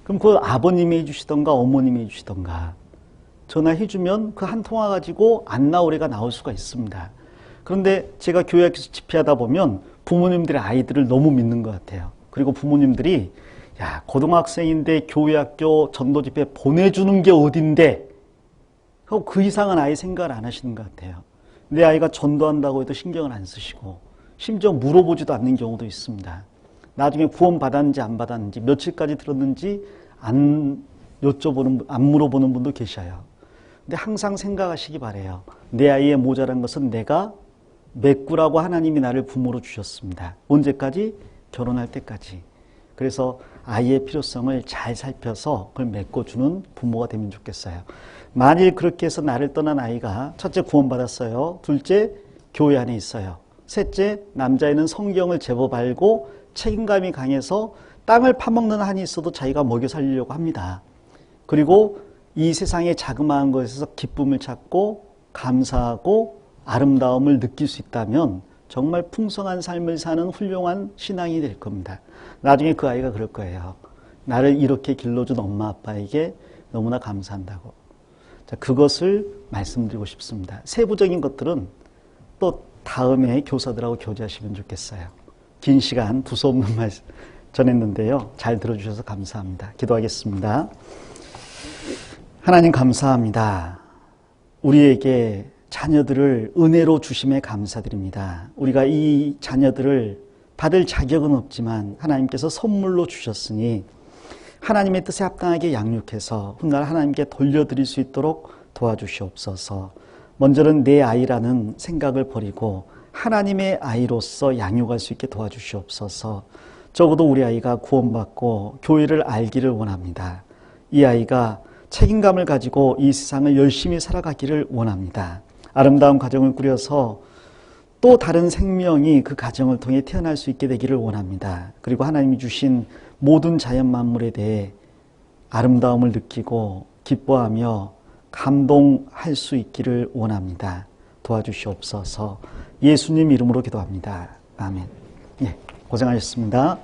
그럼 그 아버님이 해주시던가 어머님이 해주시던가 전화해주면 그 한 통화 가지고 안 나올 애가 나올 수가 있습니다. 그런데 제가 교회에서 집회하다 보면 부모님들이 아이들을 너무 믿는 것 같아요. 그리고 부모님들이 야 고등학생인데 교회 학교 전도 집회 보내주는 게 어딘데 하고 그 이상은 아예 생각을 안 하시는 것 같아요. 내 아이가 전도한다고 해도 신경을 안 쓰시고 심지어 물어보지도 않는 경우도 있습니다. 나중에 구원 받았는지 안 받았는지 며칠까지 들었는지 안 물어보는 분도 계셔요. 근데 항상 생각하시기 바래요. 내 아이의 모자란 것은 내가 메꾸라고 하나님이 나를 부모로 주셨습니다. 언제까지? 결혼할 때까지. 그래서 아이의 필요성을 잘 살펴서 그걸 메꿔주는 부모가 되면 좋겠어요. 만일 그렇게 해서 나를 떠난 아이가 첫째 구원받았어요. 둘째 교회 안에 있어요. 셋째 남자애는 성경을 제법 알고 책임감이 강해서 땅을 파먹는 한이 있어도 자기가 먹여 살리려고 합니다. 그리고 이 세상의 자그마한 것에서 기쁨을 찾고 감사하고 아름다움을 느낄 수 있다면 정말 풍성한 삶을 사는 훌륭한 신앙이 될 겁니다. 나중에 그 아이가 그럴 거예요. 나를 이렇게 길러준 엄마 아빠에게 너무나 감사한다고. 자, 그것을 말씀드리고 싶습니다. 세부적인 것들은 또 다음에 교사들하고 교제하시면 좋겠어요. 긴 시간 두서없는 말씀 전했는데요. 잘 들어주셔서 감사합니다. 기도하겠습니다. 하나님 감사합니다. 우리에게 자녀들을 은혜로 주심에 감사드립니다. 우리가 이 자녀들을 받을 자격은 없지만 하나님께서 선물로 주셨으니 하나님의 뜻에 합당하게 양육해서 훗날 하나님께 돌려드릴 수 있도록 도와주시옵소서. 먼저는 내 아이라는 생각을 버리고 하나님의 아이로서 양육할 수 있게 도와주시옵소서. 적어도 우리 아이가 구원받고 교회를 알기를 원합니다. 이 아이가 책임감을 가지고 이 세상을 열심히 살아가기를 원합니다. 아름다운 가정을 꾸려서 또 다른 생명이 그 가정을 통해 태어날 수 있게 되기를 원합니다. 그리고 하나님이 주신 모든 자연 만물에 대해 아름다움을 느끼고 기뻐하며 감동할 수 있기를 원합니다. 도와주시옵소서. 예수님 이름으로 기도합니다. 아멘. 예, 고생하셨습니다.